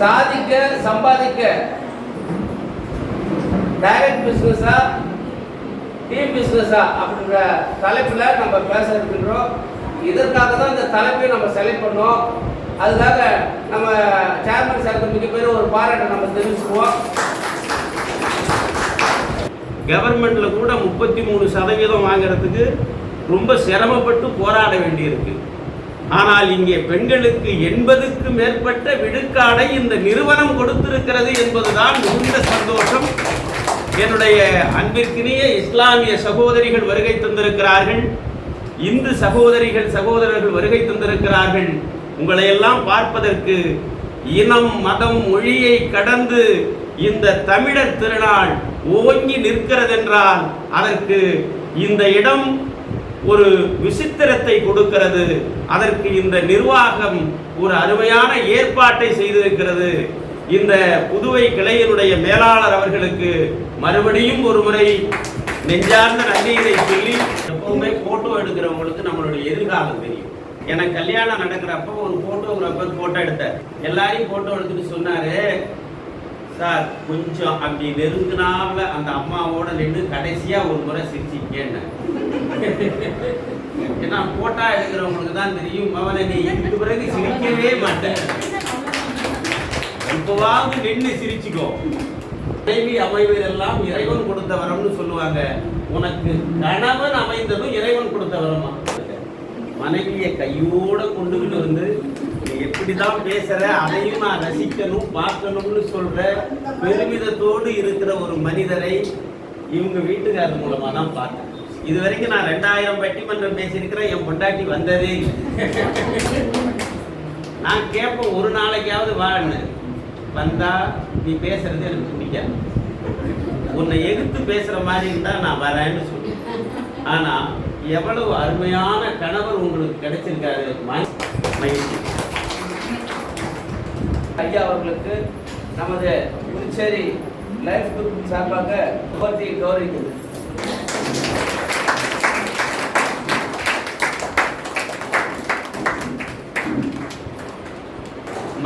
சாதிக்க சம்பாதிக்க டைரக்ட் பிஸ்னஸா டீம் பிஸ்னஸா அப்படின்ற தலைப்பில் நம்ம பேச இருக்கின்றோம். இதற்காக தான் இந்த தலைப்பை நம்ம செலக்ட் பண்ணோம். அதுக்காக நம்ம சேர்மன் சாருக்கு மிகப்பெரிய ஒரு பாராட்டை நம்ம தெரிவிச்சுக்குவோம். கவர்மெண்ட்ல கூட 33% வாங்கிறதுக்கு ரொம்ப சிரமப்பட்டு போராட வேண்டியிருக்கு. ஆனால் இங்கே பெண்களுக்கு 80க்கு மேற்பட்ட விழுக்காடை இந்த நிறுவனம் கொடுத்திருக்கிறது என்பதுதான் மிகுந்த சந்தோஷம். என்னுடைய அன்பிற்கினிய இஸ்லாமிய சகோதரிகள் வருகை தந்திருக்கிறார்கள், இந்து சகோதரர்கள் வருகை தந்திருக்கிறார்கள். உங்களை எல்லாம் பார்ப்பதற்கு இனம் மதம் மொழியை கடந்து இந்த தமிழர் திருநாள் ஓங்கி நிற்கிறதென்றால் அதற்கு இந்த இடம் ஒரு விசித்திரத்தை கொடுக்கிறது. அதற்கு இந்த நிர்வாகம் ஒரு அருமையான ஏற்பாட்டை செய்திருக்கிறது. இந்த புதுவை கிளையினுடைய மேலாளர் அவர்களுக்கு மறுபடியும் ஒரு முறை நெஞ்சார்ந்த நன்றியை சொல்லி, எப்பவுமே போட்டோ எடுக்கிறவங்களுக்கு நம்மளுடைய எதிர்காலம் தெரியும். எனக்கு கல்யாணம் நடக்கிறப்போ ஒரு போட்டோகிராஃபர் போட்டோ எடுத்தார். எல்லாரையும் போட்டோ எடுத்துட்டு சொன்னாரு, சார் கொஞ்சம் அப்படி நெருங்கினால அந்த அம்மாவோட நின்று கடைசியா ஒரு முறை சிரிச்சிக்கேன்னு. ஏன்னா போட்டோ எடுக்கிறவங்களுக்கு தான் தெரியும், அவனை நீ இதுக்கு பிறகு சிரிக்கவே மாட்டேன், இப்பவாவது நின்று சிரிச்சுக்கோ. மனைவி அமைவதெல்லாம் இறைவன் கொடுத்த வரம்னு சொல்லுவாங்க. உனக்கு கணவன் அமைந்ததும் இறைவன் கொடுத்த வரமா? மனைவியை கையோட கொண்டுகிட்டு வந்து நீ எப்படிதான் பேசுற அதையும் நான் ரசிக்கணும் பார்க்கணும்னு சொல்ற பெருமிதத்தோடு இருக்கிற ஒரு மனிதரை இவங்க வீட்டுக்காரர் மூலமா தான் பார்த்தேன். இது வரைக்கும் நான் 2000 பட்டிமன்றம் பேசியிருக்கிறேன், என் பொண்டாட்டி வந்ததே இல்லை. நான் கேட்பேன், ஒரு நாளைக்காவது வான்னு வந்தா நீ பேசுறது எனக்கு பிடிக்காது, உன்னை எதிர்த்து பேசுற மாதிரி இருந்தா நான் வரேன்னு சொல்லி. ஆனா எவ்வளவு அருமையான கணவர் உங்களுக்கு கிடைச்சிருக்காரு, மகிழ்ச்சி. ஐயா அவர்களுக்கு நமது புதுச்சேரி லைஃப் குரூப் சார்பாக கௌரவிக்கிறது.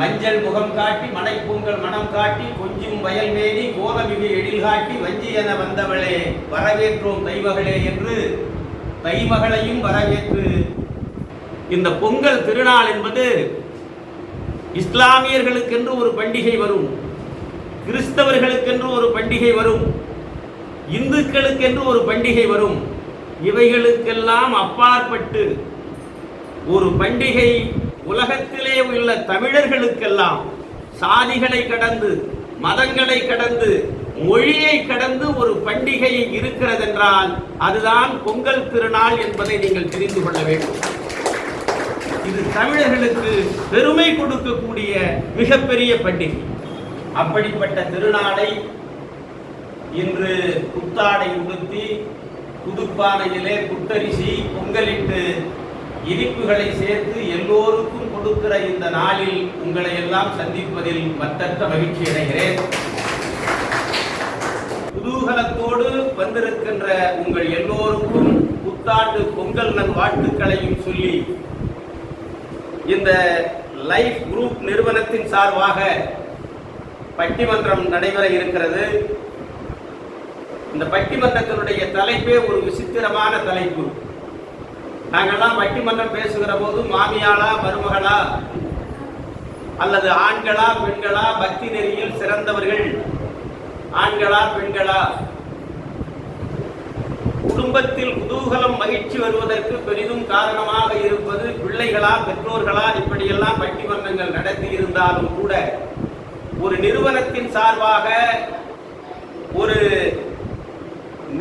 மஞ்சள் முகம் காட்டி மனைப்பூங்கள் மனம் காட்டி கொஞ்சும் வயல்மேனி கோலமிகு எழில் காட்டி வஞ்சி என வந்தவளே வரவேற்றோம் தைமகளே என்று தைமகளையும் வரவேற்று இந்த பொங்கல் திருநாள் என்பது இஸ்லாமியர்களுக்கென்று ஒரு பண்டிகை வரும், கிறிஸ்தவர்களுக்கென்று ஒரு பண்டிகை வரும், இந்துக்களுக்கென்று ஒரு பண்டிகை வரும். இவைகளுக்கெல்லாம் அப்பாற்பட்டு ஒரு பண்டிகை உலகத்திலே உள்ள தமிழர்களுக்கெல்லாம் சாதிகளை கடந்து மதங்களை கடந்து மொழியை கடந்து ஒரு பண்டிகை இருக்கிறதென்றால் அதுதான் பொங்கல் திருநாள் என்பதை நீங்கள் தெரிந்து கொள்ள வேண்டும். இது தமிழர்களுக்கு பெருமை கொடுக்கக்கூடிய மிகப்பெரிய பண்டிகை. அப்படிப்பட்ட திருநாளை இன்று புத்தாடை உடுத்தி புதுப்பானையிலே புத்தரிசி பொங்கலிட்டு இனிப்புகளை சேர்த்து எல்லோருக்கும் கொடுக்கிற இந்த நாளில் உங்களை எல்லாம் சந்திப்பதில் மற்றற்ற மகிழ்ச்சி அடைகிறேன். குதூகலத்தோடு வந்திருக்கின்ற உங்கள் எல்லோருக்கும் புத்தாண்டு பொங்கல் நல் வாழ்த்துக்களையும் சொல்லி இந்த லைஃப் குரூப் நிறுவனத்தின் சார்பாக பட்டிமன்றம் நடைபெற இருக்கிறது. இந்த பட்டிமன்றத்தினுடைய தலைப்பே ஒரு விசித்திரமான தலைப்பு. நாங்கள்லாம் பட்டிமன்றம் பேசுகிற போது மாமியாளா மருமகளா அல்லது ஆண்களா பெண்களா, பக்தி நெறியில் சிறந்தவர்கள் ஆண்களா பெண்களா, குடும்பத்தில் குதூகலம் மகிழ்ச்சி வருவதற்கு பெரிதும் காரணமாக இருப்பது பிள்ளைகளா பெற்றோர்களா, இப்படியெல்லாம் பட்டிமன்றங்கள் நடத்தி இருந்தாலும் கூட ஒரு நிறுவனத்தின் சார்பாக ஒரு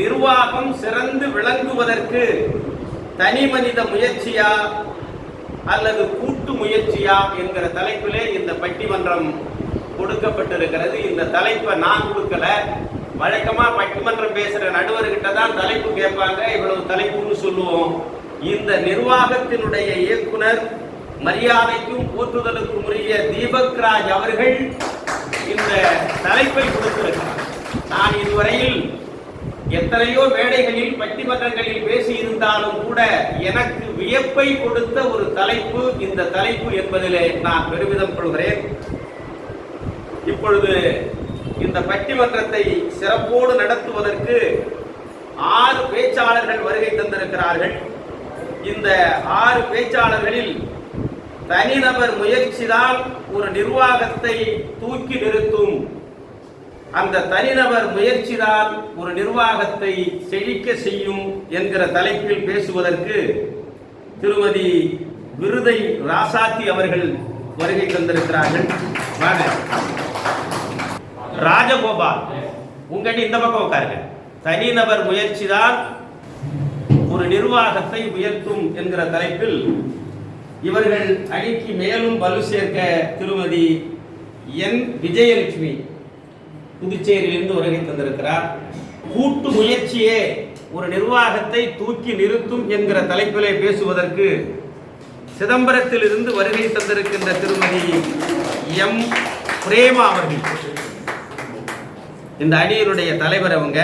நிர்வாகம் சிறந்து விளங்குவதற்கு தனி மனித முயற்சியா அல்லது கூட்டு முயற்சியா என்கிற தலைப்பிலே இந்த பட்டிமன்றம் கொடுக்கப்பட்டிருக்கிறது. இந்த தலைப்பை நான் கொடுக்கல. வழக்கமா பட்டிமன்றம் பேசுற நடுவர்கிட்ட தான் தலைப்பு கேட்பாங்க, இவ்வளவு தலைப்புன்னு சொல்லுவோம். இந்த நிர்வாகத்தினுடைய இயக்குனர் மரியாதைக்கும் போற்றுதலுக்கும் உரிய தீபக் ராஜ் அவர்கள் இந்த தலைப்பை கொடுத்திருக்கிறார். நான் இதுவரையில் எத்தனையோ மேடைகளில் பட்டிமன்றங்களில் பேசி இருந்தாலும் கூட எனக்கு வியப்பை கொடுத்த ஒரு தலைப்பு இந்த தலைப்பு என்பதிலே நான் பெருமிதம் கொள்கிறேன். இப்பொழுது இந்த பட்டிமன்றத்தை சிறப்போடு நடத்துவதற்கு 6 பேச்சாளர்கள் வருகை தந்திருக்கிறார்கள். இந்த 6 பேச்சாளர்களில் தனிநபர் முயற்சிதான் ஒரு நிர்வாகத்தை தூக்கி நிறுத்தும், அந்த தனிநபர் முயற்சிதான் ஒரு நிர்வாகத்தை செழிக்க செய்யும் என்கிற தலைப்பில் பேசுவதற்கு திருமதி விருதை ராசாத்தி அவர்கள் வருகை தந்திருக்கிறார்கள். ராஜகோபால், உங்க இந்த பக்கம் உட்காருங்க. தனிநபர் முயற்சிதான் ஒரு நிர்வாகத்தை உயர்த்தும் என்கிற தலைப்பில் இவர்கள் அணிக்கு மேலும் வலு சேர்க்க திருமதி என் விஜயலட்சுமி புதுச்சேரியிலிருந்து வருகை தந்திருக்கிறார். கூட்டு முயற்சியே ஒரு நிர்வாகத்தை தூக்கி நிறுத்தும் என்கிற தலைப்பிலே பேசுவதற்கு சிதம்பரத்தில் இருந்து வருகை தந்திருக்கின்ற திருமதி எம் பிரேமா அவர்கள், இந்த அணியினுடைய தலைவர் அவங்க.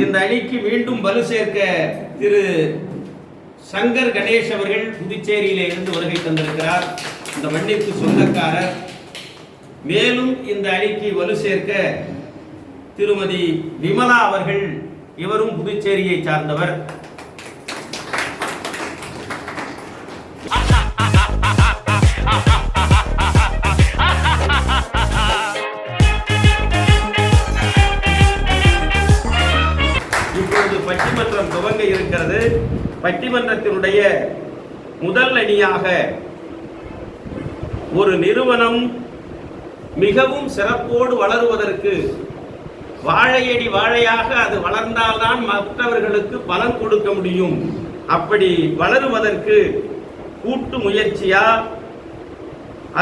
இந்த அணிக்கு மீண்டும் வலு சேர்க்க திரு சங்கர் கணேஷ் அவர்கள் புதுச்சேரியிலே இருந்து வருகை தந்திருக்கிறார், இந்த மண்ணிற்கு சொந்தக்காரர். மேலும் இந்த அணிக்கு வலு சேர்க்க திருமதி விமலா அவர்கள், இவரும் புதுச்சேரியை சார்ந்தவர். இப்பொழுது பட்டிமன்றம் துவங்க இருக்கிறது. பட்டிமன்றத்தினுடைய முதல் அணியாக ஒரு நிறுவனம் மிகவும் சிறப்போடு வளருவதற்கு வாழையடி வாழையாக அது வளர்ந்தால்தான் மற்றவர்களுக்கு பலன் கொடுக்க முடியும். அப்படி வளருவதற்கு கூட்டு முயற்சியா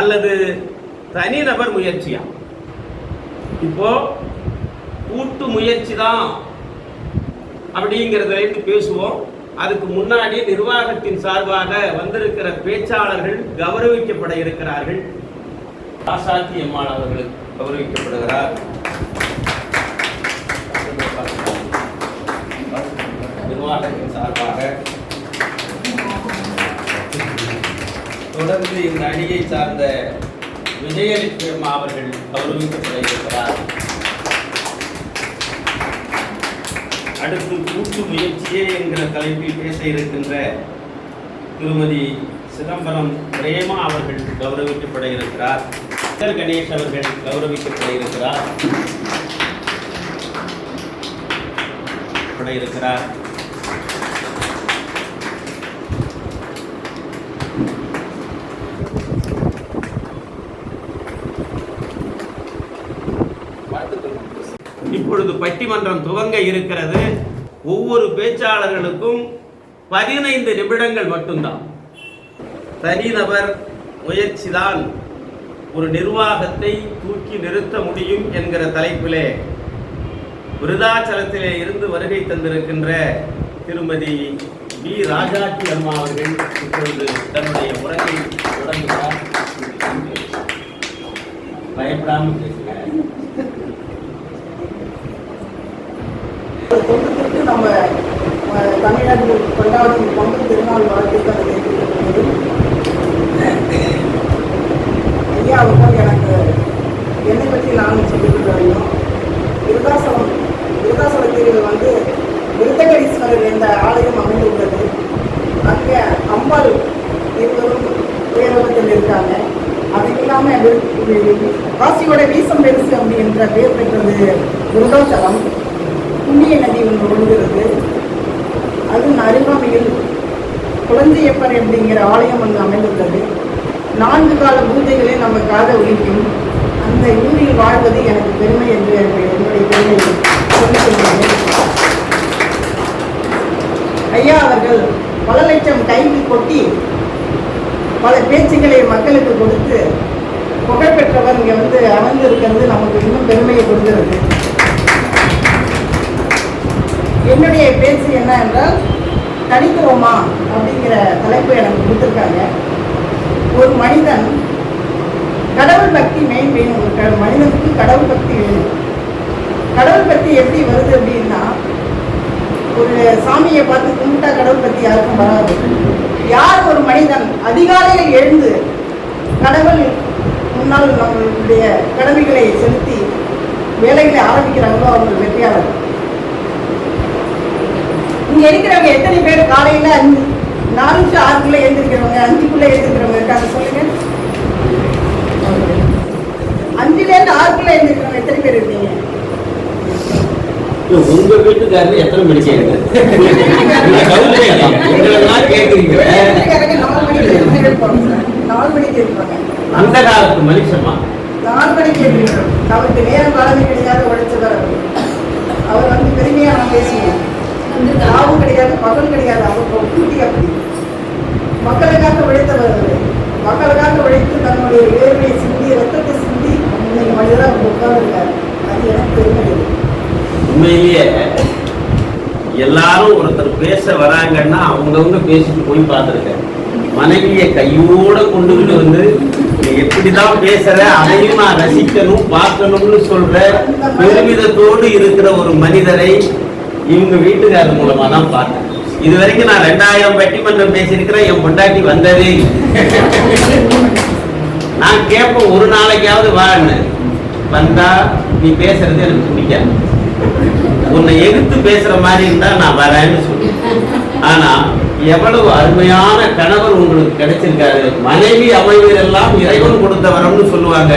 அல்லது தனிநபர் முயற்சியா? இப்போ கூட்டு முயற்சி தான் அப்படிங்கிறத பேசுவோம். அதுக்கு முன்னாடி நிர்வாகத்தின் சார்பாக வந்திருக்கிற பேச்சாளர்கள் கௌரவிக்கப்பட இருக்கிறார்கள். ராசாத்தி அம்மாள் அவர்கள் கௌரவிக்கப்படுகிறார். நிர்வாகத்தின் சார்பாக தொடர்ந்து இந்த அணியை சார்ந்த விஜயலட்சுமி அம்மா அவர்கள் கௌரவிக்கப்பட இருக்கிறார். அடுத்து கூட்டு முயற்சியே என்கிற தலைப்பில் பேச இருக்கின்ற திருமதி சிதம்பரம் பிரேமா அவர்கள் கௌரவிக்கப்பட இருக்கிறார். சங்கர் கணேஷ் அவர்கள் கௌரவிக்கப்பட இருக்கிறார். இப்பொழுது பட்டிமன்றம் துவங்க இருக்கிறது. ஒவ்வொரு பேச்சாளர்களுக்கும் 15 நிமிடங்கள் மட்டும்தான். தனிநபர் முயற்சிதான் ஒரு நிர்வாகத்தை தூக்கி நிறுத்த முடியும் என்கிற தலைப்பிலே விருதாச்சலத்திலே இருந்து வருகை தந்திருக்கின்ற திருமதி வி ராஜாத்தி அம்மா அவர்கள் இப்பொழுது தன்னுடைய உரையை தொடங்குகிறார். பயப்படாமல் பேசுங்க. நம்ம தமிழ்நாட்டில் கொண்டாடும் பொங்கல் திருநாள் வாழ்த்துக்கள் ஐயா அவர்கள் எனக்கு என்னை பற்றி நான் சொல்லிக்கிட்டு வரணும். விருதாசலத்தில் வந்து விருத்தகரீஸ்வரர் என்ற ஆலயம் அமைந்துள்ளது. அங்கே அம்பாள் இருவரும் பேரவத்தில் இருக்காங்க. அது இல்லாமல் காசியோட வீசம் பெருசு அப்படின்ற பேர் பெற்றது விருதாச்சலம். புண்ணிய நதி ஒன்று ஒழுகிறது. அதுவும் அருகாமையில் குழந்தையப்பர் அப்படிங்கிற ஆலயம் ஒன்று அமைந்துள்ளது. 4 கால பூஜைகளே நம்ம காத ஒழிக்கும். அந்த ஊரில் வாழ்வது எனக்கு பெருமை என்று என்னுடைய பெருமையை சொல்லிக்கொள்கிறேன். ஐயா அவர்கள் பல லட்சம் கையில் கொட்டி பல பேச்சுக்களை மக்களுக்கு கொடுத்து புகழ்பெற்றவர் இங்கே வந்து அமர்ந்து இருக்கிறது நமக்கு இன்னும் பெருமையை கொடுக்கிறது. என்னுடைய பேச்சு என்ன என்றால் தனித்துவமா அப்படிங்கிற தலைப்பு எனக்கு கொடுத்துருக்காங்க. ஒரு மனிதன் கடவுள் பக்தி மெயின் வேணும். ஒரு மனிதனுக்கு கடவுள் பக்தி வேணும். கடவுள் பக்தி எப்படி வருது அப்படின்னா, ஒரு சாமியை பார்த்து கும்பிட்டா கடவுள் பக்தி யாருக்கும் வராது. யார் ஒரு மனிதன் அதிகாலையில் எழுந்து கடவுள் முன்னால் நம்மளுடைய கடமைகளை செலுத்தி வேலைகளை ஆரம்பிக்கிறாங்களோ அவங்க வெற்றியாளர். இங்க இருக்கிறவங்க எத்தனை பேர் காலையில 4 to 6 எழுந்திருக்கிறவங்க, 5 எழுந்திருக்கிறவங்க இருக்காங்க சொல்லுங்க. 5 to 6 எழுந்திருக்கிறவங்க எத்தனை பேர் இருக்கீங்க? உங்க வீட்டுக்காரர் எத்தனை மணிக்கு கேட்குறீங்க 4 மணிக்கு இருப்பாங்க. அந்த காலத்து மனுஷமா 4 மணிக்கு எழுந்திருக்கிறோம். அவருக்கு நேரம் காலமே கிடையாது, உழைச்சவர் அவர் வந்து பெருமையா நான் பேசுவேன். லாபம் கிடையாது, பகல் கிடையாது, அவர் கூட்டி அப்படி மக்களுக்காக உழைத்தவர். மக்களுக்காக உழைத்து தன்னுடைய வேர்வையை சிந்தி ரத்தத்தை சிந்தி இன்னைக்கு மனிதராக உட்கார்ந்துருக்காரு. அது எனக்கு பெருமை. உண்மையிலேயே எல்லாரும் ஒருத்தர் பேச வராங்கன்னா அவங்கவுங்க பேசிட்டு போய் பார்த்துருக்கேன். மனைவியை கையோட கொண்டுகிட்டு வந்து நீ எப்படிதான் பேசுற அதையும் நான் ரசிக்கணும் பார்க்கணும்னு சொல்ற பெருமிதத்தோடு இருக்கிற ஒரு மனிதரை இவங்க வீட்டுக்காரர் மூலமா தான் பார்த்தேன். இது வரைக்கும் நான் 2000 பட்டிமன்றம் பேசியிருக்கிறேன், என் பொண்டாட்டி வந்ததே. நான் கேட்பேன் ஒரு நாளைக்காவது வான்னு. வந்தா நீ பேசுறது எனக்கு பிடிக்காது, உன்னை எதிர்த்து பேசுற மாதிரி இருந்தா நான் வரேன்னு சொல்லி. ஆனா எவ்வளவு அருமையான கணவர் உங்களுக்கு கிடைச்சிருக்காரு. மனைவி அமைவதெல்லாம் இறைவன் கொடுத்த வரம்னு சொல்லுவாங்க.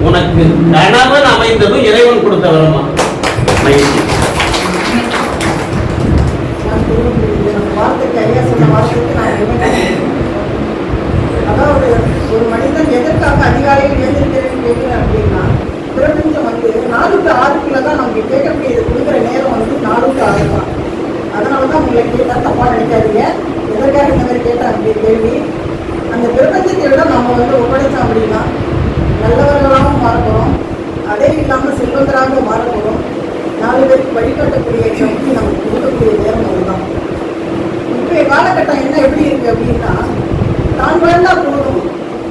உனக்கு கணவன் அமைந்ததும் இறைவன் கொடுத்த வரமா? மகிழ்ச்சி. வார்த்தைக்கு ஐயா சொன்ன வார்த்தைக்கு நான் அதாவது ஒரு மனிதன் எதற்காக அதிகாலையில் எழுந்திருக்கிறேன்னு கேட்கிறேன் அப்படின்னா, பிரபஞ்சம் வந்து 4 to 6 தான் நமக்கு கேட்கக்கூடியது. கொடுக்குற நேரம் வந்து 4 to 6 தான். அதனாலதான் உங்களை கேட்டா தப்பா நினைக்காதீங்க. எதற்காக இந்த மாதிரி கேட்டா அப்படி கேள்வி, அந்த பிரபஞ்சத்தை விட நம்ம வந்து ஒப்படைச்சோம் அப்படின்னா நல்லவர்களாகவும் மாறப்போறோம், அதே இல்லாமல் செல்வந்தராக மாறப்போறோம். 4 பேருக்கு வழிகாட்டக்கூடிய சக்தி நமக்கு கொடுக்கக்கூடிய நேரம் அதுதான். இப்போய காலகட்டம் என்ன எப்படி இருக்கு அப்படின்னா, தான் வாழ்ந்தா போதும்,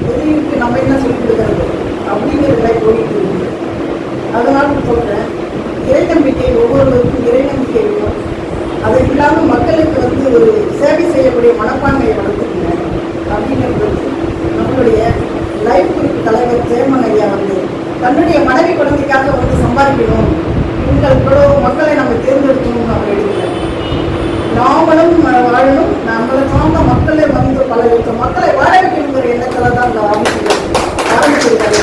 எதிரிக்கு நம்ம என்ன சொல்லிக் கொடுக்கறது அப்படிங்கிறத போயிட்டு இருக்கு. அதனால சொல்றேன், இறை நம்பிக்கை ஒவ்வொருவருக்கும் இறை நம்பிக்கை வேணும். அது இல்லாமல் மக்களுக்கு வந்து ஒரு சேவை செய்யக்கூடிய மனப்பான்மையை வளர்த்துக்கங்க அப்படிங்கிறது நம்மளுடைய லைஃப் குரூப் தலைவர் சேர்மன் ஐயா வந்து தன்னுடைய மனைவி குழந்தைக்காக வந்து சம்பாதிக்கணும், இவங்களோட மக்களை நம்ம தேர்ந்தெடுக்கணும் அவர் எடுக்கிறார். நாமளும் வாழணும், நம்மளை சார்ந்த மக்களை வந்து பல லட்சம் மக்களை வாழ வைக்கணுங்கிற எண்ணத்துல தான் அந்த ஆரம்பிச்சிருக்காரு.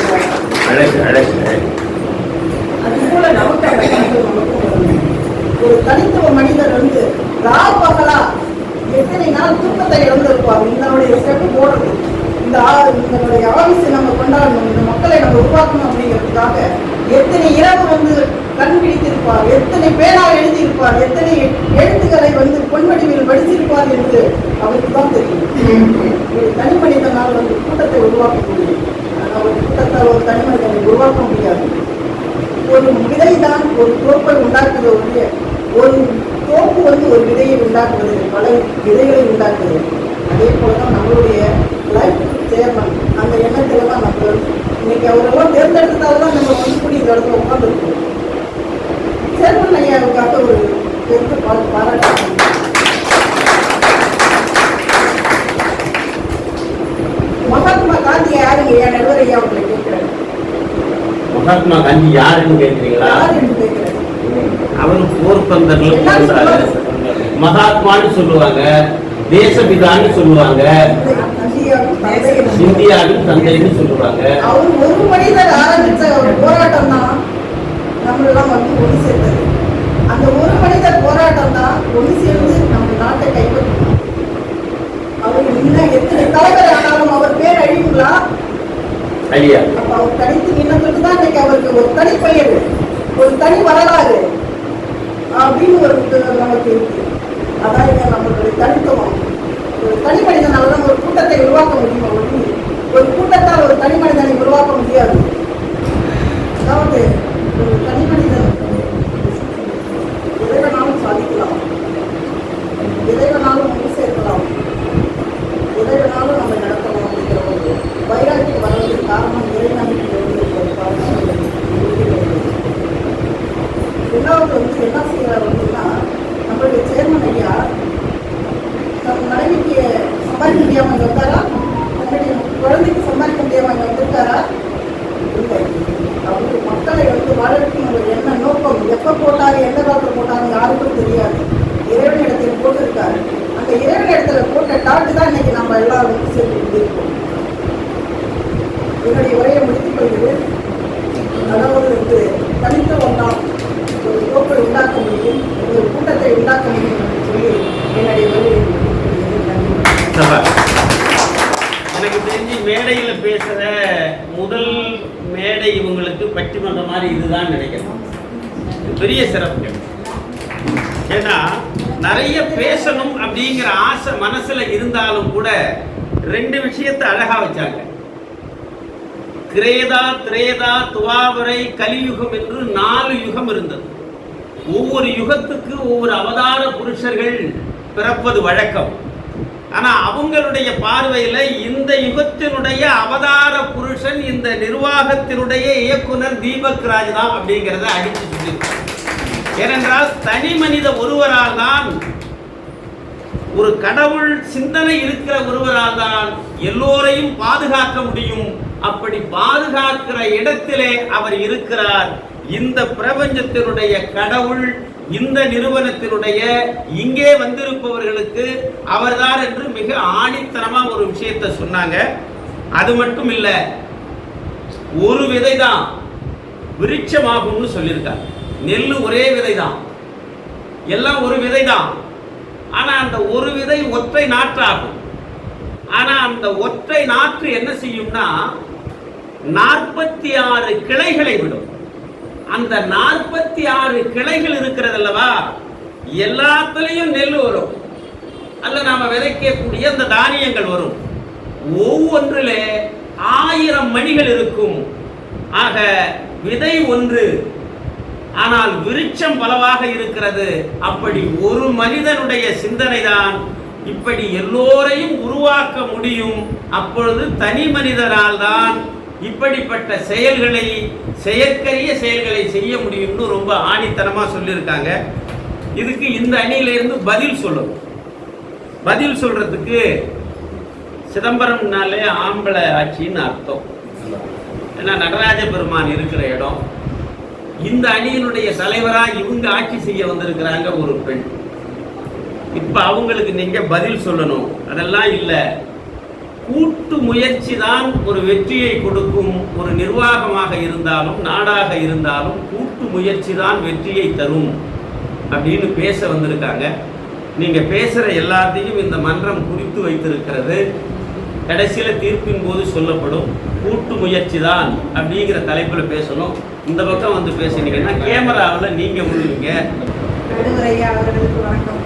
அது போல நமக்கு அந்த கணக்கு நமக்கும் ஒரு தனித்துவ மனிதர் வந்து பகலா எத்தனை நாள் தூக்கத்தை இழந்திருப்பார். இதனுடைய ஸ்டெப் போடுறது, இதனுடைய ஆபீஸை நம்ம கொண்டாடணும், இந்த மக்களை நம்ம உருவாக்கணும் அப்படிங்கிறதுக்காக எத்தனை இரவு வந்து கண் பிடித்திருப்பார், எத்தனை பேரால் எழுதியிருப்பார், எத்தனை எழுத்துக்களை வந்து பொன்வடிவில் படிச்சிருப்பார் என்று அவருக்கு தான் தெரியும். ஒரு தனி மனிதனால் வந்து கூட்டத்தை உருவாக்க முடியும், ஆனால் ஒரு கூட்டத்தால் ஒரு தனி மனிதனை உருவாக்க முடியாது. ஒரு விதை தான் ஒரு தோப்பை உண்டாக்குவது, ஒரு தோப்பு வந்து ஒரு விதையை உண்டாக்குவது, பல விதைகளை உண்டாக்குவது. அதே போலதான் நம்மளுடைய லைஃப் சேர்மன் அந்த எண்ணத்துல தான் நம்ம இன்னைக்கு அவரெல்லாம் தேர்ந்தெடுத்ததால்தான் நம்ம வந்து கூடிய இந்த இடத்துல உட்காந்துருக்கோம். சேர்மன் ஐயாவுக்காக ஒரு பெரிய பாராட்டு. மகாத்மா காந்தி யாருங்க ஐயா? நடுவர் ஐயா உங்களை கேட்கிறேன். மகாத்மா காந்தி யாருன்னு கேட்கிறீங்களா? அவரு போர்பந்தர்ல பிறந்தாரு. மகாத்மான்னு சொல்லுவாங்க, தேசபிதான்னு சொல்லுவாங்க, இந்தியாவின் தந்தைன்னு சொல்லுவாங்க. அவர் ஒரு மனிதர் ஆரம்பிச்ச ஒரு போராட்டம் தான் நம்மளெல்லாம் வந்து ஒன்று சேர்ந்தது. அந்த ஒரு மனிதர் போராட்டம் தான் ஒன்று சேர்ந்து நம்ம நாட்டை கைப்பற்றணும். அவர் இன்னும் எத்தனை தலைவர் ஆனாலும் அவர் பேர் அழியுங்களா? ஐயா, அப்ப அவர் தனித்து நின்னதுக்கு தான் இன்னைக்கு அவருக்கு ஒரு தனி பெயர், ஒரு தனி வரலாறு அப்படின்னு ஒரு நமக்கு இருக்கு. அதான் நம்மளுடைய தனித்துவம். ஒரு தனி மனிதனால தான் ஒரு கூட்டத்தை உருவாக்க முடியும். ஒரு கூட்டத்தால் ஒரு தனி மனிதனை உருவாக்க முடியாது. அதாவது ஒரு தனி மனிதன் இறைவனாலும் சாதிக்கலாம், இறைவனாலும் ஒன்று சேர்க்கலாம், இறைவனாலும் நம்ம நடத்தலாம் அப்படிங்கிற ஒரு வைராக்கியம் வர்றதுக்கு காரணம் இறை நம்பிக்கை ரெண்டாவது வந்து என்ன செய்யறாரு அப்படின்னா, நம்மளுடைய சேர்மன் ஐயா தன் மனைவிக்கு சம்பாதிக்க முடியாம இங்க வந்தாரா, தன்னுடைய குழந்தைக்கு சம்பாதிக்க முடியாம இங்க வந்திருக்காரா? வந்து மக்களை வந்து வளர்க்கும் என்ன நோக்கம், எப்போ போட்டாரு, எந்த காலத்தில் போட்டாரு யாருக்கும் தெரியாது. இறைவன் இடத்துல போட்டிருக்காரு. அந்த இறைவன் இடத்துல போட்ட டாட்டு தான் இன்னைக்கு நம்ம எல்லாரும் வந்து சேர்ந்து இருக்கோம். என்னுடைய உரையை முடித்துக் கொள்கிறேன். அதாவது தனித்த ஒன்றாம் ஒரு கோப்பை உண்டாக்க முடியும், ஒரு கூட்டத்தை உண்டாக்க முடியும் என்று சொல்லி என்னுடைய உரையை எனக்கு தெரிஞ்சு மேடையில் பேசுற முதல் மேடை இவங்களுக்கு பட்டிமன்ற மாதிரி இதுதான் நினைக்கிறேன். பெரிய சிறப்பு. ஏன்னா நிறைய பேசணும் அப்படிங்கிற ஆசை மனசுல இருந்தாலும் கூட ரெண்டு விஷயத்தை அழகா வச்சாங்க. கிரேதா, திரேதா, துவாபரை, கலியுகம் என்று 4 யுகம் இருந்தது. ஒவ்வொரு யுகத்துக்கு ஒவ்வொரு அவதார புருஷர்கள் பிறப்பது வழக்கம். ஆனா அவங்களுடைய பார்வையில இந்த யுகத்தினுடைய அவதார புருஷன் இந்த நிர்வாகத்தினுடைய இயக்குனர் தீபக் ராஜ் தான் அப்படிங்கிறத அடித்து சொல்லியிருக்காங்க. ஏனென்றால் தனி மனித ஒருவரால் தான், ஒரு கடவுள் சிந்தனை இருக்கிற ஒருவரால் தான் எல்லோரையும் பாதுகாக்க முடியும். அப்படி பாதுகாக்கிற இடத்திலே அவர் இருக்கிறார். இந்த பிரபஞ்சத்தினுடைய கடவுள் இந்த நிறுவனத்தினுடைய இங்கே வந்திருப்பவர்களுக்கு அவர்தான் என்று மிக ஆணித்தனமா ஒரு விஷயத்தை சொன்னாங்க. அது மட்டும் இல்ல, ஒரு விதை தான் விருட்சமாகும்னு சொல்லியிருக்காங்க. நெல்லு ஒரே விதை தான், எல்லாம் ஒரு விதை தான். ஆனா அந்த ஒரு விதை ஒற்றை நாற்றாகும். ஆனா அந்த ஒற்றை நாற்று என்ன செய்யும்னா 46 கிளைகளை விடும். அந்த 46 கிளைகள் இருக்கிறது அல்லவா, எல்லாத்துலயும் நெல் வரும், அல்ல நாம விதைக்கக்கூடிய அந்த தானியங்கள் வரும். ஒவ்வொன்றிலே 1000 மணிகள் இருக்கும். ஆக விதை ஒன்று, ஆனால் விருட்சம் பலவாக இருக்கிறது. அப்படி ஒரு மனிதனுடைய சிந்தனை தான் இப்படி எல்லோரையும் உருவாக்க முடியும். அப்பொழுது தனி மனிதனால் தான் இப்படிப்பட்ட செயல்களை, செயற்கரிய செயல்களை செய்ய முடியும்னு ரொம்ப ஆணித்தனமா சொல்லியிருக்காங்க. இதுக்கு இந்த அணியிலிருந்து பதில் சொல்லணும். பதில் சொல்றதுக்கு சிதம்பரம்னாலே ஆம்பளை ஆட்சின்னு அர்த்தம். ஏன்னா நடராஜ பெருமான் இருக்கிற இடம். இந்த அணியினுடைய தலைவரா இவங்க ஆட்சி செய்ய வந்திருக்கிறாங்க ஒரு பெண். இப்ப அவங்களுக்கு நீங்க பதில் சொல்லணும். அதெல்லாம் இல்லை, கூட்டு முயற்சி தான் ஒரு வெற்றியை கொடுக்கும். ஒரு நிர்வாகமாக இருந்தாலும் நாடாக இருந்தாலும் கூட்டு முயற்சி தான் வெற்றியை தரும் அப்படின்னு பேச வந்திருக்காங்க. நீங்க பேசுற எல்லாத்தையும் இந்த மன்றம் குறித்து வைத்திருக்கிறது. கடைசியில தீர்ப்பின் போது சொல்லப்படும். கூட்டு முயற்சி தான் அப்படிங்கிற தலைப்புல பேசணும். இந்த பக்கம் வந்து பேசுனீங்கன்னா கேமராவில் நீங்க முழுவீங்க. அவர்களுக்கு வணக்கம்.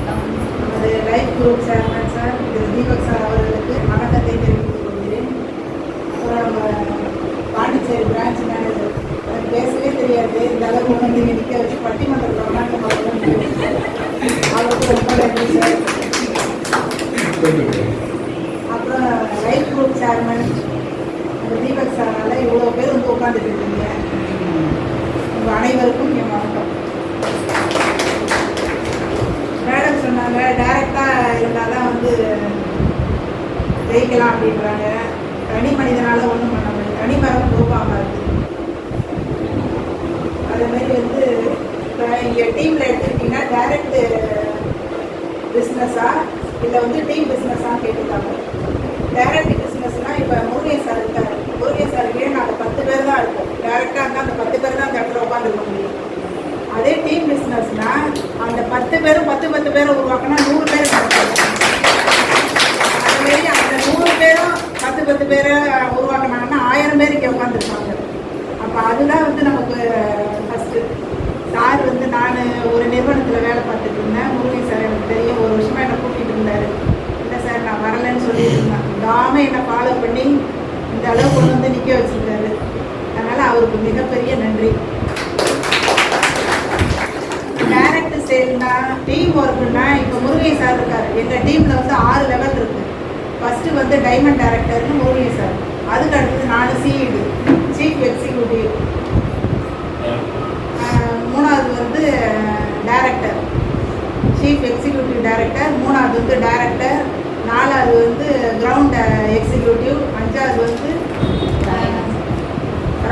நமது லைஃப் குரூப் சேர்மன் சார் திரு தீபக் சார் அவர்களுக்கு வணக்கத்தை தெரிவித்துக் கொள்கிறேன். பாண்டிச்சேரி பிரான்ச் மேனேஜர், எனக்கு பேசவே தெரியாது, இந்த அளவுக்கு வந்து நிற்க வச்சு பட்டிமன்றத்தில் வணக்கம் அவருக்கு ரொம்ப நன்றி சார். அப்புறம் லைஃப் குரூப் சேர்மன் தீபக் சாரால இவ்வளோ பேர் வந்து உட்காந்துட்டு இருக்கீங்க. உங்கள் அனைவருக்கும் என் வணக்கம். மேடம் சொன்னாங்க டைரக்டாக இருந்தால் தான் வந்து ஜெயிக்கலாம் அப்படின்றாங்க. தனி மனிதனால் ஒன்றும் பண்ண முடியாது, தனி மரம் ரூபாக இருக்குது. அதேமாரி வந்து இப்போ இங்கே டீமில் எடுத்துக்கிட்டிங்கன்னா டைரக்ட் பிஸ்னஸா இல்லை வந்து டீம் பிஸ்னஸான்னு கேட்டுருக்காங்க. டைரக்ட் பிஸ்னஸ்னால் இப்போ முருகேஷ் சார் இருக்காரு. முருகேஷ் சாருக்கு நாங்கள் 10 பேர் தான் இருக்கோம். டைரெக்டாக இருந்தால் அந்த 10 பேர் தான் அந்த இடத்துல உட்காந்துருக்க முடியும். அதே டீம் பிஸ்னஸ்னால் அந்த 10 பேரும் 10 பேரை உருவாக்கினா 100 பேர் அதுமாரி அந்த 100 பேரும் 10 பேரை உருவாக்கினாங்கன்னா 1000 பேர் இங்கே உட்காந்துருப்பாங்க. அப்போ அதுதான் வந்து நமக்கு ஃபஸ்ட்டு. சார் வந்து நான் ஒரு நிறுவனத்தில் வேலை பார்த்துட்டு இருந்தேன். முருகேஷ் சார் எனக்கு தெரியும், ஒரு வருஷமாக என்னை கூட்டிகிட்டு இருந்தார். இல்லை சார் நான் வரலைன்னு சொல்லிட்டு இருந்தேன். விடாமல் என்னை ஃபாலோ பண்ணி இந்த அளவு கொண்டு வந்து நிற்க வச்சுருக்காரு. அதனால் அவருக்கு மிகப்பெரிய நன்றி. டைரக்ட் சேல்னா டீம் ஒர்க்குன்னா இப்போ முருகேஷ் சார் இருக்கார். எங்கள் டீமில் வந்து 6 லெவல் இருக்குது. ஃபஸ்ட்டு வந்து டைமண்ட் டைரக்டர்னு முருகேஷ் சார், அதுக்கு அடுத்தது 4 சிஇடு சீஃப் எக்ஸிக்யூட்டிவ், 3வது வந்து டைரக்டர் சீஃப் எக்ஸிக்யூட்டிவ் டைரக்டர், 3வது வந்து டைரக்டர், 4வது வந்து கிரவுண்ட் எக்ஸிக்யூட்டிவ், 5வது வந்து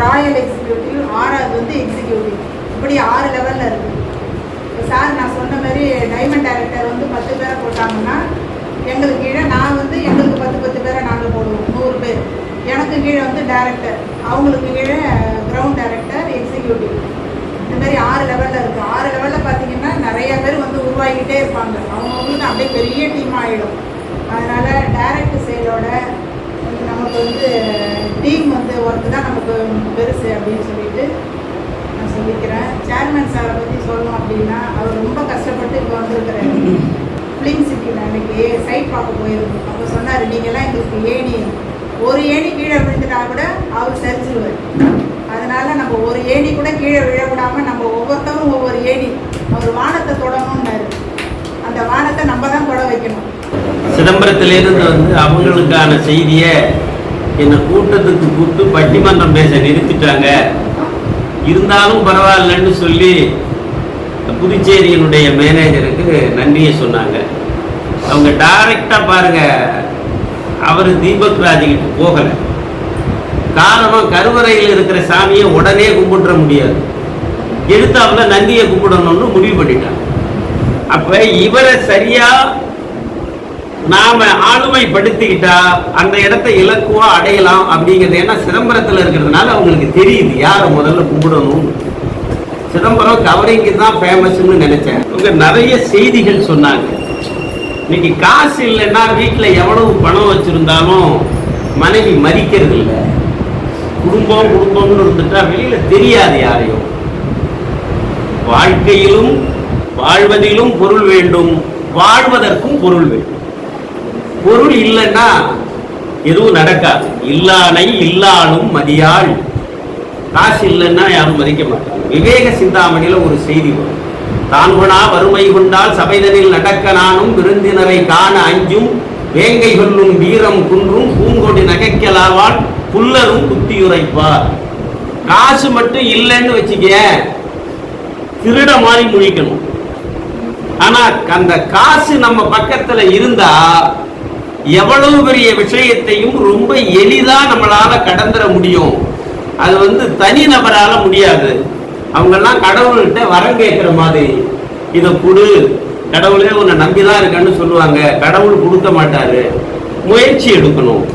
ராயல் ராயல் எக்ஸிக்யூட்டிவ், 6வது வந்து எக்ஸிக்யூட்டிவ். இப்படி 6 லெவலில் இருக்குது. இப்போ சார் நான் சொன்ன மாதிரி டைமண்ட் டைரக்டர் வந்து 10 பேரை போட்டாங்கன்னா எங்களுக்கு கீழே நான் வந்து எங்களுக்கு 10 பேரை நாங்கள் போடுவோம், 100 பேர். எனக்கு கீழே வந்து டைரக்டர், அவங்களுக்கு கீழே கிரவுண்ட் டைரக்டர், எக்ஸிக்யூட்டிவ். இந்த மாதிரி 6 லெவலில் இருக்குது. 6 லெவலில் பார்த்தீங்கன்னா நிறைய பேர் வந்து உருவாகிக்கிட்டே இருப்பாங்க. அவங்களுக்கு அப்படியே பெரிய டீம் ஆகிடும். அதனால் டைரக்ட் சேலோட நமக்கு வந்து டீம் வந்து ஒர்க்கு தான் நமக்கு பெருசு அப்படின்னு சொல்லிட்டு நான் சொல்லிக்கிறேன். சேர்மேன் சாரை பற்றி சொல்லணும் அப்படின்னா அவர் ரொம்ப கஷ்டப்பட்டு இப்போ வந்திருக்கிறாரு. ஃபிலிம் சிட்டியில் அன்றைக்கி சைட் பார்க்க போயிருந்தோம். அப்போ சொன்னார், நீங்கள்லாம் எங்களுக்கு ஏணி, ஒரு ஏணி கீழே விழுந்துட்டா கூட அவர் சரிச்சிருவார். அதனால் நம்ம ஒரு ஏணி கூட கீழே விழவிடாமல் நம்ம ஒவ்வொருத்தரும் ஒவ்வொரு ஏணி அவர் வானத்தை தொடணும்னாரு. அந்த வானத்தை நம்ம தான் தொட வைக்கணும். சிதம்பரத்திலிருந்து வந்து அவங்களுக்கான செய்தியை என்னை கூட்டத்துக்கு கூப்பிட்டு பட்டிமன்றம் பேச நிறுத்திட்டாங்க. இருந்தாலும் பரவாயில்லன்னு சொல்லி புதுச்சேரியினுடைய மேனேஜருக்கு நன்றியை சொன்னாங்க. அவங்க டைரக்டாக பாருங்க, அவர் தீபக் ராஜ்கிட்ட போகலை. காரணம், கருவறையில் இருக்கிற சாமியை உடனே கும்பிட முடியாது, எடுத்தாப்புல நந்தியை கும்பிடணும்னு முடிவு பண்ணிட்டாங்க. அப்ப இவரை சரியா நாம ஆளுமைப்படுத்திக்கிட்டா அந்த இடத்தை இலக்குவா அடையலாம் அப்படிங்கிறது. ஏன்னா சிதம்பரத்தில் இருக்கிறதுனால அவங்களுக்கு தெரியுது யாரை முதல்ல கும்பிடணும். சிதம்பரம் கவரிங்கு தான் ஃபேமஸ்ன்னு நினைச்சேன். இவங்க நிறைய செய்திகள் சொன்னாங்க. இன்னைக்கு காசு இல்லைன்னா வீட்டில் எவ்வளவு பணம் வச்சிருந்தாலும் மனைவி மதிக்கிறது இல்லை. குடும்பம்னு இருந்துட்டா வெளியில தெரியாது யாரையும். வாழ்க்கையிலும் வாழ்வதிலும் பொருள் வேண்டும், வாழ்வதற்கும் பொருள் வேண்டும். பொருள் இல்லைன்னா எதுவும் நடக்காது. இல்லானை இல்லானும் மதியாள். காசு இல்லைன்னா யாரும் மதிக்க மாட்டாங்க. விவேக சிந்தாமணியில ஒரு செய்தி வரும், தான்குணா வறுமை கொண்டால் சபைதனில் நடக்க நானும் விருந்தினரை காண அஞ்சும் வேங்கை கொள்ளும் வீரம் குன்றும் பூங்கொடி நகைக்கலாவால் புல்லரும் குத்தியுரைப்பார். காசு மட்டும் இல்லைன்னு வச்சுக்க, திருட மாதிரி முழிக்கணும். ஆனா அந்த காசு நம்ம பக்கத்துல இருந்தா எவ்வளவு பெரிய விஷயத்தையும் ரொம்ப எளிதா நம்மளால கடந்துட முடியும். அது வந்து தனி நபரால முடியாது. அவங்கெல்லாம் கடவுள்கிட்ட வரம் கேட்கிற மாதிரி, இதை கொடு, கடவுளே உன்னை நம்பிதான் இருக்கன்னு சொல்லுவாங்க. கடவுள் கொடுக்க மாட்டாரு, முயற்சி எடுக்கணும்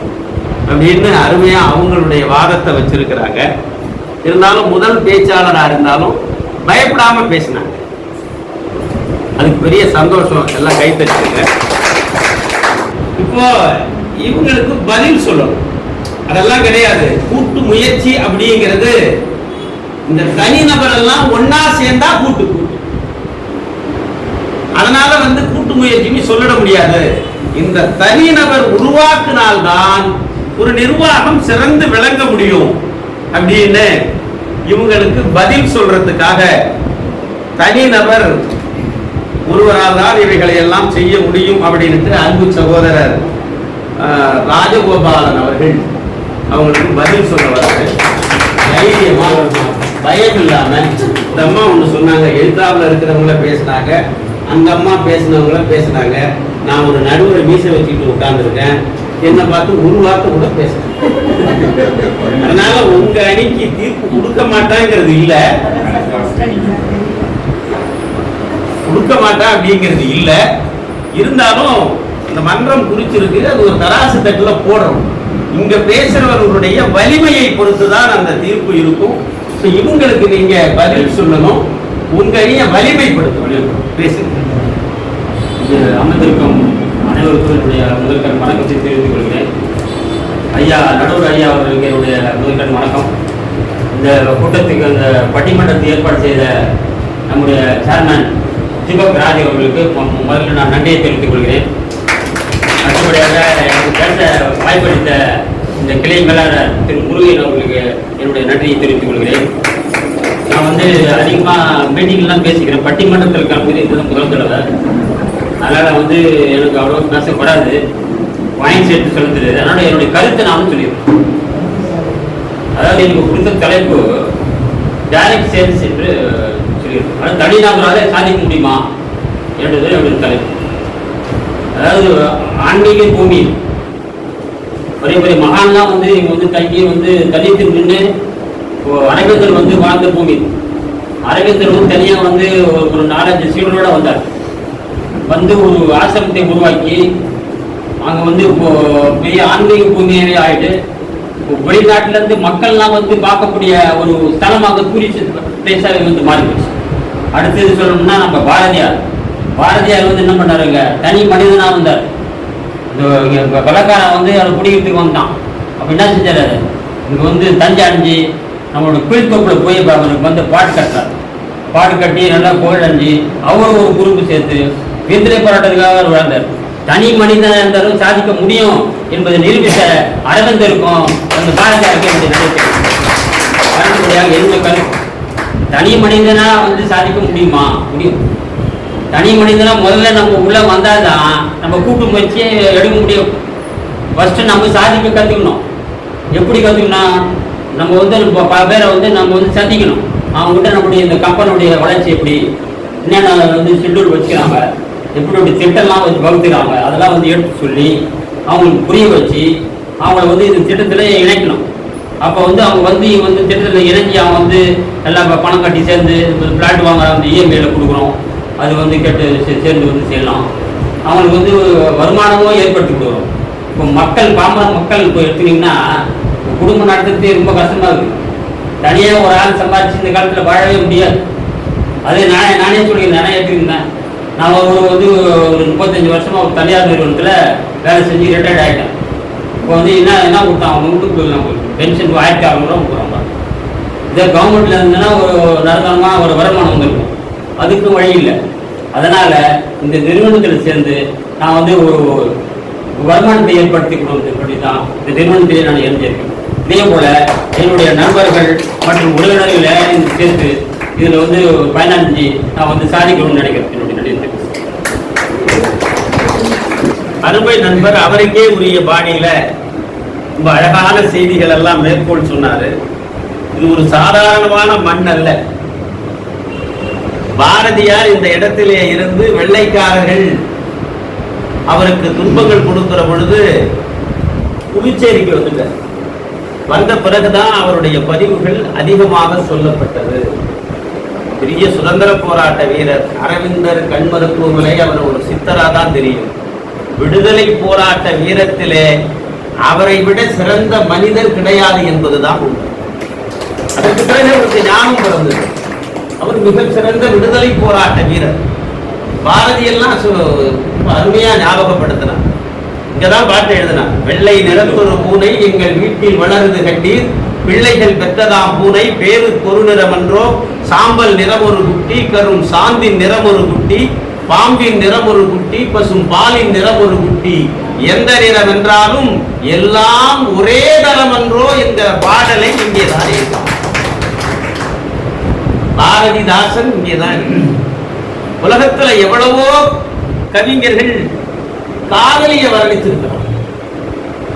அப்படின்னு அருமையா அவங்களுடைய வாதத்தை வச்சிருக்கிறாங்க. இருந்தாலும் முதல் பேச்சாளராக இருந்தாலும் பயப்படாம பேசினாங்க. அதுக்கு பெரிய சந்தோஷம். எல்லாம் கைத்தட்டுங்க. இப்போ இவங்களுக்கு பதில் சொல்லணும். அதெல்லாம் கிடையாது. கூட்டு முயற்சி அப்படிங்கிறது இந்த தனிநபர் எல்லாம் ஒன்னா சேர்ந்தா கூட்டு. அதனால வந்து கூட்டு முயற்சின்னு சொல்லிட முடியாது. இந்த தனிநபர் உருவாக்கினால்தான் ஒரு நிர்வாகம் சிறந்து விளங்க முடியும் அப்படின்னு இவங்களுக்கு பதில் சொல்றதுக்காக தனிநபர் ஒருவரால் தான் இவைகளை எல்லாம் செய்ய முடியும் அப்படின்னு அன்பு சகோதரர் ராஜகோபாலன் அவர்கள் அவங்களுக்கு பதில் சொல்ல வர்றாரு. தைரியமா, பயம் இல்லாம. இந்த அம்மா ஒண்ணு சொன்னாங்க, எழுத்தாப்புல இருக்கிறவங்கள பேசினாங்க, அந்த அம்மா பேசினவங்கள பேசினாங்க. நான் ஒரு நடுவரை மீசை வச்சுட்டு உட்கார்ந்துருக்கேன், என்னை பார்த்து ஒரு வார்த்தை கூட பேசுறேன். அதனால உங்க அணிக்கு தீர்ப்பு கொடுக்க மாட்டாங்கிறது இல்ல, கொடுக்க மாட்டேன் அப்படிங்கிறது இல்ல. இருந்தாலும் இந்த மன்றம் குறிச்சிருக்கு, அது ஒரு தராசு தட்டுல போடுறோம். இங்க பேசுறவர்களுடைய வலிமையை பொறுத்துதான் அந்த தீர்ப்பு இருக்கும். இவங்களுக்கு நீங்க பதில் சொல்லணும், உங்க அணிய வலிமைப்படுத்தணும். பேசுங்க. அமர்ந்திருக்கும் அனைவருக்கும் என்னுடைய முதற்கண் வணக்கத்தை தெரிவித்துக் கொள்கிறேன். ஐயா நடுவர் ஐயா அவர்களுக்கு என்னுடைய முதற்கண் வணக்கம். இந்த கூட்டத்துக்கு அந்த பட்டிமன்றத்தை ஏற்பாடு செய்த நம்முடைய சேர்மேன் தீபக் ராஜ் அவர்களுக்கு முதல்ல நான் நன்றியை தெரிவித்துக் கொள்கிறேன். அடுத்தபடியாக எனக்கு பேச வாய்ப்பளித்த இந்த கிளை மேலாளர் திரு முருகன் அவர்களுக்கு என்னுடைய நன்றியை தெரிவித்துக் கொள்கிறேன். நான் வந்து அதிகமாக மீட்டிங்லாம் பேசிக்கிறேன், பட்டிமன்றத்தில் கலந்து இதுதான் முதல் தடவை. அதனால் வந்து எனக்கு அவ்வளோ பேசப்படாது, பாயிண்ட்ஸ் எடுத்து சொல்ல தெரியாது. அதனால் என்னுடைய கருத்தை நானும் சொல்லியிருக்கேன். அதாவது எனக்கு கொடுத்த தலைப்பு டைரக்ட் சேல்ஸ் என்று சொல்லியிருக்கேன். அதாவது தனிநபராக சாதிக்க முடியுமா என்றது என்னுடைய தலைப்பு. அதாவது ஆன்மீக பூமி பெரிய பெரிய மகான்லாம் வந்து இவங்க வந்து தங்கி வந்து தனித்து நின்று அரவிந்தர் வந்து வாழ்ந்த பூமி. அரவிந்தர் வந்து தனியாக வந்து ஒரு 4-5 சீடரோட வந்தார். வந்து ஒரு ஆசிரமத்தை உருவாக்கி அங்கே வந்து இப்போ பெரிய ஆன்மீக பூமியாகவே ஆகிட்டு வெளிநாட்டிலேருந்து மக்கள்லாம் வந்து பார்க்கக்கூடிய ஒரு ஸ்தலமாக டூரிஸ்ட் பிளேஸாக வந்து மாறிடுச்சு. அடுத்தது சொல்லணும்னா நம்ம பாரதியார் வந்து என்ன பண்ணாருங்க, தனி மனிதனாக வந்தார். இந்த வெள்ளக்காரன் வந்து அதை குடிக்கிறதுக்கு வந்தான். அப்போ என்ன செஞ்சார், இங்கே வந்து தஞ்சை அடைஞ்சி நம்மளோட கீழ்த்தொப்பில் போய் அவருக்கு வந்து பாட்டு கட்டி நல்லா கோயில் அடைஞ்சி அவரும் ஒரு குரூப்பு சேர்த்து விடுதலை போராட்டத்துக்காக அவர் வாழ்ந்தார். தனி மனிதனாக இருந்தாலும் சாதிக்க முடியும் என்பதை நிரூபித்த அரவிந்தருக்கும் அந்த பாரதியாருக்கு என்னுடைய கருத்து. தனி மனிதனா வந்து சாதிக்க முடியுமா? முடியும். தனி மனிதனா முதல்ல நம்ம உள்ள வந்தால்தான் நம்ம கூட்டு முயற்சியை எடுக்க முடியும். ஃபர்ஸ்ட் நம்ம சாதிக்க கற்றுக்கணும். எப்படி கற்றுக்கணும்? நம்ம வந்து பல பேரை வந்து நம்ம வந்து சந்திக்கணும். அவங்ககிட்ட நம்முடைய இந்த கம்பெனியுடைய வளர்ச்சி எப்படி, என்னென்ன வந்து ஷெட்யூல் வச்சுக்கிறாங்க, எப்படி அப்படி திட்டம்லாம் வச்சு வகுத்துக்கிறாங்க, அதெல்லாம் வந்து எடுத்து சொல்லி அவங்களுக்கு புரிய வச்சு அவங்கள வந்து இந்த திட்டத்தில் இணைக்கணும். அப்போ வந்து அவங்க வந்து திட்டத்தில் இணைஞ்சி அவங்க வந்து எல்லாம் பணம் கட்டி சேர்ந்து ஃப்ளாட் வாங்க வந்து இஎம்ஐயில் கொடுக்குறோம். அது வந்து சேர்ந்து வந்து செய்யலாம். அவங்களுக்கு வந்து வருமானமும் ஏற்படுத்தி கொடுக்குறோம். இப்போ பாமர மக்கள் இப்போ எடுத்துக்கிட்டிங்கன்னா குடும்பம் நடத்துறதே ரொம்ப கஷ்டமாக இருக்குது. தனியாக ஒரு ஆள் சம்பாதிச்சு இந்த காலத்தில் வாழவே முடியாது. அதே நானே சொல்லிக்கிறேன், நானே எடுத்துக்கிட்டேன். நான் ஒரு 35 வருஷமாக ஒரு தனியார் நிறுவனத்தில் வேலை செஞ்சு ரிட்டையர்ட் ஆகிட்டேன். இப்போ வந்து என்ன கொடுத்தாங்க, அவங்க வீட்டுக்கு பென்ஷன் 1600 ரூபா கொடுக்குறாங்க. இதே கவர்மெண்ட்டில் இருந்ததுன்னா ஒரு நிரந்தரமாக ஒரு வருமானம் வந்துருக்கும். அதுக்கும் வழி இல்லை. அதனால் இந்த நிறுவனத்தில் சேர்ந்து நான் வந்து ஒரு வருமானத்தை ஏற்படுத்தி கொடுப்பது தான் இந்த நிறுவனத்திலே நான் இணைஞ்சிருக்கேன். இதே போல் என்னுடைய நண்பர்கள் மற்றும் உறவினர்கள் எல்லாரையும் சேர்த்து இதில் வந்து பயனடைஞ்சு நான் வந்து சாதிக்கணும்னு நினைக்கிறேன். என்னுடைய நடிகை அருமை நண்பர் அவருக்கே உரிய பாணியில ரொம்ப அழகான செய்திகள் எல்லாம் மேற்கோள் சொன்னாரு. இது ஒரு சாதாரணமான மண் அல்ல. பாரதியார் இந்த இடத்திலே இருந்து வெள்ளைக்காரர்கள் அவருக்கு துன்பங்கள் கொடுக்கிற பொழுது புதுச்சேரிக்கு வந்துட்டார். வந்த பிறகுதான் அவருடைய பதிவுகள் அதிகமாக சொல்லப்பட்டது. பெரிய சுதந்திர போராட்ட வீரர் அரவிந்தர் கண் மருத்துவமனை அவர் ஒரு சித்தரா தான் தெரியும். விடுதலை போராட்ட வீரத்திலே அவரை விட சிறந்த மனிதர் கிடையாது என்பதுதான் உண்மை. அதற்கு பிறகு அவருக்கு ஞானம் பிறந்தது. அவர் மிக சிறந்த விடுதலை போராட்ட வீரர். பாரதியெல்லாம் அருமையா ஞாபகப்படுத்தினார். இங்கதான் பாட்டு எழுதினார். வெள்ளை நிறத்தொரு பூனை எங்கள் வீட்டில் வளருது கண்டீர், பிள்ளைகள் பெற்றதாம் பூனை பேரு பொருநிறமன்றோ, சாம்பல் நிறம் ஒரு குட்டி, கரும் சாந்தின் நிறம் ஒரு குட்டி, பாம்பின் நிறம் ஒரு குட்டி, பசும் பாலின் நிறம் ஒரு குட்டி, எந்த நிறம் என்றாலும் எல்லாம் ஒரே தரம் என்றோ என்கிற பாடலை இங்கேதான் இருக்கான். பாரதிதாசன் இங்கேதான். உலகத்துல எவ்வளவோ கவிஞர்கள் காதலியை வர்ணித்திருக்கிறார்,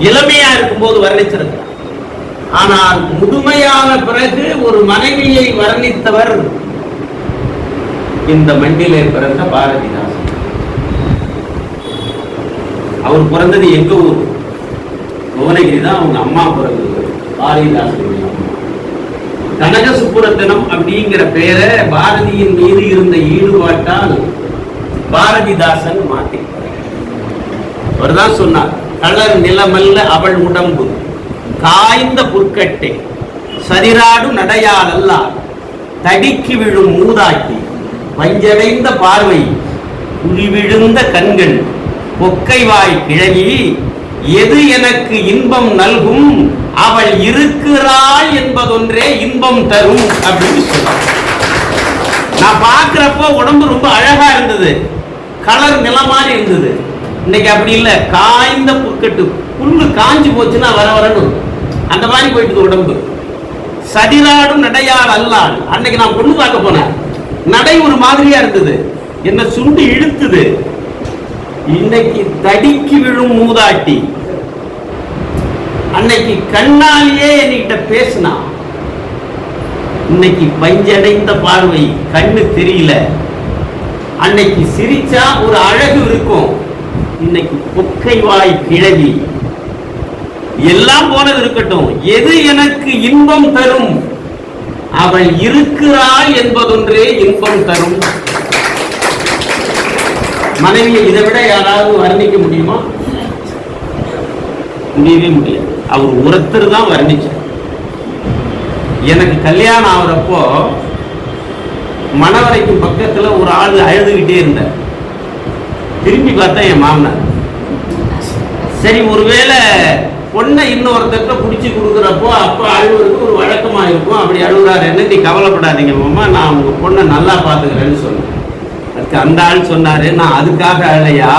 இளமையா இருக்கும் போது வர்ணித்திருக்கிறார். ஆனால் முதுமையான பிறகு ஒரு மனைவியை வர்ணித்தவர் இந்த மண்ணிலே பிறந்த பாரதிதாசன். அவர் பிறந்தது எங்க ஊர்? புவனகிரி தான் அவங்க அம்மா பிறந்தது. பாரதிதாசனுடைய அம்மா கனக சுப்புரத்தனம் அப்படிங்கிற பெயரை பாரதியின் மீது இருந்த ஈடுபாட்டால் பாரதிதாசன் மாட்டி. அவர்தான் சொன்னார், கலர் நிலமல்ல அவள் உடம்பு காய்ந்த புற்கட்டை சரிராடு நடையால் அல்லார் தடிக்கு விழும் மூதாக்கி வஞ்சடைந்த பார்வை குழிவிழுந்த கண்கள் பொக்கைவாய் கிழவி எது எனக்கு இன்பம் நல்கும் அவள் இருக்கிறாள் என்பதொன்றே இன்பம் தரும் அப்படின்னு சொல்றார். நான் பார்க்கிறப்போ உடம்பு ரொம்ப அழகா இருந்தது, கலர் நிலமாரி இருந்தது. இன்னைக்கு அப்படி இல்லை, காய்ந்த புற்கட்டு, புல்லு காஞ்சி போச்சுன்னா வர வரணும் அந்த மாதிரி போயிட்டு உடம்பு. சதிராடும் நடையால் அல்லால். அன்னைக்கு நான் பொண்ணு பார்க்க போனேன், நடை ஒரு மாதிரியா இருந்தது, என்ன சுண்டி இழுத்துது. இன்னைக்கு தடிக்கு விழும் மூதாட்டி. அன்னைக்கு கண்ணாலேயே என்கிட்ட பேசினா, இன்னைக்கு பஞ்சடைந்த பார்வை, கண்ணு தெரியல. அன்னைக்கு சிரிச்சா ஒரு அழகு இருக்கும், இன்னைக்கு பொக்கை வாய் கிழவி. எல்லாம் போனது இருக்கட்டும், எது எனக்கு இன்பம் தரும் அவள் இருக்கிறாள் என்பதொன்றே இன்பம் தரும். மனைவியை இதை விட யாராவது வர்ணிக்க முடியுமா? முடியவே முடியாது. அவர் ஒருத்தர் தான் வர்ணிச்சார். எனக்கு கல்யாணம் ஆகுறப்போ மணவரைக்கு பக்கத்துல ஒரு ஆள் அழுதுகிட்டே இருந்தார். திரும்பி பார்த்தா என் மாமனார். சரி, ஒருவேளை பொண்ணை இன்னொருத்தட்ட பிடிச்சி கொடுக்குறப்போ அப்போ அழுவுறதுக்கு ஒரு வழக்கமா இருக்கும். அப்படி அழுகுறாருன்னு நீ கவலைப்படாதீங்க மாமா, நான் உங்க பொண்ணை நல்லா பார்த்துக்கிறேன்னு சொன்னேன். அதுக்கு அந்த ஆள் சொன்னாரு, நான் அதுக்காக அழையா,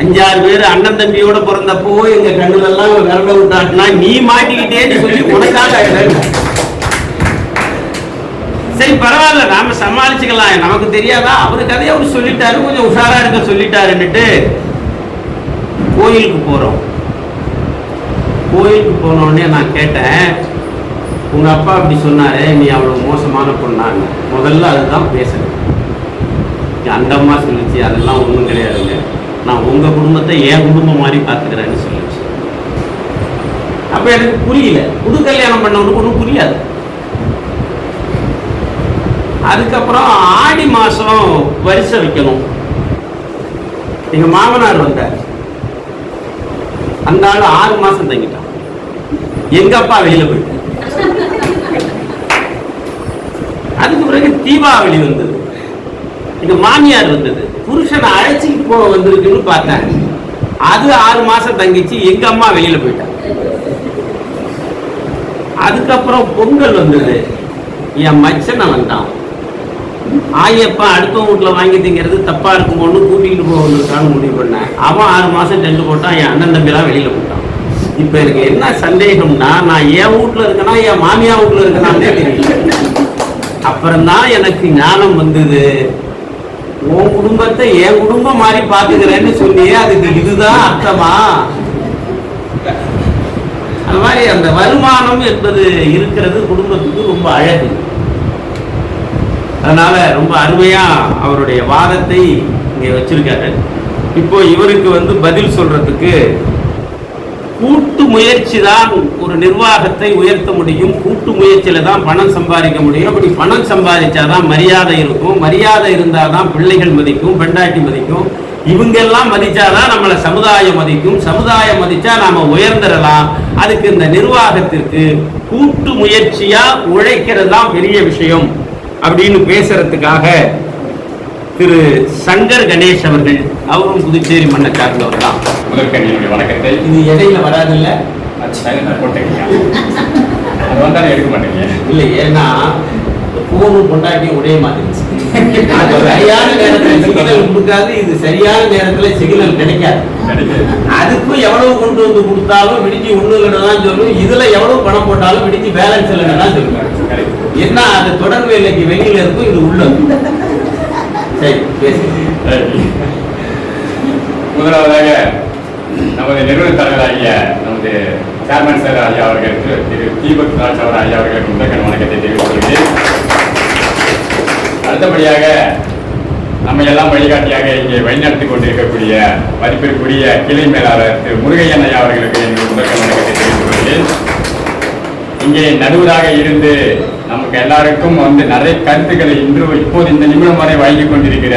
5-6 பேர் அண்ணன் தம்பியோட பிறந்தப்போ எங்க கண்ணுலெல்லாம் விரல விட்டாட்டினா நீ மாட்டிக்கிட்டேன்னு சொல்லி உனக்காக அழகு. சரி பரவாயில்ல, நாம சமாளிச்சுக்கலாம், நமக்கு தெரியாதா, அவரு கதையை அவரு சொல்லிட்டாரு, கொஞ்சம் உஷாரா இருக்க சொல்லிட்டாருன்னுட்டு கோயிலுக்கு போறோம். கோயிலுக்கு போன உடனே நான் கேட்டேன், உங்க அப்பா அப்படி சொன்னாரு, நீ அவ்வளவு மோசமான பொண்ணாங்க. முதல்ல அதுதான் பேசுறேன். அந்த அம்மா சொல்லிச்சு, அதெல்லாம் ஒண்ணும் கிடையாதுங்க, நான் உங்க குடும்பத்தை என் குடும்பம் மாதிரி பார்த்துக்கிறேன்னு சொல்லிச்சு. அப்ப எனக்கு புரியல, புது கல்யாணம் பண்ணவனுக்கு ஒன்றும் புரியாது. அதுக்கப்புறம் ஆடி மாசம் வரிசை வைக்கணும். எங்க மாமனார் வந்தார். அந்த ஆள் 6 மாசம் தங்கிட்டான். எங்க அப்பா வெளியில போயிட்டார். அதுக்கு பிறகு தீபாவளி வந்தது. எங்க மாமியார் வந்தது. புருஷனை அழைச்சிட்டு போக வந்திருக்குன்னு பார்த்தேன். அது 6 மாசம் தங்கிச்சு. எங்க அம்மா வெளியில போயிட்டாங்க. அதுக்கப்புறம் பொங்கல் வந்தது. என் மச்சனை வந்தான். ஆயப்பா அடுத்த வீட்டுல வாங்கி திங்கிறது தப்பா இருக்குமோன்னு கூட்டிகிட்டு போகணுக்கான்னு முடிவு பண்ணேன். அவன் 6 மாசம் டென்ட் போட்டான். என் அண்ணன் தம்பிலாம் வெளியில போட்டான். இப்ப எனக்கு என்ன சந்தேகம்னா, நான் என் வீட்டுல இருக்கேனா என் மாமியா வீட்டுல இருக்கனாலே தெரியல. அப்புறம்தான் எனக்கு ஞானம் வந்தது. உன் குடும்பத்தை என் குடும்பம் மாதிரி பாத்துக்கிறேன்னு சொல்லியே அதுக்கு இதுதான் அர்த்தமா? அது மாதிரி அந்த வருமானம் என்பது இருக்கிறது குடும்பத்துக்கு ரொம்ப அழகு. அதனால ரொம்ப அருமையா அவருடைய வாதத்தை இங்க வச்சிருக்காரு. இப்போ இவருக்கு பதில் சொல்றதுக்கு, கூட்டு முயற்சி தான் ஒரு நிர்வாகத்தை உயர்த்த முடியும், கூட்டு முயற்சியில தான் பணம் சம்பாதிக்க முடியும். அப்படி பணம் சம்பாதிச்சாதான் மரியாதை இருக்கும், மரியாதை இருந்தாதான் பிள்ளைகள் மதிக்கும், பெண்டாட்டி மதிக்கும், இவங்க எல்லாம் மதிச்சாதான் நம்மளை சமுதாயம் மதிக்கும், சமுதாயம் மதிச்சா நாம உயர்ந்துடலாம். அதுக்கு இந்த நிர்வாகத்திற்கு கூட்டு முயற்சியா உழைக்கிறது தான் பெரிய விஷயம் அப்படின்னு பேசுறதுக்காக திரு சங்கர் கணேஷ் அவர்கள், அவரும் புதுச்சேரி மண்ணை சார்ந்தவர் தான். முதற்க என்னுடைய வணக்கத்தை. இது இடையில வராதுல்ல? போட்டீங்க, அது வந்தாலும் எடுக்க மாட்டேங்க. இல்லை, ஏன்னா போனும் பொண்டாட்டியும் ஒரே மாதிரி சரியான நேரத்தில் சிக்னல் கொடுக்காது, இது சரியான நேரத்தில் சிக்னல் கிடைக்காது. அதுக்கும் எவ்வளவு கொண்டு வந்து கொடுத்தாலும் விடிச்சு ஒண்ணு இல்லைன்னு சொல்லும். இதுல எவ்வளவு பணம் போட்டாலும் விடிச்சு பேலன்ஸ் இல்லைன்னு சொல்லுவாங்க. என்ன, அது தொடர் வேலைக்கு வெளியில இருக்கும், இது உள்ள. சரி, முதலாவதாக நமது நிறுவன தலைவராகிய நமது சேர்மன் சார் ஐயா அவர்களுக்கு, திரு தீபக் ராஜ் அவர் ஐயா அவர்களுக்கு முதற்கண் வணக்கத்தை தெரிவித்துக் கொள்கிறேன். அடுத்தபடியாக நம்ம எல்லாம் வழிகாட்டியாக இங்கே வழிநடத்திக் கொண்டிருக்கக்கூடிய மதிப்பிற்குரிய கிளை மேலாளர் திரு முருகையன் ஐயா அவர்களுக்கு எங்கள் முதற்கண் வணக்கத்தை தெரிவித்துக் கொள்கிறேன். இங்கே நடுவராக இருந்து நமக்கு எல்லாருக்கும் நிறைய கருத்துக்களை இப்போது இந்த நிமிடம் வரை வழங்கிக் கொண்டிருக்கிற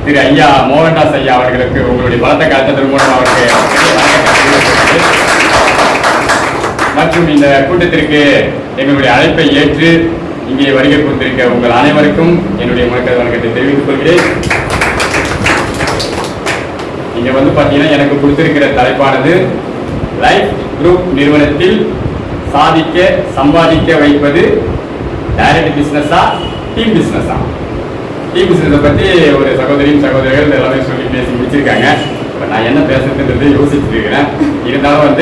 திரு ஐயா மோகன்தாஸ் ஐயா அவர்களுக்கு உங்களுடைய பலத்த கருத்தத்தின் மூலம் அவருக்கு மற்றும் இந்த கூட்டத்திற்கு எங்களுடைய அழைப்பை ஏற்று இங்கே வருகை கொடுத்திருக்க உங்கள் அனைவருக்கும் என்னுடைய வணக்கத்தை தெரிவித்துக் கொள்கிறேன். இங்க பார்த்தீங்கன்னா எனக்கு கொடுத்திருக்கிற தலைப்பானது லைஃப் குரூப் நிறுவனத்தில் சாதிக்க சம்பாதிக்க வைப்பது டைரக்ட் பிசினஸா டீம் பிசினஸா? டீம் பிசினஸை பற்றி ஒரு சகோதரிகள் எல்லாமே சொல்லி பேசி முடிச்சிருக்காங்க. இப்போ நான் என்ன பேசுறதுன்றது யோசிச்சுட்டு இருக்கிறேன். இருந்தாலும்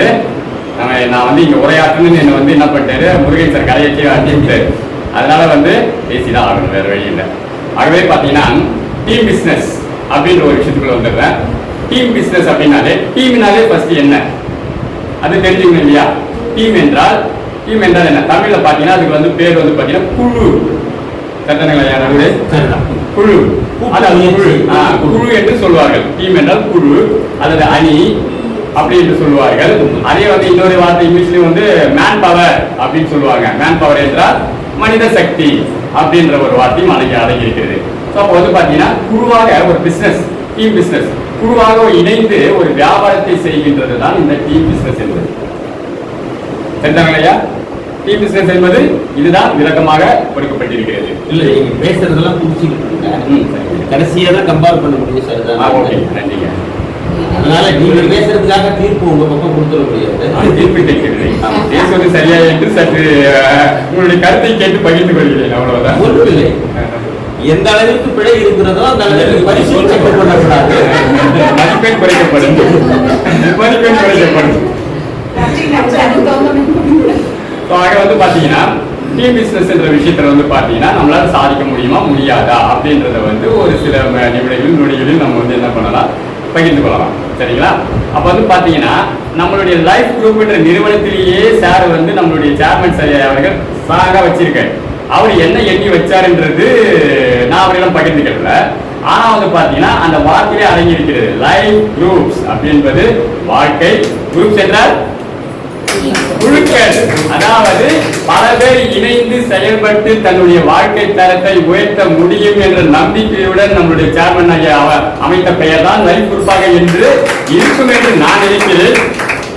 நான் இங்கே உரையாற்றணும்னு என்னை என்ன பண்ணிட்டாரு, முருகன் சார் கலையற்றி அனுப்பிட்டாரு. அதனால பேசிதான் ஆகணும், வேற வழி இல்லை. ஆகவே பார்த்தீங்கன்னா டீம் பிசினஸ் அப்படின்ற ஒரு விஷயத்துக்குள்ள வந்துடுறேன். டீம் பிசினஸ் அப்படின்னாலே டீம்னாலே ஃபர்ஸ்ட் என்ன அது தெரிஞ்சுக்கணும் இல்லையா? டீம் என்றால் என்ன? தமிழ்ல பாத்தீங்கன்னா அதுக்கு பேர் பாத்தீங்கன்னா குழு. குழு, குழு என்று சொல்வார்கள். டீம் என்றால் குழு அல்லது அணி அப்படி என்று சொல்வார்கள். அதே இன்னொரு வார்த்தை இங்கிலீஷ்லயும் மேன் பவர் அப்படின்னு சொல்லுவாங்க. மேன் பவர் என்றால் மனித சக்தி அப்படின்ற ஒரு வார்த்தையும் அடங்கி இருக்கிறது. ஸோ அப்போ வந்து பார்த்தீங்கன்னா குழுவாக ஒரு பிஸ்னஸ், டீம் பிஸ்னஸ், குழுவாக இணைந்து ஒரு வியாபாரத்தை செய்கின்றது தான் இந்த டீம் பிஸ்னஸ் என்பது. சரிதாங்களையா? டீம் பிஸ்னஸ் என்பது இதுதான் விளக்கமாக கொடுக்கப்பட்டிருக்கிறது. இல்ல நீங்க பேசுறதெல்லாம் புரிச்சுக்கிட்டு கடைசியா தான் கம்பேர் பண்ண முடியும் சார். ஓகே, நன்றிங்க. அதனால நீங்க பேசுறதுக்காக தீர்ப்பு உங்க பக்கம் கொடுத்துட முடியாது. தீர்ப்பு கேட்கிறது பேசுவது சரியா என்று சற்று உங்களுடைய கருத்தை கேட்டு பகிர்ந்து கொள்கிறேன், அவ்வளவுதான். ஒன்றும் இல்லை, எந்த அளவிற்கு பிழை இருக்கிறதோ அந்த அளவிற்கு பரிசோதனை பண்ணக்கூடாது. மதிப்பெண் குறைக்கப்படும், மதிப்பெண் குறைக்கப்படும். ஆக வந்து பாத்தீங்கன்னா டீம் பிசினஸ் என்ற விஷயத்துல வந்து பாத்தீங்கன்னா நம்மளால சாதிக்க முடியுமா முடியாதா அப்படின்றத வந்து ஒரு சில நிமிடங்கள் நொடிகளில் நம்ம வந்து என்ன பண்ணலாம், பகிர்ந்து கொள்ளலாம். சரிங்களா? அப்ப வந்து பாத்தீங்கன்னா நம்மளுடைய லைஃப் குரூப் என்ற நிறுவனத்திலேயே சார் வந்து நம்மளுடைய சேர்மன் சார் அவர்கள் ஸ்ட்ராங்கா வச்சிருக்காரு. அவர் என்ன எண்ணி வச்சாருன்றது நான் அவரிடம் பகிர்ந்துக்கல. ஆனா வந்து பாத்தீங்கன்னா அந்த வார்த்தையிலே அடங்கி இருக்கிறது லைஃப் குரூப்ஸ் அப்படின்றது. வாழ்க்கை குரூப்ஸ் என்றால் குழுக்கள், அதாவது பல பேர் இணைந்து செயல்பட்டு தன்னுடைய வாழ்க்கை தரத்தை உயர்த்த முடியும் என்ற நம்பிக்கையுடன் நம்முடைய சேர்மன் ஐயா அமைத்த பெயர் தான் லைஃப் குரூப்பாக என்று இருக்கும் என்று நான் நினைக்கிறேன்.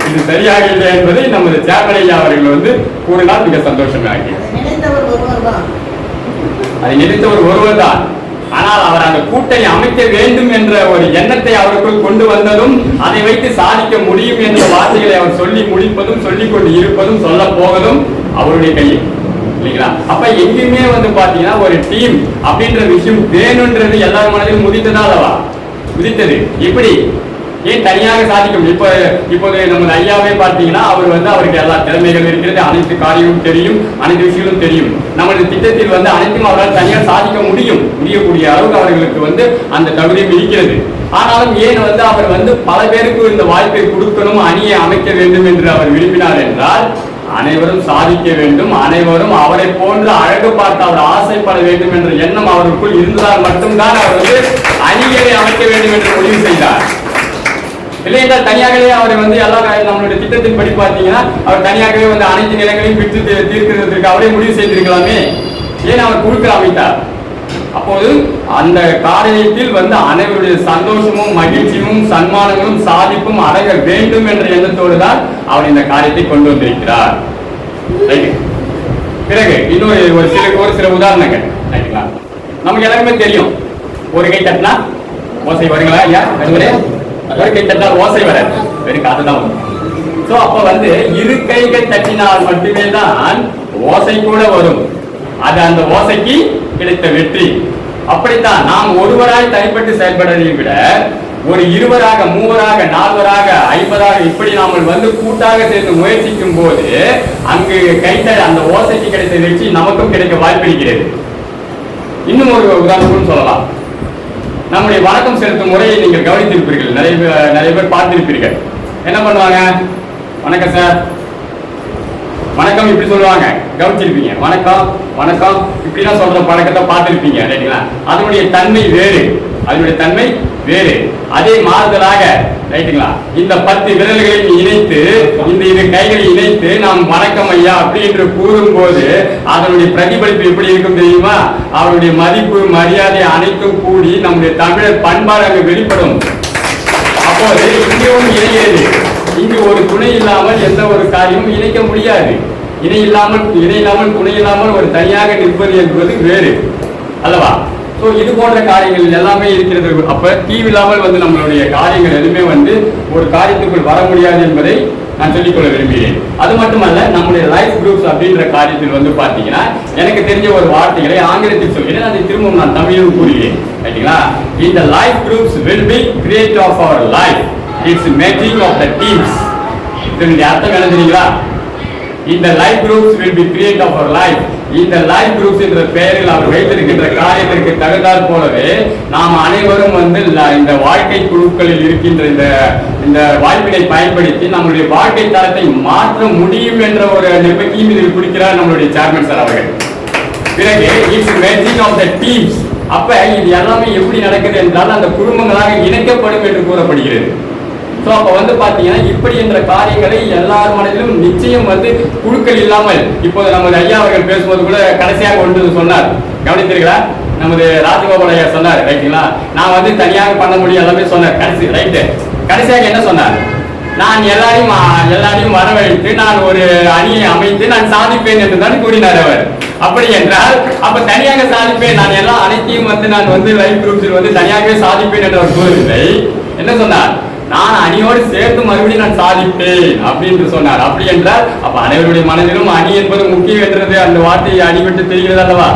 இது சரியாக இல்லை என்பதை நமது சேர்மன் ஐயா அவர்கள் வந்து கூறினால் மிக சந்தோஷமாக. அதை நினைத்தவர் ஒருவர் தான். ஆனால் அவர் அந்த கூட்டணி அமைக்க வேண்டும் என்ற ஒரு எண்ணத்தை அவருக்குள் கொண்டு வந்ததும் அதை வைத்து சாதிக்க முடியும் என்ற வார்த்தைகளை அவர் சொல்லி முடிப்பதும் சொல்லிக் கொண்டு இருப்பதும் சொல்ல போவதும் அவருடைய கையில் இல்லைங்களா? அப்ப எங்கேயுமே வந்து பாத்தீங்கன்னா ஒரு டீம் அப்படின்ற விஷயம் வேணும்ன்றது எல்லாரும் மனதிலும் முதித்ததா அல்லவா? முதித்தது. இப்படி ஏன் தனியாக சாதிக்க முடியும்? இப்போது நம்ம ஐயாவே பார்த்தீங்கன்னா அவர் வந்து அவருக்கு எல்லா திறமைகள் இருக்கிறது, அனைத்து காரியமும் தெரியும், அனைத்து விஷயங்களும் தெரியும். நமது திட்டத்தில் வந்து அனைத்தும் அவரால் தனியாக சாதிக்க முடியக்கூடிய அளவுக்கு அவர்களுக்கு வந்து அந்த தகுதியும் இருக்கிறது. ஆனாலும் ஏன் வந்து அவர் வந்து பல பேருக்கு இந்த வாய்ப்பை கொடுக்கணும், அணியை அமைக்க வேண்டும் என்று அவர் விரும்பினார் என்றால் அனைவரும் சாதிக்க வேண்டும், அனைவரும் அவரை போன்று அழகு பார்த்து அவர் ஆசைப்பட வேண்டும் என்ற எண்ணம் அவருக்குள் இருந்தால் மட்டும்தான் அவர் வந்து அணியை அமைக்க வேண்டும் என்று முடிவு செய்தார். இல்லை என்றால் தனியாகவே அவரை வந்து எல்லாம் நம்மளுடைய திட்டத்தின் படி பார்த்தீங்கன்னா அவர் தனியாகவே வந்து அனைத்து நிலங்களையும் விட்டு தீர்க்கிறதுக்கு அவரே முடிவு செய்திருக்கலாமே. ஏன் அவர் குழுக்கள் அமைத்தார்? அப்போது அந்த காரியத்தில் வந்து அனைவருடைய சந்தோஷமும் மகிழ்ச்சியும் சன்மானங்களும் சாதிப்பும் அடங்க வேண்டும் என்ற எண்ணத்தோடு தான் அவர் இந்த காரியத்தை கொண்டு வந்திருக்கிறார். பிறகு இன்னொரு ஒரு சில உதாரணங்கள் நமக்கு எல்லாருமே தெரியும். ஒரு கை தட்டினா ஓசை வருங்களா? ஐயா ஒரு கை தட்டினால் ஓசை வராது, வெறும் காத்து தான் வரும். சோ அப்ப வந்து இரு கைகள் தட்டினால் மட்டுமே தான் ஓசை கூட வரும். அது அந்த ஓசைக்கு கிடைத்த வெற்றி. அப்படித்தான் நாம் ஒருவராய் தனிப்பட்டு செயல்படுவதை விட ஒரு 20 30 40 50 இப்படி நாம் வந்து கூட்டாக சேர்ந்து முயற்சிக்கும் போது அங்கு அந்த ஓசைக்கு கிடைத்த வெற்றி நமக்கும் கிடைக்க வாய்ப்பு இருக்கிறது. இன்னும் ஒரு உதாரணம் சொல்லலாம். நம்முடைய வணக்கம் செலுத்தும் முறையை நீங்கள் கவனித்திருப்பீர்கள், நிறைய பேர் பார்த்திருப்பீர்கள். என்ன பண்ணுவாங்க? வணக்கம் சார், வணக்கம் இப்படி சொல்லுவாங்க, கவனிச்சிருப்பீங்க. வணக்கம் வணக்கம் இப்படிலாம் சொல்ற பழக்கத்தை பார்த்திருப்பீங்க, ரைட்டுங்களா? அதனுடைய தன்மை வேறு, அதனுடைய தன்மை வேறு. அதே மாறுதலாக, ரைட்டுங்களா, இந்த 10 விரல்களை இணைத்து இந்த 2 கைகளை இணைத்து நாம் வணக்கம் ஐயா அப்படி என்று கூறும்போது அதனுடைய பிரதிபலிப்பு எப்படி இருக்கும் தெரியுமா? அவருடைய மதிப்பு மரியாதை அனைத்தும் கூடி நம்முடைய தமிழர் பண்பாடு அங்கு வெளிப்படும். அப்போது இங்கும் இணைகிறது. இங்கு ஒரு துணை இல்லாமல் எந்த ஒரு காரியமும் இணைக்க முடியாது. இணை இல்லாமல் துணை இல்லாமல் ஒரு தனியாக நிற்பது என்பது வேறு அல்லவா? ஸோ இது போன்ற காரியங்கள் எல்லாமே இருக்கிறது. அப்ப தீவு இல்லாமல் வந்து நம்மளுடைய காரியங்கள் எதுவுமே வந்து ஒரு காரியத்துக்குள் வர முடியாது என்பதை நான் சொல்லிக்கொள்ள விரும்புகிறேன். அது மட்டுமல்ல, நம்முடைய லைஃப் குரூப்ஸ் அப்படின்ற காரியத்தில் வந்து பாத்தீங்கன்னா எனக்கு தெரிஞ்ச ஒரு வார்த்தைகளை ஆங்கிலத்தில் சொல்கிறேன், அதை திரும்பவும் நான் தமிழிலும் கூறுகிறேன், ரைட்டுங்களா? இந்த life groups will be creator of our life. It's making of the teams. இதனுடைய அர்த்தம் என்ன தெரியுங்களா? இந்த life groups will be creator of our life. இந்த லைஃப் குரூப்ஸ் என்ற பெயரில் அவர் வைத்திருக்கின்ற காரியத்திற்கு தகுந்தாற் போலவே நாம் அனைவரும் வந்து இந்த வாழ்க்கை குழுக்களில் இருக்கின்ற இந்த வாய்ப்பினை பயன்படுத்தி நம்முடைய வாழ்க்கை தரத்தை மாற்ற முடியும் என்ற ஒரு நம்பிக்கையும் இதில் குறிக்கிறார் நம்மளுடைய சேர்மன் சார் அவர்கள். பிறகு it's making of the teams. அப்ப இது எல்லாமே எப்படி நடக்குது என்றால் அந்த குடும்பங்களாக இணைக்கப்படும் என்று கூறப்படுகிறது. ஸோ அப்போ வந்து பார்த்தீங்கன்னா இப்படி என்ற காரியங்களை எல்லார் மனதிலும் நிச்சயம் வந்து குழுக்கள் இல்லாமல் இப்போது நமது ஐயா அவர்கள் பேசும்போது கூட கடைசியாக கொண்டு சொன்னார், கவனித்தீர்களா? நமது ராஜகோபால் ஐயா சொன்னார், ரைட்டுங்களா? நான் வந்து தனியாக பண்ண முடியும் எல்லாமே சொன்னார் கடைசி, ரைட்டு. கடைசியாக என்ன சொன்னார்? நான் எல்லாரையும் வரவழைத்து நான் ஒரு அணியை அமைத்து நான் சாதிப்பேன் என்று தான் கூறினார் அவர். அப்படி என்றால் அப்ப தனியாக சாதிப்பேன், நான் எல்லாம் அனைத்தையும் வந்து நான் வந்து லைஃப் குரூப்ஸில் வந்து தனியாகவே சாதிப்பேன் என்று அவர் கூறவில்லை. என்ன சொன்னார்? நான் அணியோடு சேர்த்து மறுபடியும் நான் சாதிப்பேன் அப்படின்னு சொன்னார். அப்படி என்றால் அப்ப அனைவருடைய மனதிலும் அணி என்பது முக்கியம் என்றது அந்த வார்த்தையை அடிபட்டு தெரிகிறது அல்லவா?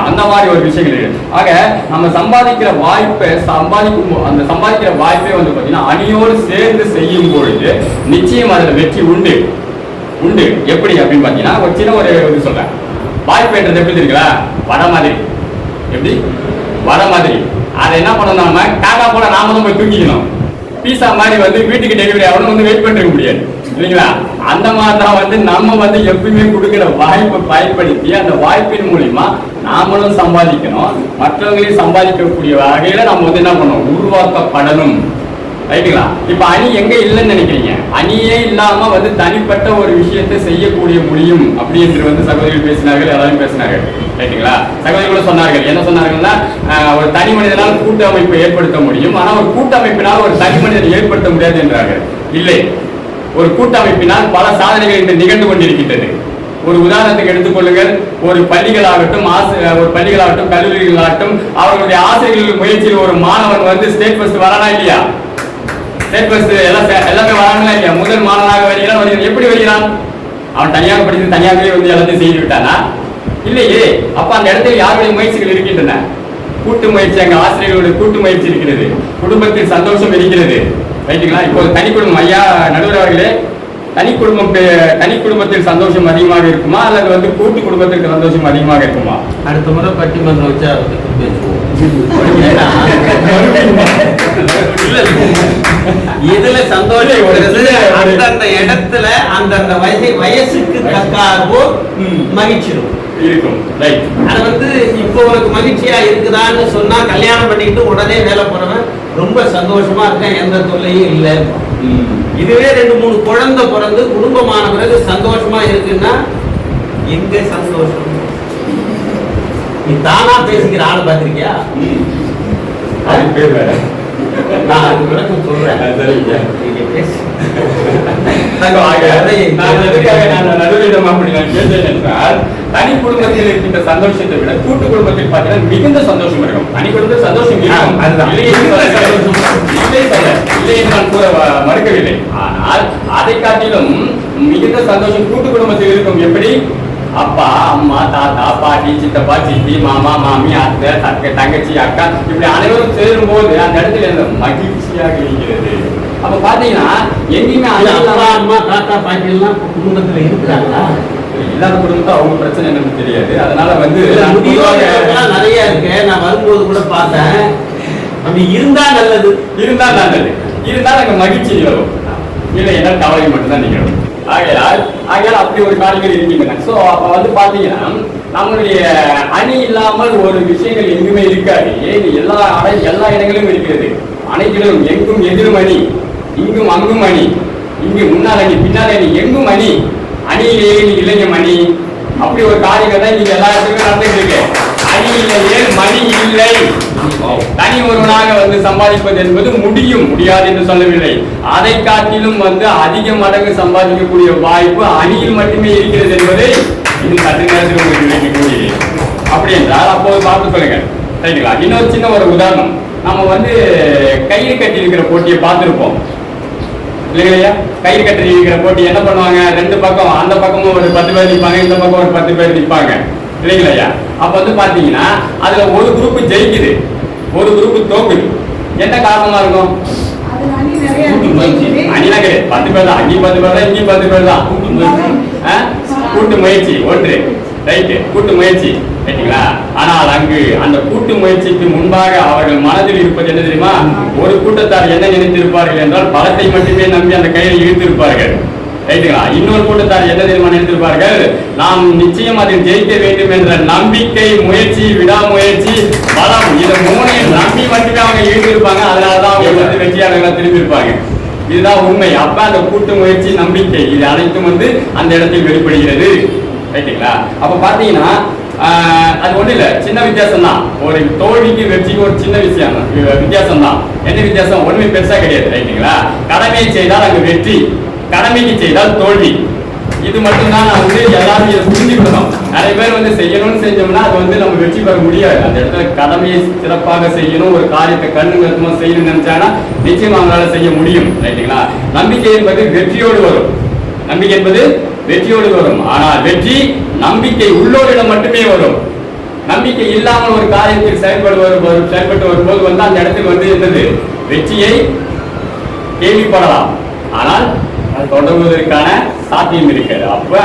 அந்த மாதிரி ஒரு விஷயங்கள். ஆக நம்ம சம்பாதிக்கிற வாய்ப்பை அந்த சம்பாதிக்கிற வாய்ப்பை வந்து பார்த்தீங்கன்னா அணியோடு சேர்ந்து செய்யும் பொழுது நிச்சயம் அதில் வெற்றி உண்டு. எப்படி அப்படின்னு பார்த்தீங்கன்னா ஒரு சின்ன ஒரு சொல்றேன். வாய்ப்புன்றது எப்படி தெரியுங்களா? வட மாதிரி. எப்படி வட மாதிரி அதை என்ன பண்ணணும்? நம்ம காக்கா போல நாம தான் போய் தூக்கிக்கணும். பீஸா மாதிரி வந்து வீட்டுக்கு டெலிவரி ஆகணும் வந்து வெயிட் பண்ணிருக்க முடியாது இல்லைங்களா? அந்த மாதிரி தான் வந்து நம்ம வந்து எப்பயுமே கொடுக்கிற வாய்ப்பை பயன்படுத்தி அந்த வாய்ப்பின் மூலியமா நாமளும் சம்பாதிக்கணும், மற்றவங்களையும் சம்பாதிக்கக்கூடிய வகையில நம்ம வந்து என்ன பண்ணணும்? உருவாக்கப்படணும். ரைட்டுங்களா? இப்ப அணி எங்க இல்லைன்னு நினைக்கிறீங்க? அணியே இல்லாம வந்து தனிப்பட்ட ஒரு விஷயத்தை செய்யக்கூடிய முடியும் அப்படி என்று வந்து சகோதரிகள் பேசினார்கள், எல்லாரும் பேசினார்கள். ரைட்டுங்களா? சகோதரிகளும் சொன்னார்கள். என்ன சொன்னார்கள்னா, ஒரு தனி மனிதனால் கூட்டமைப்பை ஏற்படுத்த முடியும், ஆனா ஒரு கூட்டமைப்பினால் ஒரு தனி மனிதனை ஏற்படுத்த முடியாது என்றார்கள். இல்லை, ஒரு கூட்டமைப்பினால் பல சாதனைகள் இன்று நிகழ்ந்து கொண்டிருக்கின்றது. ஒரு உதாரணத்துக்கு எடுத்துக்கொள்ளுங்கள். ஒரு பள்ளிகளாகட்டும் கல்லூரிகளாகட்டும் அவர்களுடைய ஆசிரியர்கள் முயற்சியில் ஒரு மாணவன் வந்து ஸ்டேட் ஃபர்ஸ்ட் வரானா இல்லையா? ஸ்டேட் ஃபர்ஸ்ட் எல்லாமே வராங்களா இல்லையா? முதல் மாணவனாக வருகிறான். எப்படி வருகிறான்? அவன் தனியாக படித்து தனியாகவே வந்து எல்லாத்தையும் செய்து விட்டானா? இல்லையே. அப்ப அந்த இடத்துல யாருடைய முயற்சிகள் இருக்கின்றன? கூட்டு முயற்சி. அங்க ஆசிரியர்களுடைய கூட்டு முயற்சி இருக்கிறது, குடும்பத்தில் சந்தோஷம் இருக்கிறது. ரைட்டுங்களா? இப்போ தனி குடும்பம், ஐயா நடுவர் அவர்களே, தனி குடும்பத்தில் சந்தோஷம் அதிகமாக இருக்குமா அல்லது வந்து கூட்டு குடும்பத்திற்கு சந்தோஷம் அதிகமாக இருக்குமா? அடுத்த முறை பட்டிமன்றம் வச்சா இதுல சந்தோஷம் அந்தந்த இடத்துல அந்தந்த வயசுக்கு தக்காரோ மகிழ்ச்சி இருக்கும். ரைட். அது வந்து இப்போ உனக்கு மகிழ்ச்சியா இருக்குதான்னு சொன்னா கல்யாணம் பண்ணிக்கிட்டு உடனே வேலை போறவன் ரொம்ப சந்தோஷமா இருக்கேன், எந்த தொல்லையும் இல்லை. இதுவே 2-3 குழந்தை பிறந்து குடும்பமான பிறகு சந்தோஷமா இருக்குன்னா எங்க சந்தோஷம்? நீ தானா பேசிக்கிற ஆளை பார்த்திருக்கியா? அது பேர் வேற. நான் அது விளக்கம் சொல்றேன். நீங்க பேச தனி குடும்பத்தில் இருக்கின்ற சந்தோஷத்தை விட கூட்டு குடும்பத்தில் பார்த்தீங்கன்னா மிகுந்த சந்தோஷம் இருக்கும். தனி குடும்பத்தில் சந்தோஷம் இல்லை என்று நான் கூற மறுக்கவில்லை. ஆனால் அதை காட்டிலும் மிகுந்த சந்தோஷம் கூட்டு குடும்பத்தில் இருக்கும். எப்படி? அப்பா, அம்மா, தாத்தா, பாட்டி, சித்தப்பா, சித்தி, மாமா, மாமி, அத்தை, தங்கச்சி, அக்கா இப்படி அனைவரும் சேரும் போது அந்த இடத்துல இந்த மகிழ்ச்சியாக இருக்கிறது. அப்ப பாத்தீங்கன்னா எங்கேயுமே அப்பா, அம்மா, தாத்தா, பாட்டி எல்லாம் குடும்பத்துல இருக்கிறாங்களா? இல்லாத குடும்பத்தை அவங்க பிரச்சனை எனக்கு தெரியாது. அதனால வந்து நிறைய இருக்கு. நான் வரும்போது கூட பார்த்தேன். அப்படி இருந்தா நல்லது, இருந்தால் அங்க மகிழ்ச்சி நிலவும், இல்லை என்ன கவலை மட்டும்தான் நிகழும். ஆகையால் அப்படி ஒரு காரியங்கள் இருக்கின்றன. ஸோ அப்ப வந்து பாத்தீங்கன்னா நம்மளுடைய அணி இல்லாமல் ஒரு விஷயங்கள் எங்குமே இருக்காது. எல்லா இடங்களிலும் இருக்கிறது. அனைத்திலும் எங்கும் எதிரும் அணி, இங்கும் அங்கும் அணி, இங்கு முன்னால் அணி பின்னால் அணி, எங்கும் அணி, அணியிலேயே இளைஞம் அணி. அப்படி ஒரு காரியங்கள் தான் நீங்க எல்லா இடத்துலையும் நடந்துட்டு இருக்கு. அணி இல்லையே மணி இல்லை. தனி ஒருவனாக வந்து சம்பாதிப்பது என்பது முடியாது என்று சொல்லவில்லை. அதை காட்டிலும் வந்து அதிக மடங்கு சம்பாதிக்கக்கூடிய வாய்ப்பு அணியில் மட்டுமே இருக்கிறது என்பதை இது சற்று நேரத்தில் உங்களுக்கு நினைக்கக்கூடியது. அப்படி என்றால் அப்போது பார்த்து சொல்லுங்க. ரைட்டுங்களா? இன்னொரு சின்ன ஒரு உதாரணம். நம்ம வந்து கயிறு கட்டி இருக்கிற போட்டியை பார்த்துருப்போம் இல்லையா? கயிறு கட்டி இருக்கிற போட்டி என்ன பண்ணுவாங்க? 2 பக்கம், அந்த பக்கமும் ஒரு 10 பேர் நிற்பாங்க, இந்த பக்கம் ஒரு 10 பேர் நிற்பாங்க இல்லைங்களா? அப்ப வந்து பாத்தீங்கன்னா அதுல ஒரு குரூப் ஜெயிக்குது, ஒரு குரூப் தோக்குது. என்ன காரணமா இருக்கும்? அணிலாம் கிடையாது. 10 பேர் தான், அங்கேயும் 10 பேர் தான், இங்கேயும் 10 பேர் தான். கூட்டு முயற்சி ஒன்று. ரைட்டு, கூட்டு முயற்சி. ரைட்டுங்களா? ஆனால் அங்கு அந்த கூட்டு முயற்சிக்கு முன்பாக அவர்கள் மனதில் இருப்பது என்ன தெரியுமா? ஒரு கூட்டத்தார் என்ன நினைத்திருப்பார்கள் என்றால் பலத்தை மட்டுமே நம்பி அந்த கையை இழுத்திருப்பார்கள். ரைட்டுங்களா? இன்னொரு கூட்டத்தார் என்ன தெரியுமா நினைத்திருப்பார்கள்? நாம் நிச்சயம் அதில் ஜெயிக்க வேண்டும் என்ற நம்பிக்கை, முயற்சி, விடாமுயற்சி, பலம், இதை 3ஐயும் நம்பி மட்டுமே அவங்க இழுத்திருப்பாங்க. அதனாலதான் அவங்க வந்து வெற்றியாளர்களா திரும்பி இருப்பாங்க. இதுதான் உண்மை. அப்ப அந்த கூட்டு முயற்சி, நம்பிக்கை, இது அனைத்தும் வந்து அந்த இடத்தில் வெளிப்படுகிறது. ரைட்டுங்களா? அப்ப பாத்தீங்கன்னா அது ஒண்ணு இல்ல, சின்ன வித்தியாசம் தான். ஒரு தோல்விக்கு வெற்றிக்கு ஒரு சின்ன வித்தியாசம் தான். என்ன வித்தியாசம்? ஒண்ணுமே பெருசா கிடையாது. ரைட்டுங்களா? கடமையை செய்தால் அங்கு வெற்றி, கடமைக்கு செய்தால் தோல்வி. இது மட்டும்தான் நான் வந்து எல்லாரும் இதை புரிஞ்சுக்கணும். நிறைய பேர் வந்து செய்யணும்னு செஞ்சோம்னா அது வந்து நம்ம வெற்றி பெற முடியாது. அந்த இடத்துல கடமையை சிறப்பாக செய்யணும், ஒரு காரியத்தை கண்ணுங்கருத்துமா செய்யணும்னு நினைச்சாங்கன்னா நிச்சயம் அவங்களால செய்ய முடியும். ரைட்டுங்களா? நம்பிக்கை என்பது வெற்றியோடு வரும். நம்பிக்கை என்பது வெற்றியோடு வரும். ஆனால் வெற்றி நம்பிக்கை உள்ளோரிடம் மட்டுமே வரும். நம்பிக்கை இல்லாமல் ஒரு காரியத்தில் செயல்பட்டு வரும்போது வந்து அந்த இடத்தில் வந்து என்னது, வெற்றியை கேள்விப்படலாம், ஆனால் அது தொடங்குவதற்கான சாத்தியம் இருக்கிறது. அப்ப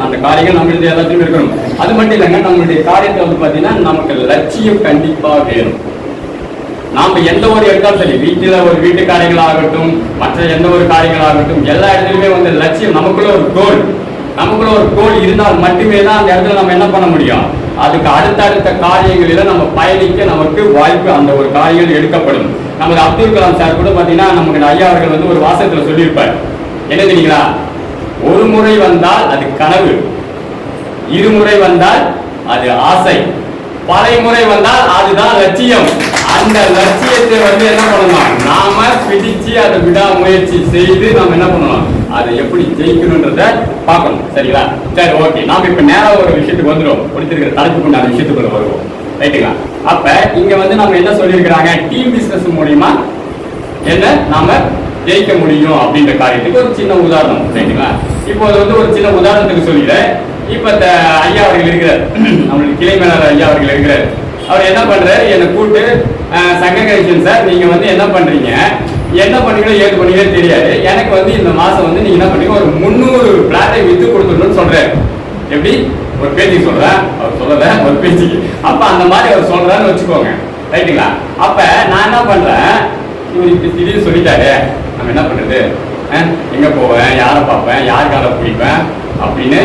அந்த காரியங்கள் நம்மளுடைய எல்லாத்தையும் இருக்கணும். அது மட்டும் இல்லைங்க, நம்மளுடைய காரியத்தை வந்து பாத்தீங்கன்னா நமக்கு லட்சியம் கண்டிப்பா வேணும். நாம எந்த ஒரு எடுத்தாலும் சரி, வீட்டுல ஒரு வீட்டு காரியங்களாகட்டும், மற்ற எந்த ஒரு காரியங்களாகட்டும், எல்லா இடத்துலயுமே வந்து லட்சியம், நமக்குள்ள ஒரு கோல் இருந்தால் மட்டுமே தான் அந்த இடத்துல நம்ம என்ன பண்ண முடியும். அதுக்கு அடுத்தடுத்த காரியங்களில நம்ம பயணிக்க நமக்கு வாய்ப்பு, அந்த ஒரு காரியங்கள் எடுக்கப்படும். நமக்கு அப்துல் கலாம் சார் கூட பாத்தீங்கன்னா நமக்கு ஐயா அவர்கள் வந்து ஒரு வாசகத்துல சொல்லியிருப்பார். என்ன தெரியுங்களா? ஒரு முறை வந்தால் அது கனவு, இருமுறை வந்தால் அது ஆசை, பல முறை வந்தால் அதுதான் லட்சியம். அந்த லட்சியத்தை வந்து என்ன பண்ணணும், நாம பிடிச்சு அதை விடாமுயற்சி செய்து நாம என்ன பண்ணணும், அதை எப்படி ஜெயிக்கணும்ன்றத பார்க்கணும். சரிங்களா? சரி, ஓகே. நாம இப்ப நேரம் ஒரு விஷயத்துக்கு வந்துடும், கொடுத்திருக்கிற தலைப்புக்கு அந்த விஷயத்துக்குள்ள வருவோம். ரைட்டுங்களா? அப்ப இங்க வந்து நம்ம என்ன சொல்லியிருக்கிறாங்க, டீம் பிசினஸ் மூலியமா என்ன நாம ஜெயிக்க முடியும் அப்படின்ற காரியத்துக்கு ஒரு சின்ன உதாரணம். ரைட்டுங்களா? இப்போ வந்து ஒரு சின்ன உதாரணத்துக்கு சொல்லிடுறேன். இப்ப ஐயா அவர்கள் இருக்கிறார், நம்மளுடைய கிளை மேலாளர் ஐயா அவர்கள் இருக்கிறார். அவர் என்ன பண்றாரு, என்னை கூப்பிட்டு சங்ககரேசன் சார், நீங்க வந்து என்ன பண்றீங்க, என்ன பண்ணீங்களோ ஏது பண்ணீங்களோ தெரியாது, எனக்கு வந்து இந்த மாசம் வந்து நீங்க என்ன பண்ணீங்க, ஒரு 300 பிளாட்டை வித்து கொடுத்துடணும்னு சொல்றாரு. எப்படி? ஒரு பேச்சுக்கு சொல்றேன், அவர் சொல்லல, ஒரு பேச்சுக்கு. அப்ப அந்த மாதிரி அவர் சொல்றாருன்னு வச்சுக்கோங்க. ரைட்டுங்களா? அப்ப நான் என்ன பண்றேன், இவர் இப்படி திடீர்னு சொல்லிட்டாரு, நம்ம என்ன பண்றது, எங்க போவேன், யாரை பார்ப்பேன், யாருக்கால பிடிப்பேன் அப்படின்னு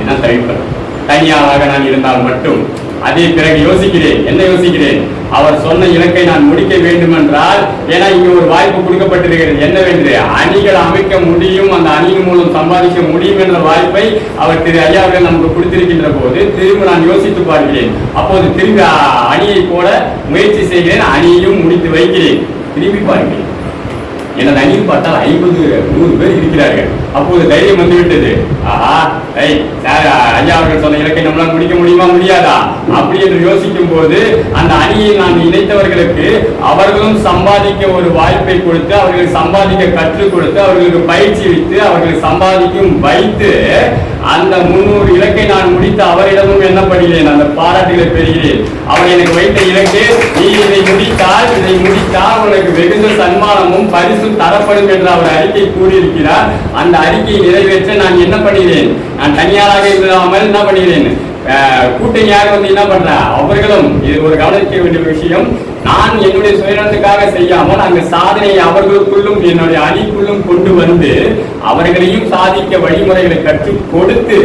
நான் தவிப்பேன். தனியாளாக நான் இருந்தால் மட்டும். அதே பிறகு யோசிக்கிறேன், என்ன யோசிக்கிறேன், அவர் சொன்ன இலக்கை நான் முடிக்க வேண்டும் என்றால், ஏன்னா இங்க ஒரு வாய்ப்பு கொடுக்கப்பட்டிருக்கிறது, என்னவென்று அணிகள் அமைக்க முடியும், அந்த அணியின் மூலம் சம்பாதிக்க முடியும் என்ற வாய்ப்பை அவர் திரு ஐயா அவர்கள் நமக்கு கொடுத்திருக்கின்ற போது திரும்ப நான் யோசித்து பார்க்கிறேன். அப்போது திரும்பி அணியை போட முயற்சி செய்கிறேன், அணியையும் முடித்து வைக்கிறேன். திரும்பி பார்க்கிறேன், எனது அணியில் பார்த்தால் 50-100 பேர் இருக்கிறார்கள். அப்போது தைரியம் வந்துவிட்டது. ஆஹா, ஐயா அவர்கள் சொன்ன இலக்கை நம்மளால் முடிக்க முடியுமா, முடியாதா அப்படி என்று யோசிக்கும் போது அந்த அணியை நான் இணைத்தவர்களுக்கு அவர்களும் சம்பாதிக்க ஒரு வாய்ப்பை கொடுத்து, அவர்களுக்கு சம்பாதிக்க கற்றுக் கொடுத்து, அவர்களுக்கு பயிற்சி வைத்து, அவர்களுக்கு சம்பாதிக்கும் வைத்து அந்த 300 இலக்கை நான் முடித்து அவரிடமும் என்ன பண்ணுகிறேன், அந்த பாராட்டுகளை பெறுகிறேன். அவர் எனக்கு வைத்த இலக்கு, நீ இதை முடித்தால் உனக்கு வெகுந்த சன்மானமும் பரிசும் தரப்படும் என்று அவர் அறிக்கை கூறியிருக்கிறார். அந்த அறிக்கையை நிறைவேற்ற நான் என்ன பண்ணுகிறேன், நான் தனியாராக இல்லாமல் என்ன பண்ணுகிறேன், கூட்டணியாக வந்து என்ன பண்ற, அவர்களும் இது ஒரு கவனிக்க வேண்டிய விஷயம். நான் என்னுடைய சுயநலத்துக்காக செய்யாமல் அந்த சாதனையை அவர்களுக்குள்ளும் என்னுடைய அணிக்குள்ளும் கொண்டு வந்து அவர்களையும் சாதிக்க வழிமுறைகளை கற்றுக் கொடுத்து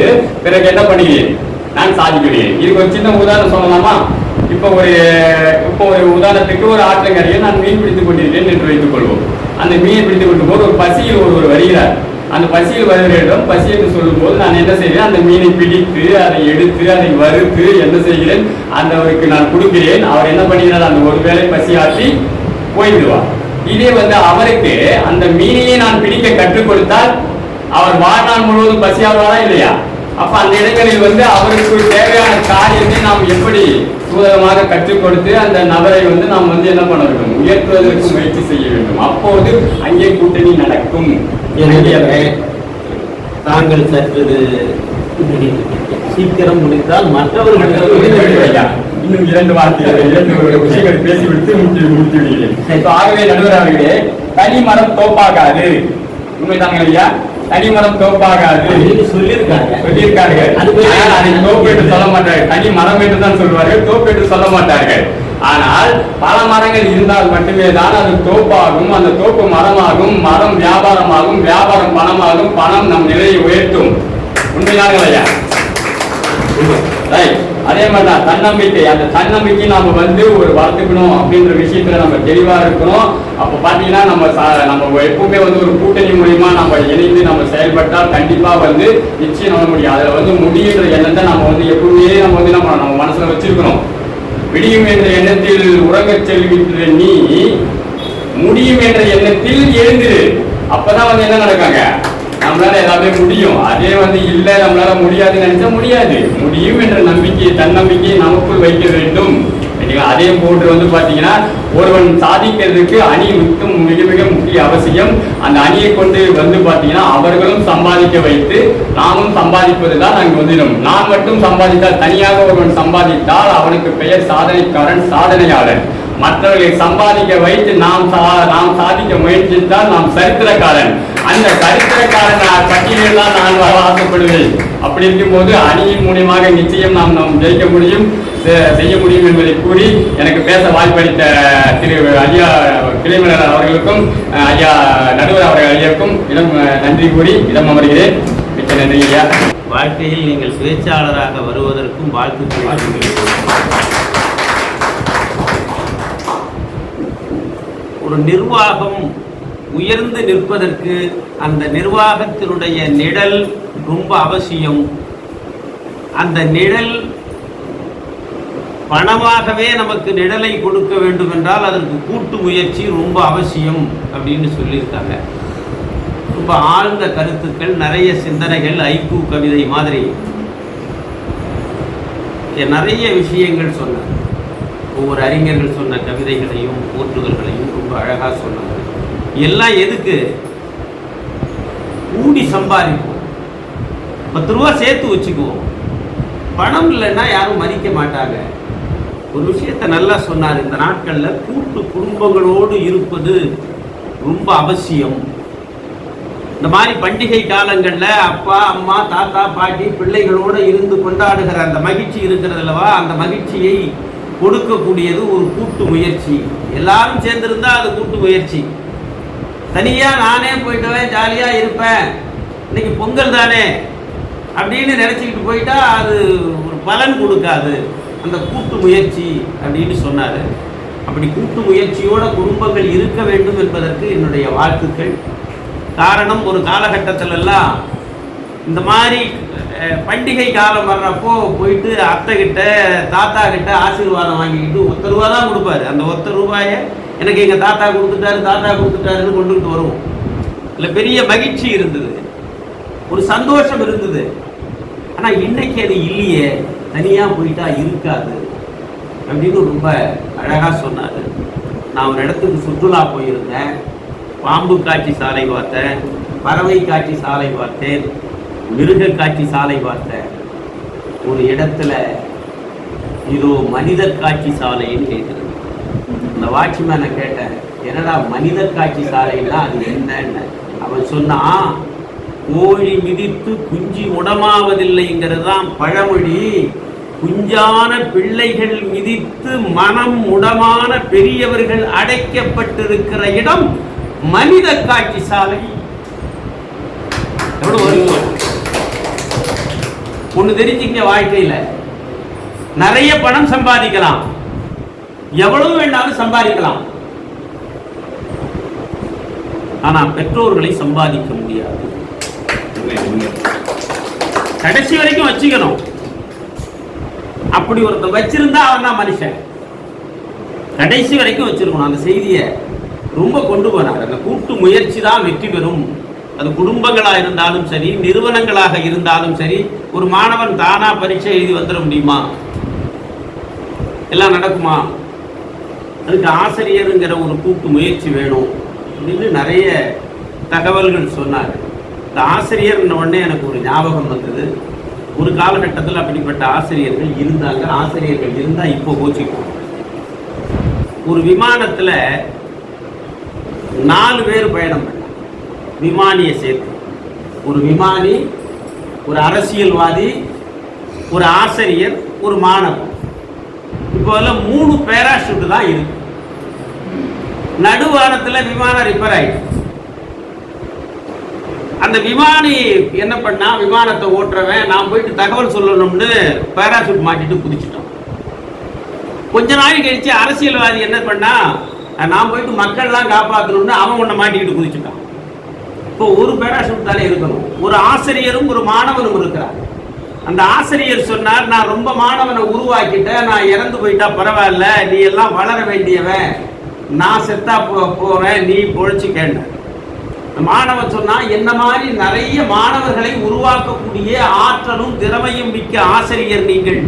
பிறகு என்ன பண்ணுகிறேன், நான் சாதிக்கிறேன். இதுக்கு ஒரு சின்ன உதாரணம் சொல்லலாமா? இப்போ ஒரு உதாரணத்துக்கு, ஒரு ஆற்றங்கரையில் நான் மீன் பிடித்துக் கொண்டிருக்கிறேன் என்று வைத்துக் கொள்வோம். அந்த மீனை பிடித்துக் கொள்ளும் போது ஒரு பசியில் ஒருவர் வருகிறார். அந்த பசியில் வருகிறேன், பசி என்று சொல்லும் போது நான் என்ன செய்கிறேன், அந்த மீனை பிடித்து அதை எடுத்து அதை வறுத்து என்ன செய்கிறேன், அவருக்கு நான் கொடுக்கிறேன். அவர் என்ன பண்ணுகிறார், அந்த ஒரு வேளை பசியாற்றி போய்விடுவார். இதே வந்து அவருக்கு அந்த மீனையை நான் பிடிக்க கற்றுக் கொடுத்தால் அவர் வாழ்நாள் முழுவதும் பசியாவாரா இல்லையா? அப்ப அந்த இடங்களில் வந்து அவருக்கு தேவையான காரியத்தை நாம் எப்படி சூதகமாக கற்றுக் கொடுத்து அந்த நபரை வந்து நாம் வந்து என்ன பண்ண வேண்டும், உயர்த்துவதற்கு முயற்சி செய்ய வேண்டும். அப்போது அங்கே கூட்டணி நடக்கும். தாங்கள் சற்று சீக்கிரம் முடித்தால் மற்றவர்களுக்கு இன்னும் 2 வார்த்தைகள் 2 விஷயங்கள் பேசிவிட்டு முடித்து விடுகிறேன். ஆகவே நடுவர் அவர்களே, தனி மரம் தோப்பாகாது. உண்மைதாங்க ஐயா, தனி மரம் தோப்பாகாது சொல்லியிருக்காங்க. அதை தோப்பு என்று சொல்ல மாட்டார்கள், தனி மரம் என்று தான் சொல்வார்கள், தோப்பு என்று சொல்ல மாட்டார்கள். ஆனால் பல மரங்கள் இருந்தால் மட்டுமே தான் அது தோப்பாகும், அந்த தோப்பு மரமாகும், மரம் வியாபாரமாகும், வியாபாரம் பணமாகும், பணம் நம் நிலையை உயர்த்தும். உண்மைதாங்க ஐயா? ரைட். அதே மாதிரி தான் தன்னம்பிக்கை. அந்த தன்னம்பிக்கை நாம வந்து ஒரு வளர்த்துக்கணும் அப்படின்ற விஷயத்துல நம்ம தெளிவா இருக்கணும். அப்ப பாத்தீங்கன்னா நம்ம எப்பவுமே வந்து ஒரு கூட்டணி மூலியமா நம்ம இணைந்து நம்ம செயல்பட்டால் கண்டிப்பா வந்து நிச்சயம் நம்ம முடியும். அதுல வந்து முடியுன்ற எண்ணத்தை நம்ம வந்து எப்பவுமே நம்ம மனசுல வச்சிருக்கணும். விடியும் என்ற எண்ணத்தில் உறங்கச் செல்கின்ற நீ முடியும் என்ற எண்ணத்தில் எழுந்திரு. அப்பதான் வந்து என்ன நடக்காங்க, நம்மளால எல்லாமே முடியும். அதே வந்து இல்ல நம்மளால முடியாதுன்னு நினைச்சா முடியாது. முடியும் என்ற நம்பிக்கையை தன்னம்பிக்கையை நமக்குள் வைக்க வேண்டும். அதே போன்று வந்து பாத்தீங்கன்னா ஒருவன் சாதிக்கிறதுக்கு அணி மிக மிக முக்கிய அவசியம். அந்த அணியை கொண்டு வந்து பாத்தீங்கன்னா அவர்களும் சம்பாதிக்க வைத்து நாமும் சம்பாதிப்பதுதான் அங்கு வந்து நான் மட்டும் சம்பாதித்தால், தனியாக ஒருவன் சம்பாதித்தால் அவனுக்கு பெயர் சாதனைக்காரன், சாதனையாளர். மற்றவர்களை சம்பாதிக்க வைத்து நாம் சாதிக்க முயற்சித்தால் நாம் சரித்திரக்காரன். அந்த சரித்திரக்காரன் பட்டியலில் தான் நான் வர ஆசைப்படுவேன். அப்படி இருக்கும்போது அணியின் மூலியமாக நிச்சயம் நாம் ஜெயிக்க முடியும், செய்ய முடியும் என்பதை கூறி எனக்கு பேச வாய்ப்பளித்த திரு ஐயா கிளைமலர் அவர்களுக்கும் ஐயா நடுவர் அவர்கள் ஐயாவுக்கும் நன்றி கூறி இடம் அமர்கிறேன். மிக்க நன்றி ஐயா. வாழ்க்கையில் நீங்கள் பேச்சாளராக வருவதற்கும் வாழ்த்துக்கள். ஒரு நிர்வாகம் உயர்ந்து நிற்பதற்கு அந்த நிர்வாகத்தினுடைய நிழல் ரொம்ப அவசியம். அந்த நிழல் பணமாகவே நமக்கு நிழலை கொடுக்க வேண்டும் என்றால் அதற்கு கூட்டு முயற்சி ரொம்ப அவசியம் அப்படின்னு சொல்லியிருக்காங்க. ரொம்ப ஆழ்ந்த கருத்துக்கள், நிறைய சிந்தனைகள், ஐக்கூ கவிதை மாதிரி நிறைய விஷயங்கள் சொன்னார். ஒவ்வொரு அறிஞர்கள் சொன்ன கவிதைகளையும் போற்றுதல்களையும் ரொம்ப அழகாக சொன்னாங்க. எல்லாம் எதுக்கு? கூடி சம்பாதிப்போம், 10 ரூபா சேர்த்து வச்சுக்குவோம். பணம் இல்லைன்னா யாரும் மதிக்க மாட்டாங்க. ஒரு விஷயத்தை நல்லா சொன்னார். இந்த நாட்களில் கூட்டு குடும்பங்களோடு இருப்பது ரொம்ப அவசியம். இந்த மாதிரி பண்டிகை காலங்களில் அப்பா அம்மா தாத்தா பாட்டி பிள்ளைகளோடு இருந்து கொண்டாடுகிற அந்த மகிழ்ச்சி இருக்கிறதுலவா, அந்த மகிழ்ச்சியை கொடுக்கக்கூடியது ஒரு கூட்டு முயற்சி. எல்லாரும் சேர்ந்திருந்தா அது கூட்டு முயற்சி. தனியாக நானே போயிட்டவன் ஜாலியாக இருப்பேன், இன்னைக்கு பொங்கல் தானே அப்படின்னு நினச்சிக்கிட்டு போயிட்டா அது ஒரு பலன் கொடுக்காது. அந்த கூட்டு முயற்சி அப்படின்னு சொன்னார். அப்படி கூட்டு முயற்சியோட குடும்பங்கள் இருக்க வேண்டும் என்பதற்கு என்னுடைய வாழ்த்துக்கள். காரணம், ஒரு காலகட்டத்திலெல்லாம் இந்த மாதிரி பண்டிகை காலம் வர்றப்போ போயிட்டு அத்தை கிட்ட தாத்தா கிட்ட ஆசீர்வாதம் வாங்கிக்கிட்டு 1 ரூபா தான் கொடுப்பாரு. அந்த 1 ரூபாயை எனக்கு எங்கள் தாத்தா கொடுத்துட்டாருன்னு கொண்டுகிட்டு வருவோம். இல்லை, பெரிய மகிழ்ச்சி இருந்தது, ஒரு சந்தோஷம் இருந்தது. ஆனால் இன்னைக்கு அது இல்லையே, தனியாக போயிட்டா இருக்காது அப்படின்னு ரொம்ப அழகாக சொன்னார். நான் ஒரு இடத்துக்கு சுற்றுலா போயிருந்தேன். பாம்பு காட்சி சாலை பார்த்தேன், பறவை காட்சி சாலை பார்த்தேன், மிருக காட்சி சாலை பார்த்தேன். ஒரு இடத்துல இதோ மனித காட்சி சாலைன்னு கேட்குறது. அந்த வாட்ச்மேனை கேட்டேன், என்னடா மனித காட்சி சாலைன்னா அது என்னன்னு. அவன் சொன்னான், கோழி மிதித்து குஞ்சு உடமாவதில்லைங்கிறது தான் பழமொழி. குஞ்சான பிள்ளைகள் மிதித்து மனம் உடமான பெரியவர்கள் அடைக்கப்பட்டிருக்கிற இடம் மனித காட்சி சாலை. எவ்வளவு ஒண்ணு தெரிஞ்சுக்க, வாழ்க்கையில நிறைய பணம் சம்பாதிக்கலாம், எவ்வளவு வேண்டாலும் சம்பாதிக்கலாம். ஆனா பெற்றோர்களை சம்பாதிக்க முடியாது. கடைசி வரைக்கும் வச்சுக்கணும். அப்படி ஒருத்தர் வச்சிருந்தா அவன் தான் மனுஷன். கடைசி வரைக்கும் வச்சிருக்கணும். அந்த செய்தியை ரொம்ப கொண்டு போனார். அந்த கூட்டு முயற்சி தான் வெற்றி பெறும். அது குடும்பங்களாக இருந்தாலும் சரி, நிறுவனங்களாக இருந்தாலும் சரி. ஒரு மாணவன் தானா பரீட்சை எழுதி வந்துட முடியுமா? எல்லாம் நடக்குமா? அதுக்கு ஆசிரியருங்கிற ஒரு கூட்டு முயற்சி வேணும் அப்படின்னு நிறைய தகவல்கள் சொன்னார். இந்த ஆசிரியர்ன உடனே எனக்கு ஒரு ஞாபகம் வந்தது. ஒரு காலகட்டத்தில் அப்படிப்பட்ட ஆசிரியர்கள் இருந்தாங்க. ஆசிரியர்கள் இருந்தால் இப்போ கோச்சிக்கும். ஒரு விமானத்தில் 4 பேர் பயணம் பண்ண, விமானியை சேர்த்து. ஒரு விமானி, ஒரு அரசியல்வாதி, ஒரு ஆசிரியர், ஒரு மாணவன். இப்போ 3 பேராஷூட் தான் இருக்கு. நடுவானத்தில் விமானம் ரிப்பேர் ஆயிடுச்சு. அந்த விமானி என்ன பண்ணா, விமானத்தை ஓட்டுறவன் நான் போயிட்டு தகவல் சொல்லணும்னு பேராசூட் மாட்டிட்டு குதிச்சுட்டான். கொஞ்ச நாள் கழிச்சு அரசியல்வாதி என்ன பண்ணா, நான் போயிட்டு மக்கள்லாம் காப்பாற்றணும்னு அவன் ஒன்றை மாட்டிக்கிட்டு குதிச்சுட்டான். இப்போ ஒரு பேராசூட் தானே இருக்கணும். ஒரு ஆசிரியரும் ஒரு மாணவனும் இருக்கிறார். அந்த ஆசிரியர் சொன்னார், நான் ரொம்ப மாணவனை உருவாக்கிட்டேன், நான் இறந்து போயிட்டா பரவாயில்ல, நீ எல்லாம் வளர வேண்டியவன், நான் செத்தா போவேன், நீ பொழைச்சு கேட்ட. மாணவன் சொன்னா, என்ன மாதிரி நிறைய மாணவர்களை உருவாக்கக்கூடிய ஆற்றலும் திறமையும் மிக்க ஆசிரியர் நீங்கள்,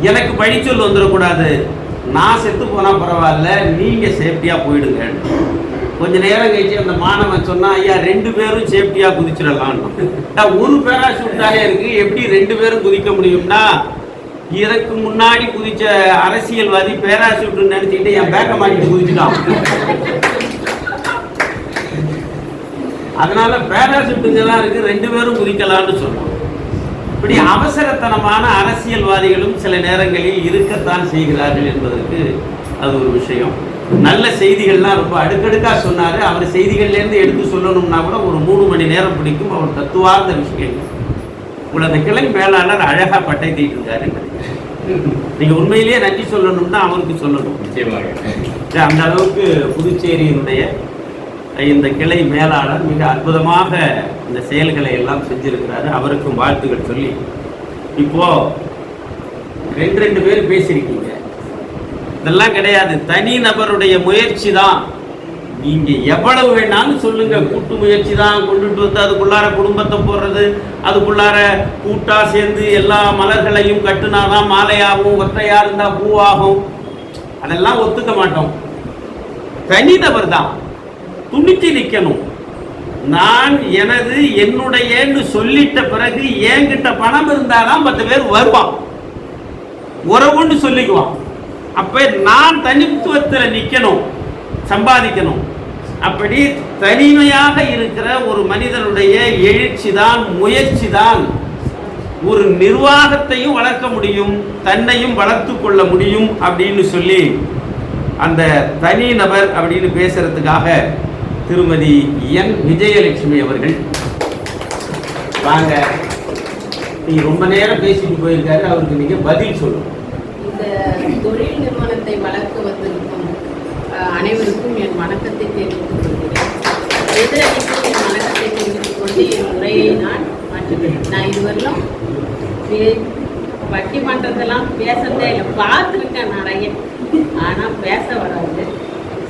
எனக்கு பழிச்சொல் வந்துடக்கூடாது, நான் செத்து போனா பரவாயில்ல, நீங்க சேஃப்டியா போயிடுங்க. கொஞ்ச நேரம் கழிச்சு அந்த மாணவன் சொன்னா, ஐயா 2 பேரும் சேஃப்டியா குதிச்சிடலாம். ஒரு பேராசூட் தானே இருக்கு, எப்படி 2 பேரும் குதிக்க முடியும்னா, இதற்கு முன்னாடி குதிச்ச அரசியல்வாதி பேராசூட் நினைச்சுக்கிட்டு என் பேக்க மாட்டிட்டு குதிச்சுட்டான். அதனால பேராசூட்டுங்கெல்லாம் இருக்கு, 2 பேரும் குதிக்கலாம்னு சொன்னோம். இப்படி அவசரத்தனமான அரசியல்வாதிகளும் சில நேரங்களில் இருக்கத்தான் செய்கிறார்கள் என்பதற்கு அது ஒரு விஷயம். நல்ல செய்திகள்லாம் ரொம்ப அடுக்கடுக்கா சொன்னாரு. அவர் செய்திகள்லேருந்து எடுத்து சொல்லணும்னா கூட ஒரு 3 மணி நேரம் பிடிக்கும். அவர் தத்துவார்ந்த விஷயங்கள். உங்களை அந்த கிளை மேலாளர் அழகா பட்டை தீட்டு இருக்காரு. நீங்க உண்மையிலேயே நன்றி சொல்லணும்னா அவருக்கு சொல்லணும். அந்த அளவுக்கு புதுச்சேரியினுடைய இந்த கிளை மேலாளர் மிக அற்புதமாக இந்த செயல்களை எல்லாம் செஞ்சிருக்கிறாரு. அவருக்கும் வாழ்த்துக்கள் சொல்லி, இப்போ 2 பேர் பேசியிருக்கீங்க. இதெல்லாம் கிடையாது, தனி நபருடைய முயற்சி தான். நீங்க எவ்வளவு வேணாலும் சொல்லுங்க, கூட்டு முயற்சி தான். கொண்டுட்டு வந்து அதுக்குள்ளார குடும்பத்தை போடுறது, அதுக்குள்ளார கூட்டா சேர்ந்து எல்லா மலர்களையும் கட்டுனாதான் மாலையாகும், ஒற்றையா இருந்தா பூவாகும், அதெல்லாம் ஒத்துக்க மாட்டோம். தனிநபர் தான் துணிச்சு நிற்கணும். நான் எனது என்னுடையன்னு சொல்லிட்ட பிறகு என்கிட்ட பணம் இருந்தாதான் 10 பேர் வருவான், உறவுன்னு சொல்லிக்குவான். அப்ப நான் தனித்துவத்தில் நிற்கணும், சம்பாதிக்கணும். அப்படி தனிமையாக இருக்கிற ஒரு மனிதனுடைய எழுச்சி தான், முயற்சி தான் ஒரு நிர்வாகத்தையும் வளர்க்க முடியும், தன்னையும் வளர்த்து கொள்ள முடியும் அப்படின்னு சொல்லி அந்த தனிநபர் அப்படின்னு பேசுறதுக்காக திருமதி என் விஜயலட்சுமி அவர்கள் வாங்க. நீங்க ரொம்ப நேரம் பேசிட்டு போயிருக்காரு, அவருக்கு நீங்க பதில் சொல்லணும். இந்த தொழில் நிறுவனத்தை வளர்க்க வந்திருக்கும் அனைவருக்கும் என் வணக்கத்தை தெரிவித்துக் கொள்கிறேன். எதிரணிக்கும் என் வணக்கத்தை தெரிவித்துக் கொண்டு என் உரையை நான் மாற்றுகிறேன். நான் இதுவரையிலும் பட்டிமன்றத்தெல்லாம் பேசதே இல்லை, பார்த்துருக்கேன் நிறைய, ஆனால் பேச வராது.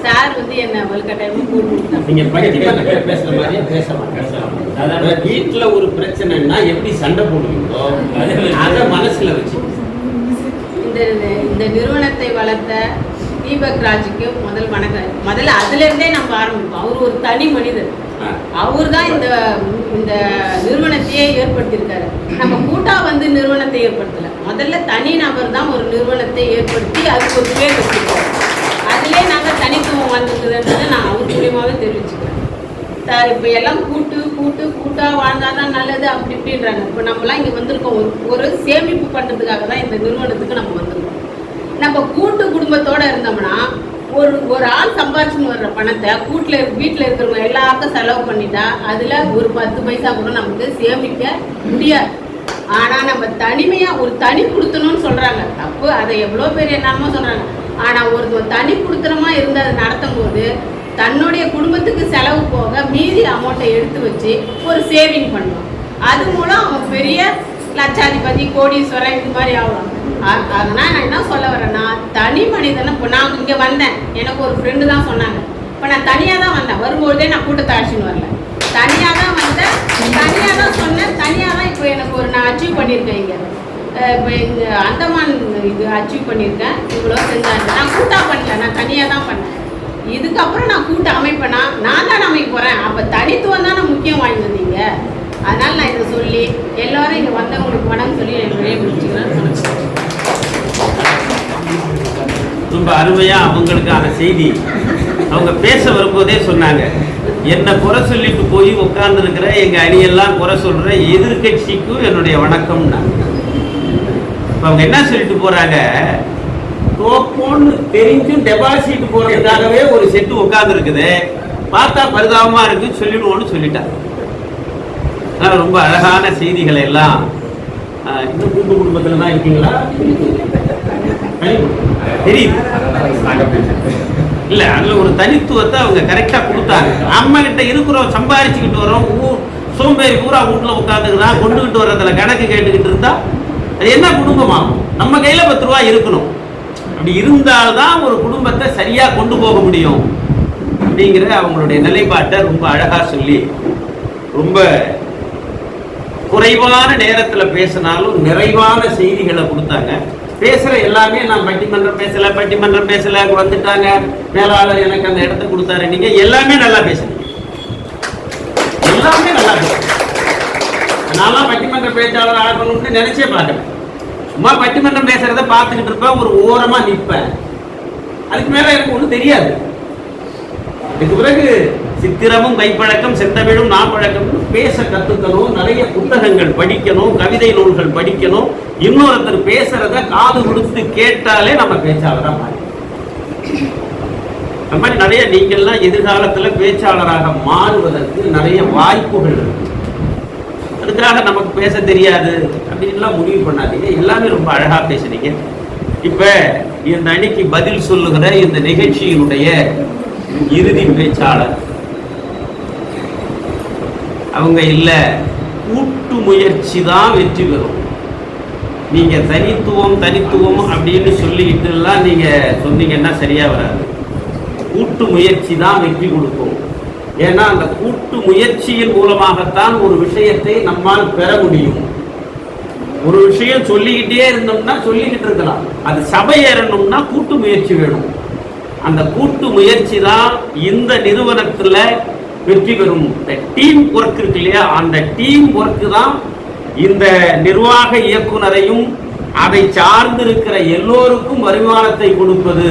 சார் வந்து என்ன வலுக்கட்டாயமா கூட்டு நீங்க பட்டிமன்றத்தில் பேசுற மாதிரியே பேச மாட்டேன். வீட்டுல ஒரு பிரச்சனைன்னா எப்படி சண்டை போடுவீங்களோ அதை மனசுல வச்சு இந்த நிறுவனத்தை வளர்த்த தீபக் ராஜுக்கு முதல் வணக்கம். முதல்ல அதுல இருந்தே நம்ம ஆரம்பிப்போம். அவர் ஒரு தனி மனிதர். அவர் தான் இந்த நிறுவனத்தையே ஏற்படுத்தியிருக்காரு. நம்ம கூட்டா வந்து நிறுவனத்தை ஏற்படுத்தல, முதல்ல தனி நபர் தான் ஒரு நிறுவனத்தை ஏற்படுத்தி அதுக்கு ஒரு பேர் வச்சிருக்காரு. அதுலேயே நாங்கள் தனித்துவம் வந்துருக்குதுன்றதை நான் அவர் மூலியமாகவே தெரிவிச்சுக்கிறேன். இப்போ எல்லாம் கூட்டாக வாழ்ந்தால் தான் நல்லது அப்படி இப்படின்றாங்க. இப்போ நம்மலாம் இங்கே வந்திருக்கோம், ஒரு சேமிப்பு பண்ணுறதுக்காக தான் இந்த நிறுவனத்துக்கு நம்ம வந்திருக்கோம். நம்ம கூட்டு குடும்பத்தோடு இருந்தோம்னா ஒரு ஆள் சம்பாரிச்சுன்னு வர்ற பணத்தை வீட்டில் இருக்கிறவங்க எல்லாருக்கும் செலவு பண்ணிட்டா அதில் ஒரு 10 பைசா கூட நமக்கு சேமிக்க முடியாது. ஆனால் நம்ம தனிமையாக ஒரு தனி கொடுத்தணும்னு சொல்கிறாங்க, தப்பு. அதை எவ்வளோ பேர் என்னமோ சொல்கிறாங்க. ஆனால் ஒரு தனி கொடுத்தனமாக இருந்து அதை நடத்தும் போது தன்னுடைய குடும்பத்துக்கு செலவு போக மீதி அமௌண்ட்டை எடுத்து வச்சு ஒரு சேவிங் பண்ணுவான். அது மூலம் அவன் பெரிய லட்சாதிபதி, கோடீஸ்வரன் இது மாதிரி ஆகலாம். அதனால் நான் என்ன சொல்ல வரேன்னா, தனி மனிதனை இப்போ நான் இங்கே வந்தேன், எனக்கு ஒரு ஃப்ரெண்டு தான் சொன்னாங்க. இப்போ நான் தனியாக தான் வந்தேன், வரும்போதே நான் கூட்டத்தை அழைச்சின்னு வரல, தனியாக தான் வந்தேன், தனியாக தான் சொன்னேன், தனியாக தான் இப்போ எனக்கு நான் அச்சீவ் பண்ணியிருக்கேன். இங்கே இப்போ இந்த அந்தமான் இது அச்சீவ் பண்ணியிருக்கேன். இவ்வளோ செஞ்சாங்க. நான் கூட்டாக பண்ணல, நான் தனியாக தான் பண்ணேன். இதுக்கப்புறம் நான் கூட்ட அமைப்பேனா, நான் தான் அமைக்க போகிறேன். அப்போ தனித்துவம் தானே முக்கியம் வாய்ந்தீங்க. அதனால் நான் இதை சொல்லி எல்லோரும் இங்கே வந்தவங்களுக்கு வணக்கம் சொல்லி நிறைய முடிச்சுக்கிறேன். ரொம்ப அருமையாக அவங்களுக்கான செய்தி அவங்க பேச வரும்போதே சொன்னாங்க. என்னை குறை சொல்லிட்டு போய் உட்கார்ந்துருக்கிற எங்கள் அணியெல்லாம் குறை சொல்கிற எதிர்கட்சிக்கும் என்னுடைய வணக்கம்னா. இப்போ அவங்க என்ன சொல்லிட்டு போகிறாங்க, தோப்போன்னு தெரிஞ்சும் டெபாசிட் போகிறதுக்காகவே ஒரு செட்டு உட்காந்துருக்குது, பார்த்தா பரிதாபமாக இருக்குன்னு சொல்லிடுவோன்னு சொல்லிட்டாங்க. அதனால் ரொம்ப அழகான செய்திகளை எல்லாம் இன்னும் கூட்டு குடும்பத்தில் தான் இருக்கீங்களா? தெரியுது இல்லை, அதில் ஒரு தனித்துவத்தை அவங்க கரெக்டாக கொடுத்தாங்க. நம்ம கிட்ட இருக்கிறோம், சம்பாரிச்சுக்கிட்டு வரோம், சோம்பேறி பூரா வீட்டில் உட்காந்துக்குதான் கொண்டுகிட்டு வர்றதுல கணக்கு கேட்டுக்கிட்டு இருந்தா அது என்ன குடும்பமாகும்? நம்ம கையில் 10 ரூபா இருக்கணும். அப்படி இருந்தால்தான் ஒரு குடும்பத்தை சரியாக கொண்டு போக முடியும் அப்படிங்கிற அவங்களுடைய நிலைப்பாட்டை ரொம்ப அழகாக சொல்லி ரொம்ப குறைவான நேரத்தில் பேசினாலும் நிறைவான செய்திகளை கொடுத்தாங்க. பேசுகிற எல்லாமே நான் பட்டிமன்றம் பேசலை வந்துட்டாங்க, மேலாளர் எனக்கு அந்த இடத்த கொடுத்தாரு, நீங்கள் எல்லாமே நல்லா பேசுறீங்க, எல்லாமே நல்லா பேசுறீங்க. நான்லாம் பட்டிமன்ற பேச்சாளர் ஆகணும்னு நினைச்சே பார்க்கல. சும்மா பட்டிமன்றம் பேசுறத பார்த்துக்கிட்டு இருப்பேன், ஒரு ஓரமாக நிற்பேன், அதுக்கு மேலே எனக்கு ஒன்றும் தெரியாது. இதுக்கு பிறகு சித்திரமும் கைப்பழக்கம் செத்தமிழும் நாப்பழக்கம் பேச கற்றுக்கணும், நிறைய புத்தகங்கள் படிக்கணும், கவிதை நூல்கள் படிக்கணும், இன்னொருத்தர் பேசுறத காது கொடுத்து கேட்டாலே நம்ம பேச்சாளராக மாறி. அந்த மாதிரி நிறைய நீங்கள்லாம் எதிர்காலத்தில் பேச்சாளராக மாறுவதற்கு நிறைய வாய்ப்புகள் இருக்கு. அதுக்காக நமக்கு பேச தெரியாது அப்படின்லாம் முடிவு பண்ணாதீங்க, எல்லாமே ரொம்ப அழகாக பேசுனீங்க. இப்போ இந்த அணிக்கு பதில் சொல்லுகிற இந்த நிகழ்ச்சியினுடைய இறுதி பேச்சாளர் அவங்க இல்லை, கூட்டு முயற்சி தான் வெற்றி பெறும். நீங்க தனித்துவம் அப்படின்னு சொல்லிக்கிட்டுலாம் நீங்க சொன்னீங்கன்னா சரியா வராது. கூட்டு முயற்சி தான் வெற்றி கொடுக்கும். ஏன்னா அந்த கூட்டு முயற்சியின் மூலமாகத்தான் ஒரு விஷயத்தை நம்மால் பெற முடியும். ஒரு விஷயம் சொல்லிக்கிட்டே இருந்தோம்னா சொல்லிக்கிட்டு இருக்கலாம், அது சபை ஏறணும்னா கூட்டு முயற்சி வேணும். அந்த கூட்டு முயற்சி தான் இந்த நிறுவனத்துல வெற்றி பெறும். டீம் ஒர்க் இருக்கு இல்லையா, அந்த டீம் ஒர்க் தான் இந்த நிர்வாக இயக்குனரையும் அதை சார்ந்து இருக்கிற எல்லோருக்கும் வருமானத்தை கொடுப்பது.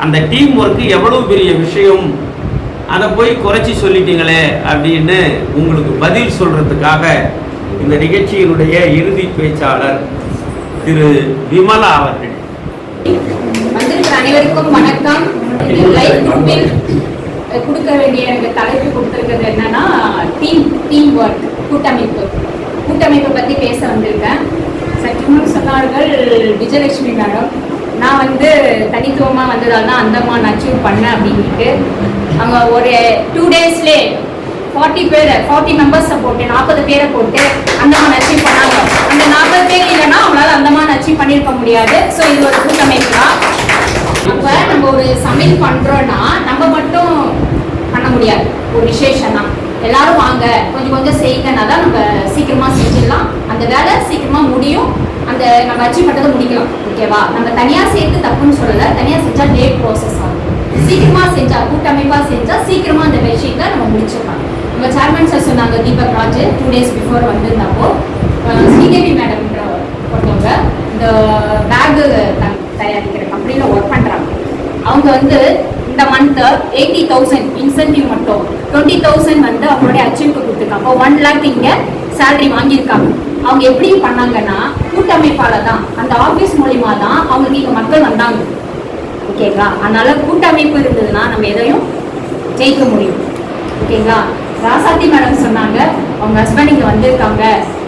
அந்த டீம் ஒர்க் எவ்வளவு பெரிய விஷயம், அதை போய் குறைச்சி சொல்லிட்டீங்களே அப்படின்னு உங்களுக்கு பதில் சொல்றதுக்காக இந்த நிகழ்ச்சியினுடைய இறுதி பேச்சாளர் திரு விமலா அவர்கள். அனைவருக்கும் வணக்கம். லைஃப் குரூப்பில் கொடுக்க வேண்டிய எனக்கு தலைப்பு கொடுத்துருக்கிறது என்னன்னா டீம் ஒர்க், கூட்டமைப்பை பற்றி பேச வந்திருக்கேன். சற்று முன் சொன்னார்கள் விஜயலட்சுமி மேடம், நான் தனித்துவமாக வந்ததால் தான் அந்தமான் அச்சீவ் பண்ணேன் அப்படின்ட்டு. அவங்க ஒரு 2 டேஸ்லே 40 மெம்பர்ஸை போட்டு 40 பேரை போட்டு அந்தமான் அச்சீவ் பண்ணாங்க. அந்த 40 பேர் இல்லைன்னா அவங்களால அந்தமான் அச்சீவ் பண்ணியிருக்க முடியாது. ஸோ இது ஒரு கூட்டமைப்பு தான். அப்போ நம்ம ஒரு சமையல் பண்ணுறோன்னா நம்ம மட்டும் பண்ண முடியாது, ஒரு விசேஷம் தான். எல்லாரும் வாங்க கொஞ்சம் செய்யுங்கன்னா தான் நம்ம சீக்கிரமாக செஞ்சிடலாம், அந்த வேலை சீக்கிரமாக முடியும், அந்த நம்ம அச்சீவ் பண்ணுறதை முடிக்கலாம். ஓகேவா? நம்ம தனியாக சேர்த்து தப்புன்னு சொல்லலை, தனியாக செஞ்சால் லேட் ப்ராசஸ் ஆகும். சீக்கிரமாக செஞ்சால், கூட்டமைப்பாக செஞ்சால் சீக்கிரமாக அந்த விஷயத்தை நம்ம முடிச்சிடலாம். நம்ம சேர்மன் சார் சொன்னாங்க, தீபக் ராஜ் 2 days பிஃபோர் வந்திருந்தப்போ ஸ்ரீதேவி மேடம்ன்ற ஒருத்தவங்க இந்த பேகு தயாரிக்கிற கம்பெனியில் ஒர்க் பண்ணுறாங்க. அவங்க இந்த மந்த் 80,000 இன்சென்டிவ் மட்டும் 20,000 அவங்களுடைய அச்சீவ்க்கு கொடுத்துருக்காங்க. 1 lakh இங்கே சேலரி வாங்கியிருக்காங்க. அவங்க எப்படி பண்ணாங்கன்னா கூட்டமைப்பால தான், அந்த ஆஃபீஸ் மூலிமா தான் அவங்களுக்கு இங்கே மக்கள் வந்தாங்க. ஓகேங்களா? அதனால கூட்டமைப்பு இருந்ததுன்னா நம்ம எதையும் ஜெயிக்க முடியும். ஓகேங்களா? ராசாத்தி மேடம் சொன்னாங்க அவங்க ஹஸ்பண்ட் இங்கே வந்திருக்காங்க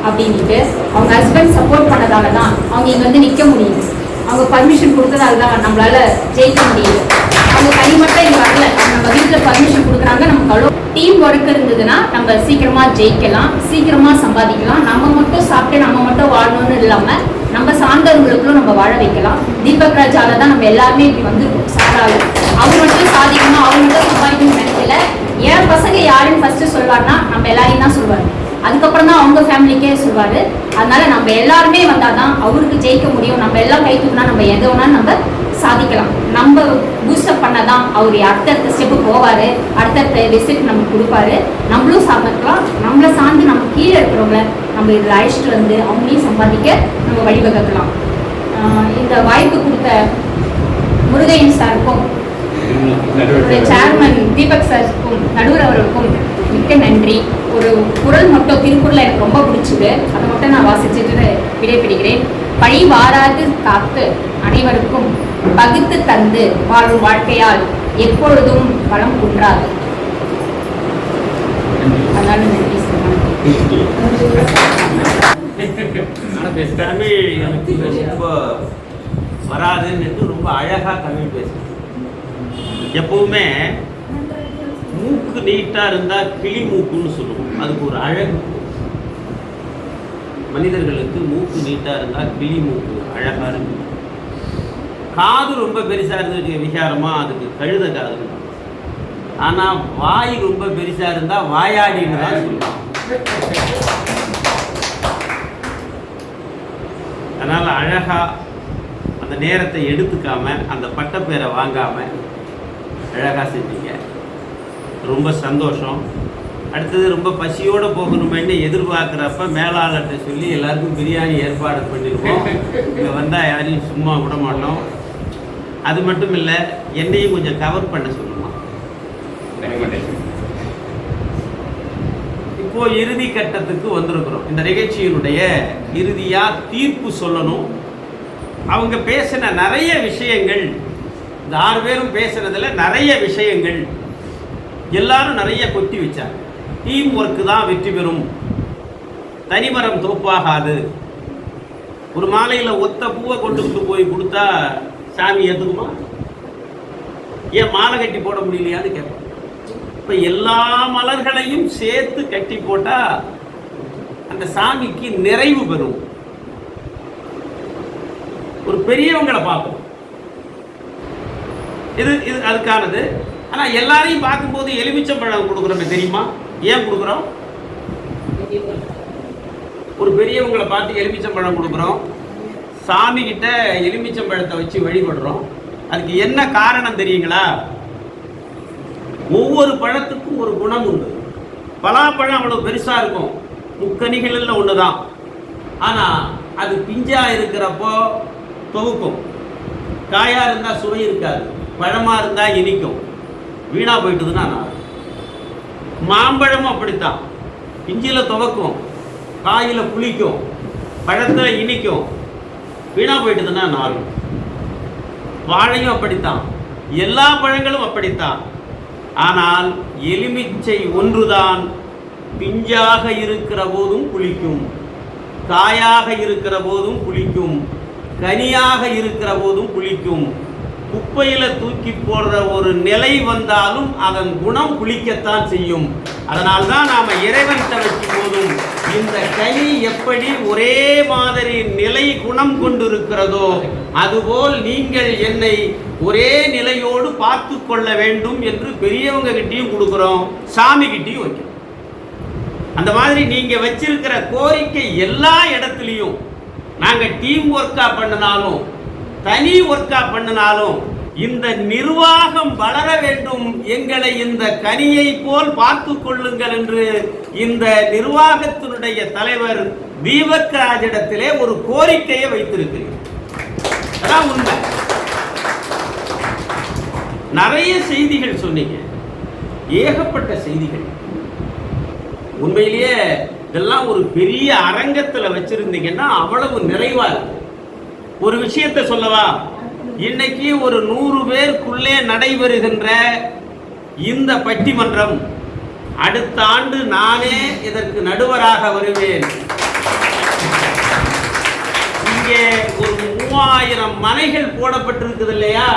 அப்படின்ட்டு. அவங்க ஹஸ்பண்ட் சப்போர்ட் பண்ணதால தான் அவங்க இங்கே நிற்க முடியுது. அவங்க பர்மிஷன் கொடுத்ததால தான் நம்மளால ஜெயிக்க முடியுது. அவங்க தனி மட்டும் இங்கே வரல, நம்ம வீட்டில் பர்மிஷன் கொடுக்குறாங்க. நமக்கு அவ்வளோ டீம் ஒர்க் இருந்ததுன்னா நம்ம சீக்கிரமாக ஜெயிக்கலாம், சீக்கிரமாக சம்பாதிக்கலாம். நம்ம மட்டும் சாப்பிட்டு நம்ம மட்டும் வாழணும்னு இல்லாமல் நம்ம சார்ந்தவங்களுக்கும் நம்ம வாழ வைக்கலாம். தீபக் ராஜால தான் நம்ம எல்லாருமே இப்படி வந்திருக்கோம். சாரால் அவங்க மட்டும் சாதிக்கணும், அவங்க மட்டும் சம்பாதிக்கணும்னு நினைக்கல. என் பசங்க யாருன்னு ஃபர்ஸ்ட் சொல்வார்னா நம்ம எல்லாரையும் தான் சொல்வார், அதுக்கப்புறம் தான் அவங்க ஃபேமிலிக்கே சொல்வார். அதனால நம்ம எல்லாருமே வந்தால் தான் அவருக்கு ஜெயிக்க முடியும். நம்ம எல்லாம் கை தூக்கினா நம்ம எது வேணாலும் நம்ம சாதிக்கலாம். நம்ம பூஸ்டப் பண்ண தான் அவர் அடுத்தடுத்த ஸ்டெப்பு போவார், அடுத்தடுத்த ரிசல்ட் நமக்கு கொடுப்பாரு. நம்மளும் சாதிக்கலாம், நம்மளை சார்ந்து நம்ம கீழே இருக்கிறவங்கள நம்ம இதில் அழைச்சிட்டு அவங்களையும் சம்பாதிக்க நம்ம வழிவகுக்கலாம். இந்த வாய்ப்பு கொடுத்த முருகையன் சாருக்கும் சேர்மன் தீபக் சாருக்கும் நடுவர் அவர்களுக்கும் மிக்க நன்றி. ஒரு குரல் மட்டும் திருக்குறள் எனக்கு ரொம்ப பிடிச்சது, அதை மட்டும் நான் வாசிச்சுட்டு விடைபெறுகிறேன். பழி வாராது காத்து அனைவருக்கும் பகுத்து தந்து வாழும் வாழ்க்கையால் எப்பொழுதும் வளம் குன்றாது. அதனால நன்றி சொல்லுங்கள். தமிழ் எனக்கு ரொம்ப வராதுன்னு ரொம்ப அழகா தமிழ் பேசுறேன். எப்பவுமே மூக்கு நீட்டா இருந்தா கிளி மூக்குன்னு சொல்லுவோம். அதுக்கு ஒரு அழகு. மனிதர்களுக்கு மூக்கு நீட்டா இருந்தா கிளி மூக்கு அழகா இருக்கு. காது ரொம்ப பெருசா இருந்துட்டு விகாரமா அதுக்கு கழுத காது. ஆனா வாய் ரொம்ப பெருசா இருந்தா வாயாடின்னு தான் சொல்லுவாங்க. அதனால அழகா அந்த நேரத்தை எடுத்துக்காம அந்த பட்டப்பேரை வாங்காம அழகா செஞ்சீங்க. ரொம்ப சந்தோஷம். அடுத்தது ரொம்ப பசியோடு போகணுமென்னு எதிர்பார்க்குறப்ப மேலாளர்கிட்ட சொல்லி எல்லாருக்கும் பிரியாணி ஏற்பாடு பண்ணியிருக்கோம். இங்கே வந்தால் யாரையும் சும்மா விட மாட்டோம். அது மட்டும் இல்லை, என்னையும் கொஞ்சம் கவர் பண்ண சொல்லணும். இப்போ இறுதி கட்டத்துக்கு வந்திருக்கிறோம். இந்த நிகழ்ச்சியினுடைய இறுதியா தீர்ப்பு சொல்லணும். அவங்க பேசின நிறைய விஷயங்கள், இந்த 6 பேரும் பேசுனதுல நிறைய விஷயங்கள் எல்லாரும் நிறைய கொட்டி வச்சாங்க. டீம் ஒர்க்கு தான் வெற்றி பெறும், தனிமரம் தோப்பாகாது. ஒரு மாலையில் ஒத்த பூவை கொண்டு போய் கொடுத்தா சாமி ஏற்றுக்குமா? ஏன் மாலை கட்டி போட முடியலையான்னு கேட்பாங்க. இப்போ எல்லா மலர்களையும் சேர்த்து கட்டி போட்டா அந்த சாமிக்கு நிறைவு பெறும். ஒரு பெரியவங்களை பார்ப்போம், இது அதுக்கானது. ஆனால் எல்லாரையும் பார்க்கும்போது எலுமிச்சம்பழம் கொடுக்குறோமே தெரியுமா? ஏன் கொடுக்குறோம்? ஒரு பெரியவங்களை பார்த்து எலுமிச்சம்பழம் கொடுக்குறோம். சாமி கிட்ட எலுமிச்சம்பழத்தை வச்சு வழிபடுறோம். அதுக்கு என்ன காரணம் தெரியுங்களா? ஒவ்வொரு பழத்துக்கும் ஒரு குணம் உண்டு. பலாப்பழம் அவ்வளோ பெருசாக இருக்கும், முக்கனிகளில் ஒன்று தான். ஆனால் அது பிஞ்சா இருக்கிறப்போ துவக்கும். காயாக இருந்தால் சுவை இருக்காது, பழமாக இருந்தால் இனிக்கும். வீணாக போயிட்டுதுன்னா நான். மாம்பழமும் அப்படித்தான், பிஞ்சில் துவக்கும், காயில் புளிக்கும், பழத்தில் இனிக்கும். வீணாக போயிட்டுதுன்னா நாளும். வாழையும் அப்படித்தான், எல்லா பழங்களும் அப்படித்தான். ஆனால் எலுமிச்சை ஒன்றுதான் பிஞ்சாக இருக்கிற போதும் புளிக்கும், காயாக இருக்கிற போதும் புளிக்கும், கனியாக இருக்கிற போதும் புளிக்கும். குப்பையில் தூக்கி போடுற ஒரு நிலை வந்தாலும் அதன் குணம் புளிக்கத்தான் செய்யும். அதனால்தான் நாம் இறைவன்கிட்ட வைக்கும் போதும் இந்த கனி எப்படி ஒரே மாதிரி நிலை குணம் கொண்டிருக்கிறதோ அதுபோல் நீங்கள் என்னை ஒரே நிலையோடு பார்த்து கொள்ள வேண்டும் என்று பெரியவங்க கிட்டையும் கொடுக்குறோம், சாமி கிட்டையும் வைக்கிறோம். அந்த மாதிரி நீங்க வச்சிருக்கிற கோரிக்கை எல்லா இடத்துலையும் நாங்கள் டீம் ஒர்க்கா பண்ணினாலும் தனி ஒர்க்கா பண்ணினாலும் இந்த நிர்வாகம் வளர வேண்டும், எங்களை இந்த கனியை போல் பார்த்து கொள்ளுங்கள் என்று இந்த நிர்வாகத்தினுடைய தலைவர் தீபக் ராஜிடத்திலே ஒரு கோரிக்கையை வைத்திருக்கிறேன். அதான் உண்மை. நிறைய செய்திகள் சொன்னீங்க, ஏகப்பட்ட செய்திகள். உண்மையிலேயே இதெல்லாம் ஒரு பெரிய அரங்கத்தில் வச்சிருந்தீங்கன்னா அவ்வளவு நிறைவா இருக்கும். ஒரு விஷயத்தை சொல்லவா? இன்னைக்கு ஒரு 100 பேருக்குள்ளே நடைபெறுகின்ற இந்த பட்டிமன்றம் அடுத்த ஆண்டு நானே இதற்கு நடுவராக வருவேன். இங்கே ஒரு 3000 மனைகள் போடப்பட்டிருக்குது இல்லையா?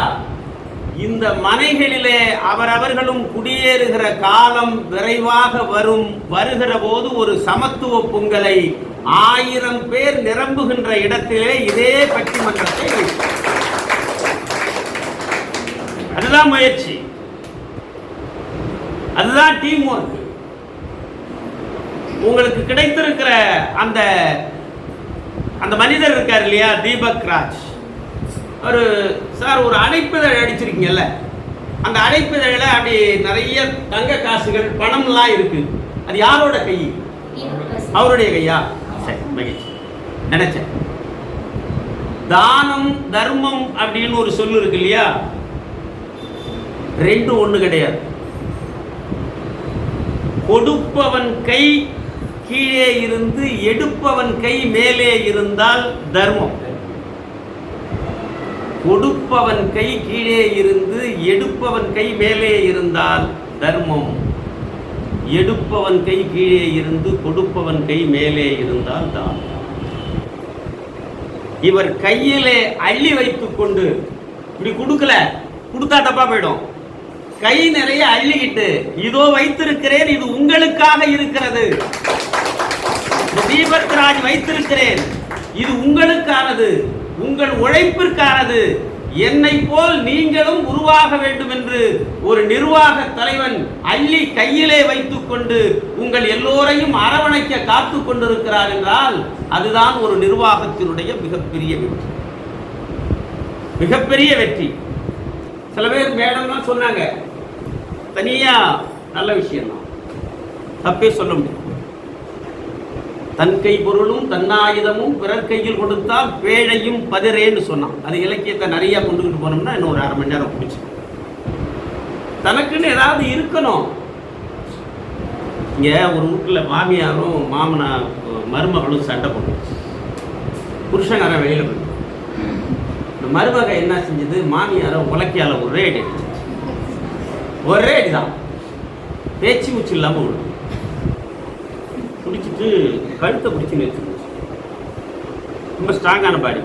இந்த மனைகளிலே அவரவர்களும் குடியேறுகிற காலம் விரைவாக வருகிற போது ஒரு சமத்துவ பொங்கலை 1000 பேர் நிரம்புகின்ற இடத்திலே இதே பட்டிமன்றத்தை வைப்போம். அதுதான் முயற்சி, அதுதான் டீம் ஒர்க். உங்களுக்கு கிடைத்திருக்கிற அந்த அந்த மனிதர் இருக்கார் இல்லையா, தீபக் ராஜ், ஒரு அழைப்பிதழ் அடிச்சிருக்கீங்கல்ல, அந்த அழைப்பிதழில் அப்படி நிறைய தங்க காசுகள் பணம்லாம் இருக்கு. அது யாரோட கை? அவருடைய கையா? சரி, மகிழ்ச்சி. நினைச்சேன். தானம் தர்மம் அப்படின்னு ஒரு சொல்லு இருக்கு இல்லையா? ரெண்டும் ஒண்ணு கிடையாது. கொடுப்பவன் கை கீழே இருந்து எடுப்பவன் கை மேலே இருந்தால் தர்மம். கொடுப்பவன் கை கீழே இருந்து எடுப்பவன் கை மேலே இருந்தால் தர்மம். எடுப்பவன் கை கீழே இருந்து கொடுப்பவன் கை மேலே இருந்தால் தான். இவர் கையிலே அள்ளி வைத்துக் கொண்டு இப்படி கொடுக்கல, கொடுத்தா தப்பா போயிடும். கை நிறைய அள்ளிக்கிட்டு இதோ வைத்திருக்கிறேன், இது உங்களுக்காக இருக்கிறது. தீபக் ராஜ் வைத்திருக்கிறேன், இது உங்களுக்கானது, உங்கள் உழைப்பிற்கானது. என்னை போல் நீங்களும் உருவாக வேண்டும் என்று ஒரு நிர்வாக தலைவன் அள்ளி கையிலே வைத்துக் கொண்டு உங்கள் எல்லோரையும் அரவணைக்க காத்து கொண்டிருக்கிறார் என்றால் அதுதான் ஒரு நிர்வாகத்தினுடைய மிகப்பெரிய வெற்றி. மிகப்பெரிய வெற்றி. சில பேர் மேடம்லாம் சொன்னாங்க, தனியா நல்ல விஷயம் தான், தப்பே சொல்ல முடியும். தன் கை பொருளும் தன்னாயுதமும் பிறர் கையில் கொடுத்தால் பேழையும் பதிரேன்னு சொன்னான். அது இலக்கியத்தை நிறைய கொண்டுகிட்டு போனோம்னா இன்னும் ஒரு 1/2 மணி நேரம் பிடிச்சி. தனக்குன்னு ஏதாவது இருக்கணும். இங்கே ஒரு வீட்டில் மாமியாரும் மருமகளும் சண்டை போட்டு புருஷங்காரன் வெளியில் போய் இந்த மருமக என்ன செஞ்சது, மாமியாரை உலக்கையால ஒரே அடிதான், பேச்சு மூச்சு இல்லாமல் விடும். பிடிச்சிட்டு கழுத்தை பிடிச்சி நிறுத்திடுச்சு. ரொம்ப ஸ்ட்ராங்கான பாடி.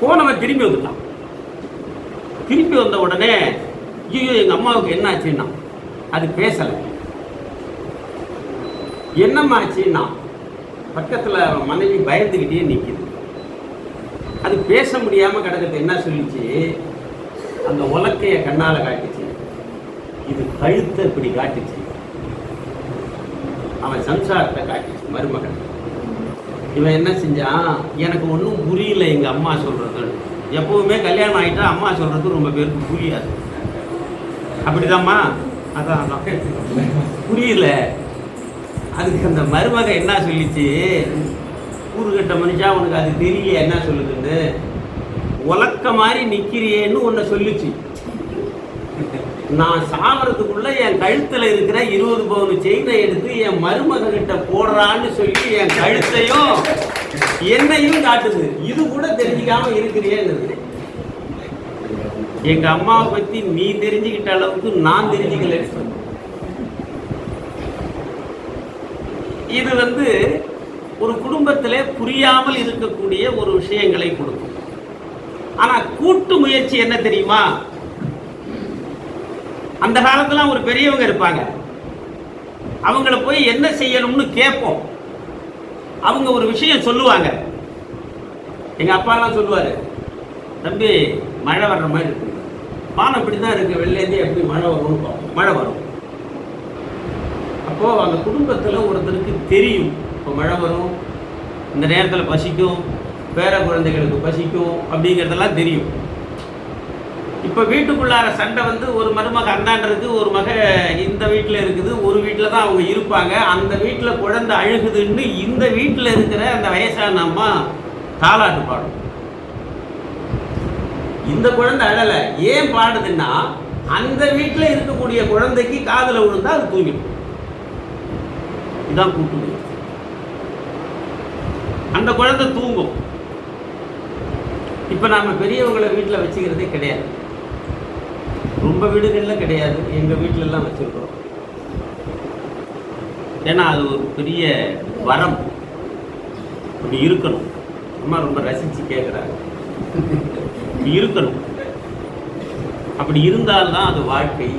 போனவன் திரும்பி வந்துட்டான். திரும்பி வந்த உடனே ஐயோ எங்கள் அம்மாவுக்கு என்ன ஆச்சுன்னா, அது பேசலை. என்னம்மா ஆச்சுன்னா, பக்கத்தில் மனைவி பயந்துக்கிட்டே நிற்கிது. அது பேச முடியாமல் கிடக்கிறது. என்ன சொல்லிச்சு, அந்த உலக்கையை கண்ணால் காட்டுச்சு, இது கழுத்தை இப்படி காட்டுச்சு. அவன் சம்சாரத்தை காட்டுச்சு மருமகன். இவன் என்ன செஞ்சான், எனக்கு ஒன்றும் புரியல எங்கள் அம்மா சொல்கிறது. எப்பவுமே கல்யாணம் ஆகிட்டா அம்மா சொல்கிறது ரொம்ப பேருக்கு புரியாது. அப்படிதாம்மா, அதான் புரியல. அதுக்கு அந்த மருமக என்ன சொல்லிச்சு, ஊருகட்ட மனுஷா உனக்கு அது தெரியல என்ன சொல்லுதுன்னு, உலக்க மாதிரி நிற்கிறியேன்னு ஒன்றை சொல்லிச்சு. நான் சாவறதுக்குள்ள என் கழுத்தில் இருக்கிற 20 பவுன் செயினை எடுத்து என் மருமக கிட்ட போடுறான்னு சொல்லி என் கழுத்தையும் என்னையும் காட்டுது. இது கூட தெரிஞ்சுக்காம இருக்கிறேன்னு. எங்க அம்மாவை பத்தி நீ தெரிஞ்சுக்கிட்ட அளவுக்கு நான் தெரிஞ்சுக்கல. இது ஒரு குடும்பத்திலே புரியாமல் இருக்கக்கூடிய ஒரு விஷயங்களை கொடுக்கும். ஆனா கூட்டு முயற்சி என்ன தெரியுமா, அந்த காலத்துல ஒரு பெரியவங்க இருப்பாங்க, அவங்கள போய் என்ன செய்யணும்னு கேட்போம். அவங்க ஒரு விஷயம் சொல்லுவாங்க. எங்க அப்பாலாம் சொல்லுவாரு, தம்பி மழை வர்ற மாதிரி இருக்கு, வானம் இப்படி தான் இருக்கு, வெளிலேருந்தே எப்படி மழை வரும்னு மழை வரும். அப்போ அந்த குடும்பத்தில் ஒருத்தருக்கு தெரியும், இப்போ மழை வரும், இந்த நேரத்தில் பசிக்கும், பேர குழந்தைகளுக்கு பசிக்கும் அப்படிங்கிறதெல்லாம் தெரியும். இப்போ வீட்டுக்குள்ளார சண்டை ஒரு மருமக அந்தாண்ட இருக்குது, ஒரு மக இந்த வீட்டில் இருக்குது, ஒரு வீட்டில் தான் அவங்க இருப்பாங்க. அந்த வீட்டில் குழந்தை அழுகுதுன்னு இந்த வீட்டில் இருக்கிற அந்த வயசான அம்மா தாலாட்டு பாடும். இந்த குழந்தை அழலை, ஏன் பாடுதுன்னா அந்த வீட்டில் இருக்கக்கூடிய குழந்தைக்கு காதில் விழுந்தா அது தூங்கிடும். இதுதான் கூட்டு. அந்த குழந்தை தூங்கும். இப்போ நாம பெரியவங்களை வீட்டில் வச்சுக்கிறதே கிடையாது. ரொம்ப வீடுகளில் கிடையாது, எங்கள் வீட்டிலலாம் வச்சுருக்கிறோம். ஏன்னா அது ஒரு பெரிய வரம். அப்படி இருக்கணும். அம்மா ரொம்ப ரசித்து கேட்குறாங்க, இப்படி இருக்கணும். அப்படி இருந்தால்தான் அது வாழ்க்கை.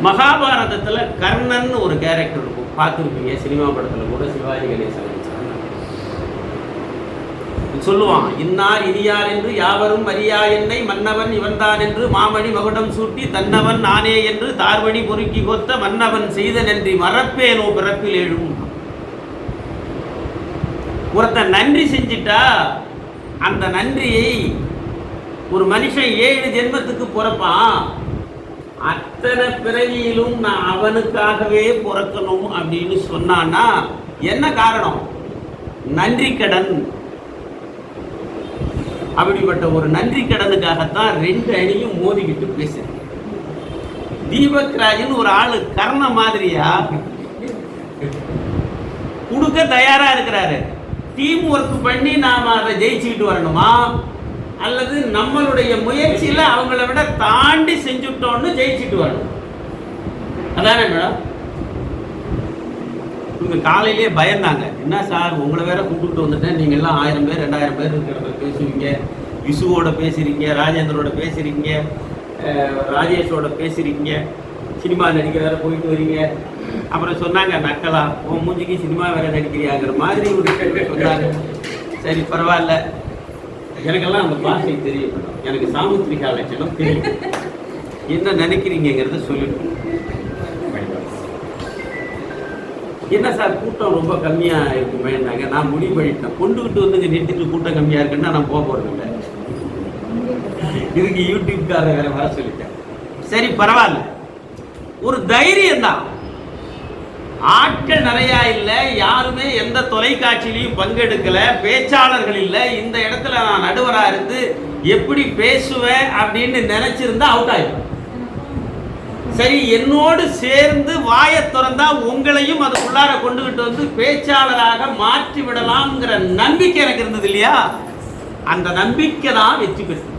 மகாபாரதத்தில் கர்ணன் ஒரு கேரக்டர் இருக்கும், பார்த்துருப்பீங்க. சினிமா படத்தில் கூட சிவாஜி கணேசன் சொல்லுவான், இன்னார் இனியார் என்று யாவரும் அறியா என்னை, மன்னவன் இவன்தான் என்று மாமணி மகுடம் சூட்டி தன்னவன் நானே என்று தார்வணி பொறுக்கி கொத்த மன்னவன் செய்த நன்றி மறப்பேனோ பிறப்பில் எழும். ஒருத்தன் நன்றி செஞ்சிட்டா அந்த நன்றியை ஒரு மனுஷன் 7 ஜென்மத்துக்கு பிறப்பான். அத்தனை பிறவியிலும் நான் அவனுக்காகவே பிறக்கணும் அப்படின்னு சொன்னான்னா என்ன காரணம்? நன்றி கடன். அப்படிப்பட்ட ஒரு நன்றி கடனுக்காகத்தான் 2 அணியும் மோதிக்கிட்டு பேசுறேன். தீபக் ராஜன் ஒரு ஆளு கர்ண மாதிரியா கொடுக்க தயாரா இருக்கிறாரு. டீம் ஒர்க் பண்ணி நாம அதை ஜெயிச்சுக்கிட்டு வரணுமா, அல்லது நம்மளுடைய முயற்சியில அவங்கள விட தாண்டி செஞ்சுட்டோம்னு ஜெயிச்சுட்டு வரணும். அதானே மேடம்? இவங்க காலையிலேயே பயந்தாங்க, என்ன சார் உங்களை வேற கூப்பிட்டு வந்துட்டேன், நீங்க எல்லாம் 1000 பேர் 2000 பேர் இருக்கிறத பேசுவீங்க, விசுவோட பேசுறீங்க, ராஜேந்திரோட பேசுறீங்க, ராஜேஷோட பேசுறீங்க, சினிமா நடிக்க வேற போயிட்டு வரீங்க. அப்புறம் சொன்னாங்க நக்கலா, உன் மூஞ்சிக்கு சினிமா வேற நடிக்கிறியாங்கிற மாதிரி ஒரு சொன்னாங்க. சரி பரவாயில்ல, எனக்கெல்லாம் அந்த பாஷை தெரியும், எனக்கு சாமுத்திரிகா லட்சணம் தெரியும், என்ன நினைக்கிறீங்கிறத சொல்லிட்டு. என்ன சார் கூட்டம் ரொம்ப கம்மியா இருக்குமேன்னாங்க. நான் முடிவு பண்ணிட்டேன், கொண்டுகிட்டு வந்து நிறுத்திட்டு கூட்டம் கம்மியா இருக்குன்னா நான் போக போறது இல்லை, இதுக்கு யூடியூப்காரர் வேற வர சொல்லிட்டேன். சரி பரவாயில்ல, ஒரு தைரியம் தான். ஆட்கள் நிறைய இல்லை, யாருமே எந்த தொலைக்காட்சியிலையும் பங்கெடுக்கல, பேச்சாளர்கள் இல்லை. இந்த இடத்துல நான் நடுவரா இருந்து எப்படி பேசுவேன் அப்படின்னு நினைச்சிருந்தா அவுட் ஆயிடும். சரி, என்னோடு சேர்ந்து வாயை திறந்தா உங்களையும் அதுக்குள்ளார கொண்டுகிட்டு வந்து பேச்சாளராக மாற்றி விடலாம்ங்கிற நம்பிக்கை எனக்கு இருந்தது இல்லையா? அந்த நம்பிக்கை தான் வெற்றி பெற்றது.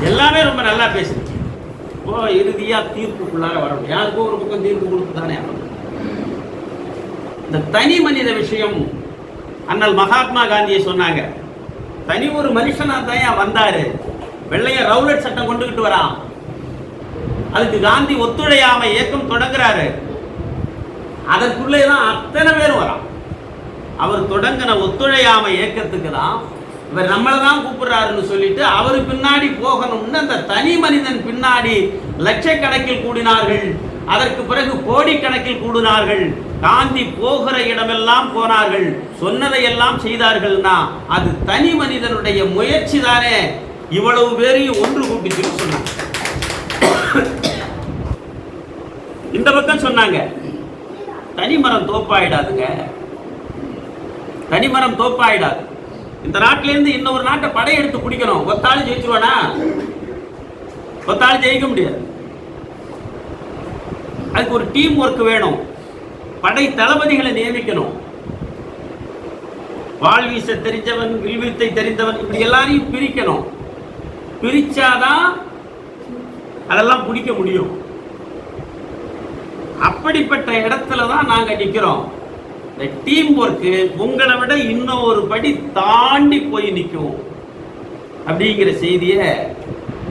எல்லாமே ரொம்ப நல்லா பேசுறீங்க. இறுதியா தீர்ப்புக்குள்ளார வரணும். யாருக்கும் ஒரு பக்கம் தீர்ப்பு கொடுத்து தானே ஆகணும். இந்த தனி மனித விஷயம் அண்ணல் மகாத்மா காந்தியை சொன்னாங்க. தனி ஒரு மனுஷனா தான் வந்தாரு, வெள்ளைய ரவுலட் சட்டம் கொண்டுகிட்டு வரான். அதுக்கு காந்தி ஒத்துழையாமை இயக்கம் தொடங்குறாரு. அதற்குள்ளேதான் அத்தனை பேரும் வரான். அவர் தொடங்கின ஒத்துழையாமை இயக்கத்துக்கு தான் இவர் நம்மளை தான் கூப்பிடுறாருன்னு சொல்லிட்டு அவரு பின்னாடி போகணும்னு அந்த தனி மனிதன் பின்னாடி லட்சக்கணக்கில் கூடினார்கள். அதற்கு பிறகு கோடிக்கணக்கில் கூடினார்கள். காந்தி போகிற இடமெல்லாம் போனார்கள், சொன்னதையெல்லாம் செய்தார்கள்னா அது தனி மனிதனுடைய முயற்சி தானே இவ்வளவு பேரையும் ஒன்று கூட்டிச்சுன்னு சொன்னாங்க. இந்த பக்கம் சொன்னாங்க தனிமரம் தோப்பாயிடாதுங்க, தனிமரம் தோப்பாயிடாது. இந்த நாட்டிலேருந்து இன்னொரு நாட்டை படையெடுத்து பிடிக்கணும், ஒத்தாலும் ஜெயிச்சுவானா? ஒத்தாலும் ஜெயிக்க முடியாது. அதுக்கு ஒரு டீம் ஒர்க் வேணும், படை தளபதிகளை நியமிக்கணும். வாள் வீச தெரிஞ்சவன், வில்வித்தை தெரிந்தவன், இப்படி எல்லாரையும் பிரிக்கணும். பிரிச்சாதான் அதெல்லாம் பிடிக்க முடியும். அப்படிப்பட்ட இடத்துல தான் நாங்க நிக்கிறோம். இந்த டீம் ஒர்க்கு உங்களை விட இன்னும் ஒரு படி தாண்டி போய் நிற்கும் அப்படிங்கிற செய்தியை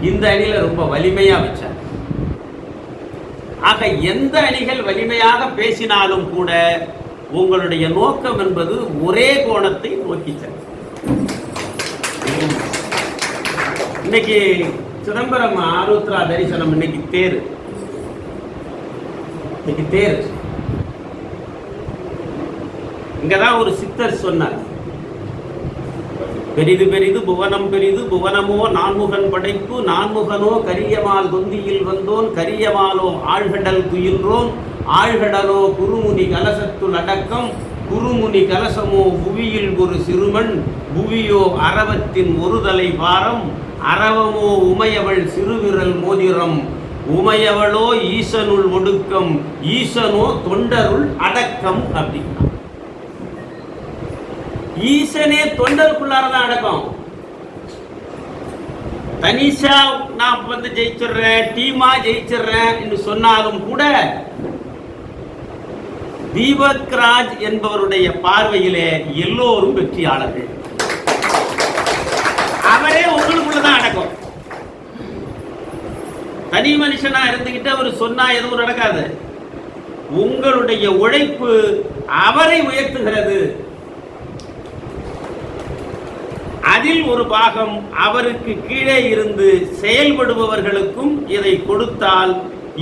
இந்த அணியில ரொம்ப வலிமையா வச்சாங்க. ஆக எந்த அணிகள் வலிமையாக பேசினாலும் கூட உங்களுடைய நோக்கம் என்பது ஒரே கோணத்தை நோக்கிச்சது. இன்னைக்கு சிதம்பரம் ஆருத்ரா தரிசனம், இன்னைக்கு தேர், இன்னைக்கு தேர். இங்கதான் ஒரு சித்தர் சொன்னார், பெரிது பெரிது புவனம் பெரிது, புவனமோ நான்முகன் படைப்பு, நான்முகனோ கரியமால் தொந்தியில் வந்தோன், கரியமாலோ ஆழ்கடல் துயின்றோன், ஆழ்கடலோ குருமுனி கலசத்துள் அடக்கம், குருமுனி கலசமோ புவியில் ஒரு சிறுமண், புவியோ அரவத்தின் ஒரு தலை பாரம், அரவமோ உமையவள் சிறுவிரல் மோதிரம், உமையவளோ ஈசனுள் ஒடுக்கம், ஈசனோ தொண்டருள் அடக்கம் அப்படின்னா ஈசனே தொண்டருக்குள்ளாரதான் அடக்கம். தனிஷா நான் வந்து ஜெயிச்சிடுறேன், டீமா ஜெயிச்சிடுறேன் என்று சொன்னாலும் கூட தீபக் ராஜ் என்பவருடைய பார்வையிலே எல்லோரும் வெற்றியாளர்கள். அவரே உங்களுக்குள்ளதான் அடக்கம். தனி மனுஷனா இருந்துகிட்டு அவர் சொன்னா எதுவும் நடக்காது. உங்களுடைய உழைப்பு அவரை உயர்த்துகிறது. அதில் ஒரு பாகம் அவருக்கு கீழே இருந்து செயல்படுபவர்களுக்கும் இதை கொடுத்தால்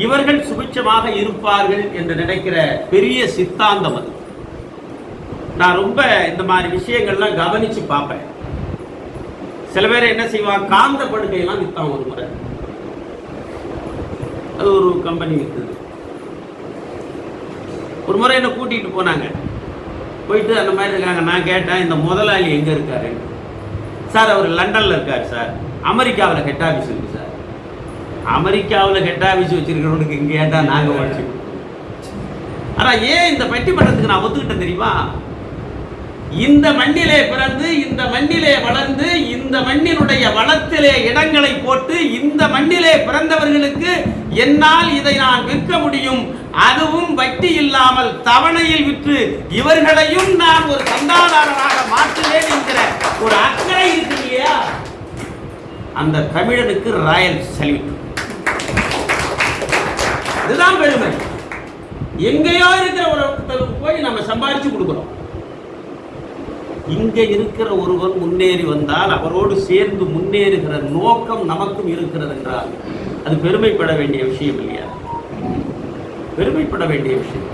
இவர்கள் சுபிட்சமாக இருப்பார்கள் என்று நினைக்கிற பெரிய சித்தாந்தம் அது. நான் ரொம்ப இந்த மாதிரி விஷயங்கள்லாம் கவனிச்சு பார்ப்பேன். சில பேர் என்ன செய்வாங்க, காந்த படுக்கையெல்லாம் விற்பான். ஒரு முறை அது ஒரு கம்பெனி விற்குது. ஒரு முறை என்ன கூட்டிகிட்டு போனாங்க. போயிட்டு அந்த மாதிரி இருக்காங்க. நான் கேட்டேன், இந்த முதலாளி எங்கே இருக்காரு? சார் அவர் லண்டனில் இருக்கார் சார். அமெரிக்காவில் ஹெட் ஆஃபீஸ் இருக்குது சார். அமெரிக்காவில் ஹெட் ஆஃபீஸ் வச்சிருக்கிறவனுக்கு இங்கே ஏட்டா நாங்கள் உழைச்சி. ஆனால் ஏன் இந்த பட்டிமன்றத்துக்கு நான் ஒத்துக்கிட்டேன் தெரியுமா? இந்த மண்ணிலே பிறந்து இந்த மண்ணிலே வளர்ந்து இந்த மண்ணினுடைய வளத்திலே இடங்களை போட்டு இந்த மண்ணிலே பிறந்தவர்களுக்கு என்னால் இதை நான் விற்க முடியும், அதுவும் வட்டி இல்லாமல் தவணையில் விற்று இவர்களையும் நான் ஒரு சந்தாதாரராக மாற்றுவேன் என்கிற ஒரு அக்கறை இருக்கு இல்லையா, அந்த தமிழனுக்கு ராயல் சல்யூட். இதுதான் பெருமை. எங்கேயோ இருக்கிற ஒருத்தருக்கு போய் நம்ம சம்பாதிச்சு கொடுக்கிறோம். இங்க இருக்கிற ஒருவர் முன்னேறி வந்தால் அவரோடு சேர்ந்து முன்னேறுகிற நோக்கம் நமக்கும் இருக்கிறது என்றால் அது பெருமைப்பட வேண்டிய விஷயம் இல்லையா? பெருமைப்பட வேண்டிய விஷயம்.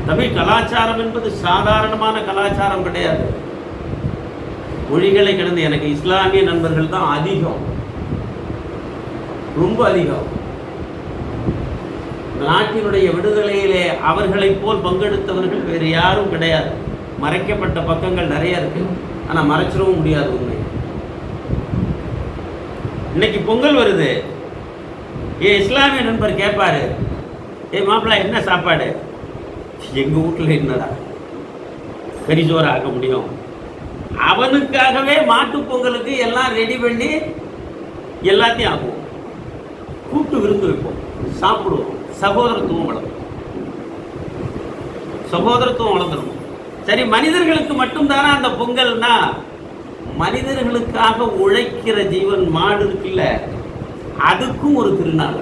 தமிழ் கலாச்சாரம் என்பது சாதாரணமான கலாச்சாரம் கிடையாது. மொழிகளை கடந்து எனக்கு இஸ்லாமிய நண்பர்கள் தான் அதிகம், ரொம்ப அதிகம். நாட்டினுடைய விடுதலையிலே அவர்களைப் போல் பங்கெடுத்தவர்கள் வேறு யாரும் கிடையாது. மறைக்கப்பட்ட பக்கங்கள் நிறைய இருக்கு, ஆனா மறைச்சிடவும் முடியாது உண்மை. இன்னைக்கு பொங்கல் வருது, இஸ்லாமிய நண்பர் கேட்பாரு, மாப்பிள்ளை என்ன சாப்பாடு? எங்க வீட்டுல என்னடா கரிசோறு ஆக்க முடியும்? அவனுக்காகவே மாட்டு பொங்கலுக்கு எல்லாம் ரெடி பண்ணி எல்லாத்தையும் ஆக்குவோம், கூப்பிட்டு விருந்து வைப்போம், சாப்பிடுவோம். சகோதரத்துவம் வளர்க்கும், சகோதரத்துவம் வளர்ந்துடும். சரி, மனிதர்களுக்கு மட்டும்தானே அந்த பொங்கல்னா? மனிதர்களுக்காக உழைக்கிற ஜீவன் மாடு இருக்குல்ல, அதுக்கும் ஒரு திருநாள்,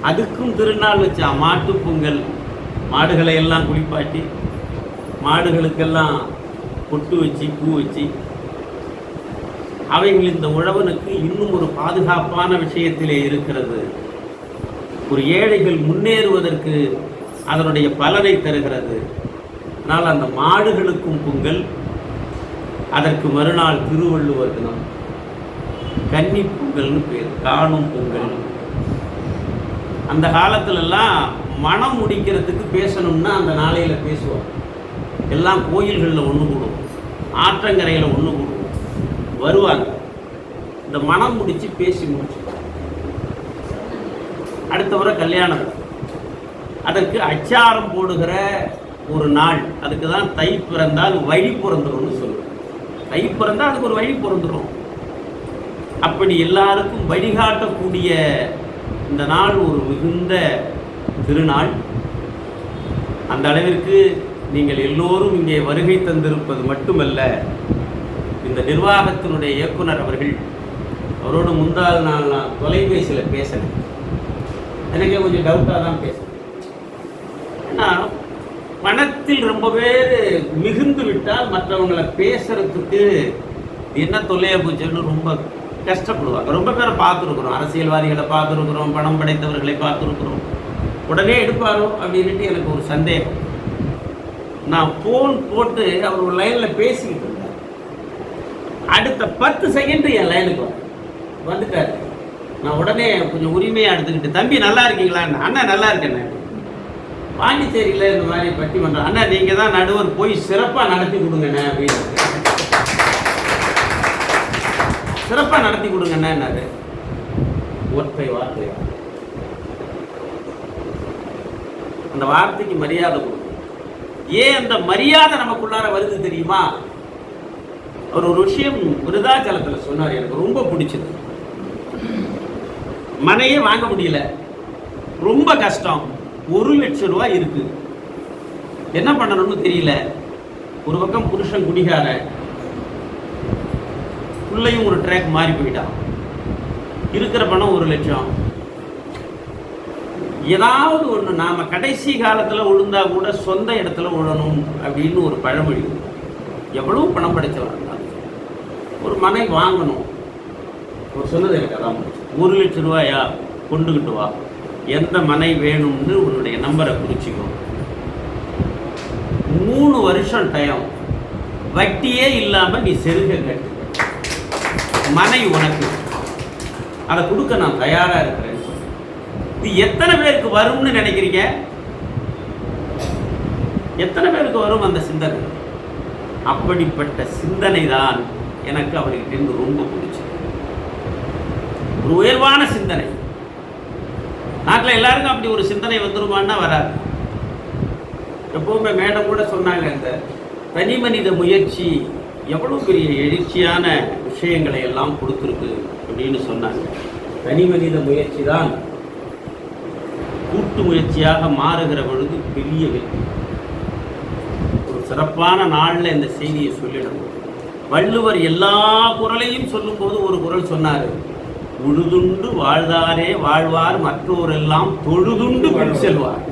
அதுக்கும் திருநாள் வச்சா. மாட்டு பொங்கல், மாடுகளை எல்லாம் குளிப்பாட்டி மாடுகளுக்கெல்லாம் பொட்டு வச்சு பூ வச்சு அவைகள் இந்த உழவனுக்கு இன்னும் ஒரு பாதுகாப்பான விஷயத்திலே இருக்கிறது. ஒரு ஏழைகள் முன்னேறுவதற்கு அதனுடைய பலனை தருகிறது. ஆனால் அந்த மாடுகளுக்கும் பொங்கல், அதற்கு மறுநாள் திருவள்ளுவர் தினம், கன்னி பொங்கல்னு பேர், காணும் பொங்கல். அந்த காலத்துலலாம் மனம் முடிக்கிறதுக்கு பேசணும்னா அந்த நாளையில் பேசுவோம். எல்லாம் கோயில்களில் ஒன்று கூடும், ஆற்றங்கரையில் ஒன்று கூடும், வருவாங்க. இந்த மனம் முடித்து பேசி முடிச்சு அடுத்த முறை கல்யாணம். அதற்கு அச்சாரம் போடுகிற ஒரு நாள், அதுக்கு தான் தை பிறந்தால் வழி பிறந்துரும்னு சொல்லுவோம். தை பிறந்தால் அதுக்கு ஒரு வழி பிறந்துடும். அப்படி எல்லாருக்கும் வழிகாட்டக்கூடிய இந்த நாள் ஒரு மிகுந்த திருநாள். அந்த அளவிற்கு நீங்கள் எல்லோரும் இங்கே வருகை தந்திருப்பது மட்டுமல்ல, இந்த நிர்வாகத்தினுடைய இயக்குனர் அவர்கள், அவரோடு முந்தாள் நாள் நான் தொலைபேசியில் பேசினேன். எனக்கே கொஞ்சம் டவுட்டாக தான் பேசுகிறேன். ஏன்னா பணத்தில் ரொம்ப பேர் மிகுந்து விட்டால் மற்றவங்களை பேசுறதுக்கு என்ன தொல்லையா போச்சுன்னு ரொம்ப கஷ்டப்படுவாங்க. ரொம்ப பேரை பார்த்துருக்குறோம், அரசியல்வாதிகளை பார்த்துருக்குறோம், பணம் படைத்தவர்களை பார்த்துருக்குறோம். உடனே எடுப்பாரோ அப்படின்ட்டு எனக்கு ஒரு சந்தேகம். நான் ஃபோன் போட்டு அவர் ஒரு லைனில் பேசிக்கிட்டு இருந்தார். அடுத்த 10 செகண்ட் என் லைனுக்கு வந்துட்டார். நான் உடனே கொஞ்சம் உரிமையாக எடுத்துக்கிட்டு, தம்பி நல்லா இருக்கீங்களா? அண்ணா நல்லா இருக்கேண்ணே. பாண்டிச்சேரியில் இந்த மாதிரி பட்டிமன்றம், அண்ணா நீங்கள் தான் நடுவர், போய் சிறப்பாக நடத்தி கொடுங்கண்ணே அப்படின்னு. சிறப்பாக நடத்தி கொடுங்கண்ணே என்னாரு ஒற்றை வார்த்தை. அந்த வார்த்தைக்கு மரியாதை கொடுக்கும். ஏன் அந்த மரியாதை நமக்குள்ளார வருது தெரியுமா? அவர் ஒரு விஷயம் விருதாச்சலத்தில் சொன்னார், எனக்கு ரொம்ப பிடிச்சது. மனையே வாங்க முடியல, ரொம்ப கஷ்டம், 1 லட்சம் ரூபாய் இருக்கு, என்ன பண்ணணும்னு தெரியல. ஒரு பக்கம் புருஷன் குடிகார, பிள்ளையும் ஒரு ட்ராக் மாறி போயிட்டான், இருக்கிற பணம் 1 லட்சம். ஏதாவது ஒன்று நாம கடைசி காலத்தில் விழுந்தா கூட சொந்த இடத்துல விழணும் அப்படின்னு ஒரு பழமொழி. எவ்வளவு பணம் படைச்சவா ஒரு மனை வாங்கணும், ஒரு சொன்னது எனக்கு அதான் 1 லட்சம் ரூபாயா கொண்டுகிட்டு வா, எந்த மனை வேணும்னு உன்னுடைய நம்பரை குறிச்சிக்கோ, 3 வருஷம் டைம், வட்டியே இல்லாமல் நீ செருக கட்டு, மனை உனக்கு, அதை கொடுக்க நான் தயாராக இருக்கிறேன். இது எத்தனை பேருக்கு வரும்னு நினைக்கிறீங்க? எத்தனை பேருக்கு வரும் அந்த சிந்தனை? அப்படிப்பட்ட சிந்தனை தான் எனக்கு அவர்கிட்ட இருந்து ரொம்ப பிடிச்சது. ஒரு உயர்வான சிந்தனை. நாட்டில் எல்லாருக்கும் அப்படி ஒரு சிந்தனை வந்துருமான்னா வராது. எப்பவுமே மேடம் கூட சொன்னாங்க, இந்த தனி மனித முயற்சி எவ்வளோ பெரிய எழுச்சியான விஷயங்களை எல்லாம் கொடுத்துருக்கு அப்படின்னு சொன்னாங்க. தனி மனித முயற்சி தான் கூட்டு முயற்சியாக மாறுகிற பொழுது பெரிய வெற்றி. ஒரு சிறப்பான நாளில் இந்த செய்தியை சொல்லிடணும். வள்ளுவர் எல்லா குறளையும் சொல்லும்போது ஒரு குறள் சொன்னார், உழுதுண்டு வாழ்ந்தாரே வாழ்வார் மற்றோரெல்லாம் தொழுதுண்டு பின் செல்வார்.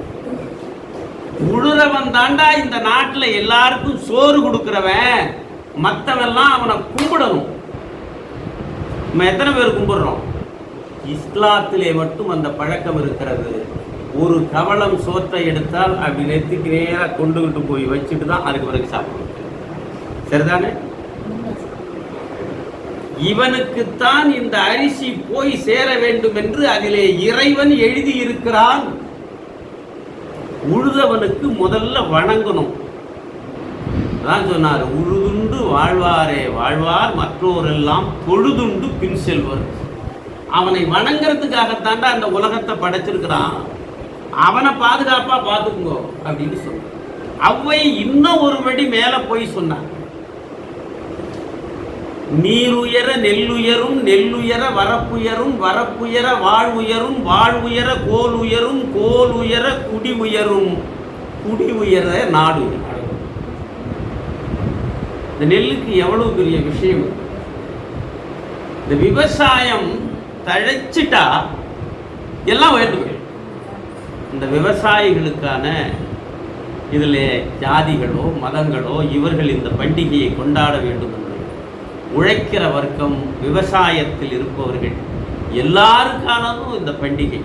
உழுறவன் தாண்டா இந்த நாட்டில் எல்லாருக்கும் சோறு கொடுக்கிறவன், மற்றவெல்லாம் அவனை கும்பிடணும். நம்ம எத்தனை பேர் கும்பிடுறோம்? இஸ்லாத்திலே மட்டும் அந்த பழக்கம் இருக்கிறது. ஒரு கவளம் சோற்றை எடுத்தால் அப்படி நெத்திக்கு நேராக கொண்டுகிட்டு போய் வச்சுட்டு தான் அதுக்கு பிறகு சாப்பிடணும். சரிதானே? இவனுக்குத்தான் இந்த அரிசி போய் சேர வேண்டும் என்று அதிலே இறைவன் எழுதி இருக்கிறான். உழுதவனுக்கு முதல்ல வணங்கணும். அதான் சொன்னார், உழுதுண்டு வாழ்வாரே வாழ்வார் மற்றோரெல்லாம் தொழுதுண்டு பின் செல்வர். அவனை வணங்குறதுக்காகத்தாண்டா அந்த உலகத்தை படைச்சிருக்கிறான். அவனை பாதுகாப்பா பார்த்துக்கோ அப்படின்னு சொன்னான். அவ்வை இன்னும் ஒரு படி மேல போய் சொன்னான், நீருயர நெல்லுயரும் நெல்லுயர வரப்புயரும் வரப்புயர வாழ்வுயரும் வாழ்வுயர கோல் உயரும் கோல் உயர குடி உயரும் குடி உயர நாடு. இந்த நெல்லுக்கு எவ்வளவு பெரிய விஷயம். இந்த விவசாயம் தழைச்சிட்டா எல்லாம் உயர்ந்து. இந்த விவசாயிகளுக்கான இதில் ஜாதிகளோ மதங்களோ இவர்கள் இந்த பண்டிகையை கொண்டாட வேண்டும் என்று உழைக்கிற வர்க்கம், விவசாயத்தில் இருப்பவர்கள் எல்லாருக்கானதும் இந்த பண்டிகை.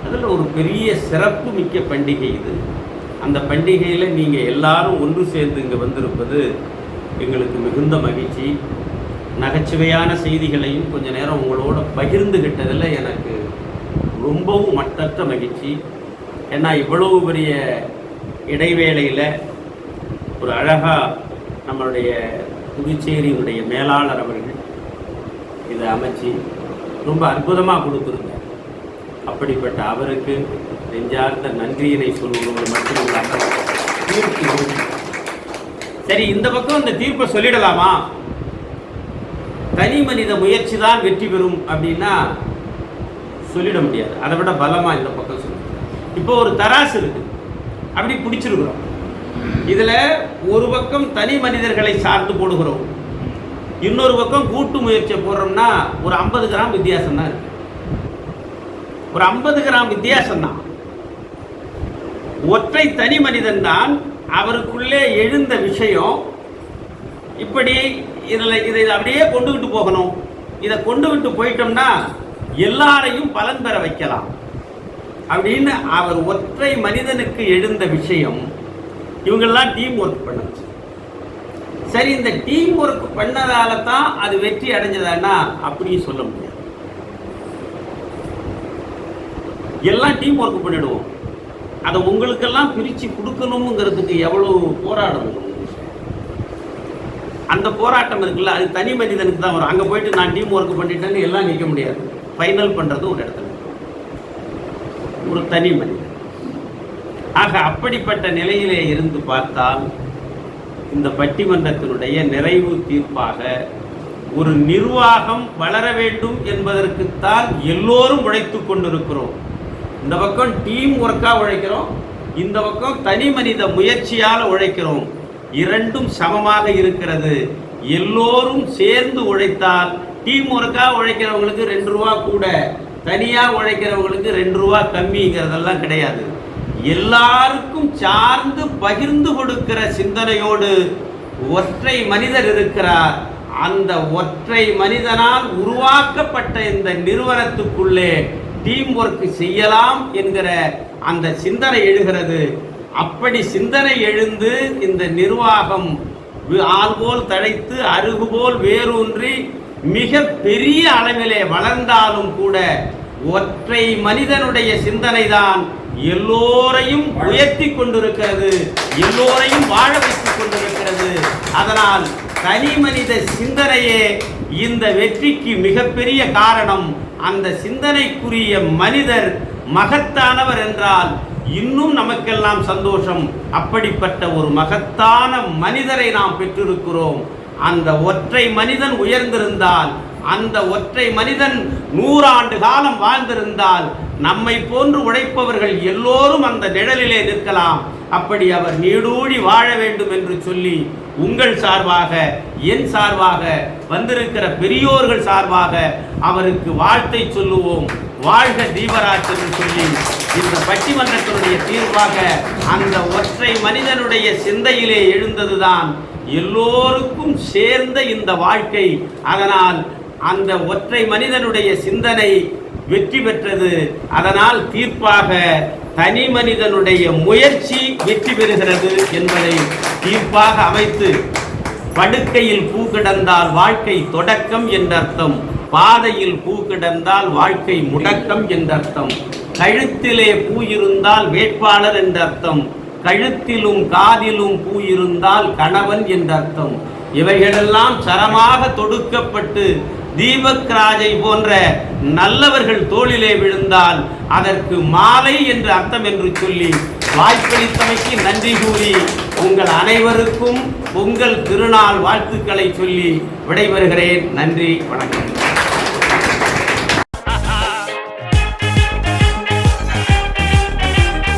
அதில் ஒரு பெரிய சிறப்பு மிக்க பண்டிகை இது. அந்த பண்டிகையில் நீங்கள் எல்லாரும் ஒன்று சேர்ந்து இங்கே வந்திருப்பது எங்களுக்கு மிகுந்த மகிழ்ச்சி. நகைச்சுவையான செய்திகளையும் கொஞ்ச நேரம் உங்களோட பகிர்ந்துகிட்டதில் எனக்கு ரொம்பவும் மட்டற்ற மகிழ்ச்சி. ஏன்னா இவ்வளவு பெரிய இடைவேளையில் ஒரு அழகாக நம்மளுடைய புதுச்சேரியினுடைய மேலாளர் அவர்கள் இதை அமைச்சு ரொம்ப அற்புதமாக கொடுத்துருங்க. அப்படிப்பட்ட அவருக்கு நெஞ்சார்ந்த நன்றியினை சொல்வது மட்டுமில்லாமல் தீர்ப்பு. சரி, இந்த பக்கம் இந்த தீர்ப்பை சொல்லிடலாமா? தனி மனித முயற்சி தான் வெற்றி பெறும் அப்படின்னா சொல்லிட முடியாது. அதை விட பலமாக இந்த பக்கம் சொல்லு. இப்போ ஒரு தராசு இருக்கு, அப்படி பிடிச்சிருக்கிறோம். இதில் ஒரு பக்கம் தனி மனிதர்களை சார்ந்து போடுகிறோம், இன்னொரு பக்கம் கூட்டு முயற்சியை போடுறோம்னா ஒரு 50 கிராம் வித்தியாசம் தான் இருக்கு. ஒரு 50 கிராம் வித்தியாசம் தான். ஒற்றை தனி மனிதன் தான், அவருக்குள்ளே எழுந்த விஷயம் இப்படி. இதை அப்படியே கொண்டுகிட்டு போகணும். இதை கொண்டு விட்டு போயிட்டோம்னா எல்லாரையும் பலன் பெற வைக்கலாம் அப்படின்னு அவர் ஒற்றை மனிதனுக்கு எழுந்த விஷயம். இவங்கெல்லாம் டீம் ஒர்க் பண்ணச்சு. சரி, இந்த டீம் ஒர்க் பண்ணதால தான் அது வெற்றி அடைஞ்சதானா அப்படியும் சொல்ல முடியாது. எல்லாம் டீம் ஒர்க் பண்ணிடுவோம். அதை உங்களுக்கெல்லாம் பிரித்து கொடுக்கணுங்கிறதுக்கு எவ்வளவு போராடணும். அந்த போராட்டம் இருக்குல்ல, அது தனி மனிதனுக்கு தான் வரும். அங்கே போயிட்டு நான் டீம் ஒர்க் பண்ணிட்டேன்னு எல்லாம் நிற்க முடியாது. ஃபைனல் பண்ணுறது ஒரு இடத்துல ஒரு தனி மனிதன். ஆக அப்படிப்பட்ட நிலையிலே இருந்து பார்த்தால் இந்த பட்டிமன்றத்தினுடைய நிறைவு தீர்ப்பாக ஒரு நிர்வாகம் வளர வேண்டும் என்பதற்குத்தான் எல்லோரும் உழைத்து கொண்டிருக்கிறோம். இந்த பக்கம் டீம் ஒர்க்காக உழைக்கிறோம், இந்த பக்கம் தனி மனித முயற்சியால் உழைக்கிறோம். இரண்டும் சமமாக இருக்கிறது. எல்லோரும் சேர்ந்து உழைத்தால் டீம் ஒர்க்காக உழைக்கிறவங்களுக்கு 2 ரூபா கூட, தனியாக உழைக்கிறவங்களுக்கு 2 ரூபா கம்மிங்கிறதெல்லாம் கிடையாது. எல்லாருக்கும் சார்ந்து பகிர்ந்து கொடுக்கிற சிந்தனையோடு ஒற்றை மனிதர் இருக்கிறார். அந்த ஒற்றை மனிதனால் உருவாக்கப்பட்ட இந்த நிறுவனத்துக்குள்ளே டீம் ஒர்க் செய்யலாம் என்கிற அந்த சிந்தனை எழுகிறது. அப்படி சிந்தனை எழுந்து இந்த நிர்வாகம் ஆள்போல் தழைத்து அருகுபோல் வேரூன்றி மிக பெரிய அளவிலே வளர்ந்தாலும் கூட ஒற்றை மனிதனுடைய சிந்தனை தான் எல்லோரையும் உயர்த்தி கொண்டிருக்கிறது, எல்லோரையும் வாழ வைத்துக் கொண்டிருக்கிறது. அதனால் தனி மனித சிந்தனையே இந்த வெற்றிக்கு மிகப்பெரிய காரணம். அந்த சிந்தனைக்குரிய மனிதர் மகத்தானவர் என்றால் இன்னும் நமக்கெல்லாம் சந்தோஷம். அப்படிப்பட்ட ஒரு மகத்தான மனிதரை நாம் பெற்றிருக்கிறோம். அந்த ஒற்றை மனிதன் உயர்ந்திருந்தால், அந்த ஒற்றை மனிதன் 100 ஆண்டு காலம் வாழ்ந்திருந்தால், நம்மை போன்று உழைப்பவர்கள் எல்லோரும் அந்த நிழலிலே நிற்கலாம். அப்படி அவர் நீடூழி வாழ வேண்டும் என்று சொல்லி உங்கள் சார்பாக, என் சார்பாக, வந்திருக்கிற பெரியோர்கள் சார்பாக அவருக்கு வாழ்த்தை சொல்லுவோம். வாழ்க தீபராஜ் என்று சொல்லி இந்த பட்டிமன்றத்தினுடைய தீர்வாக அந்த ஒற்றை மனிதனுடைய சிந்தையிலே எழுந்ததுதான் எல்லோருக்கும் சேர்ந்த இந்த வாழ்க்கை. அதனால் அந்த ஒற்றை மனிதனுடைய சிந்தனை வெற்றி பெற்றது. அதனால் தீர்ப்பாக தனி மனிதனுடைய முயற்சி வெற்றி பெறுகிறது என்பதை தீர்ப்பாக அமைத்து, படுக்கையில் பூ கிடந்தால் வாழ்க்கை தொடக்கம் என்றர்த்தம், பாதையில் பூ கிடந்தால் வாழ்க்கை முடக்கம் என்றர்த்தம், கழுத்திலே பூ இருந்தால் வேட்பாளர் என்றர்த்தம், கழுத்திலும் காதிலும் பூ இருந்தால் கணவன் என்றர்த்தம். இவைகளெல்லாம் சரமாக தொடுக்கப்பட்டு தீபக் ராஜை போன்ற நல்லவர்கள் தோளிலே விழுந்தால் அதற்கு மாலை என்று அர்த்தம் என்று சொல்லி வாய்ப்பளித்தமைக்கு நன்றி கூறி உங்கள் அனைவருக்கும் உங்கள் திருநாள் வாழ்த்துக்களை சொல்லி விடைபெறுகிறேன். நன்றி, வணக்கம்.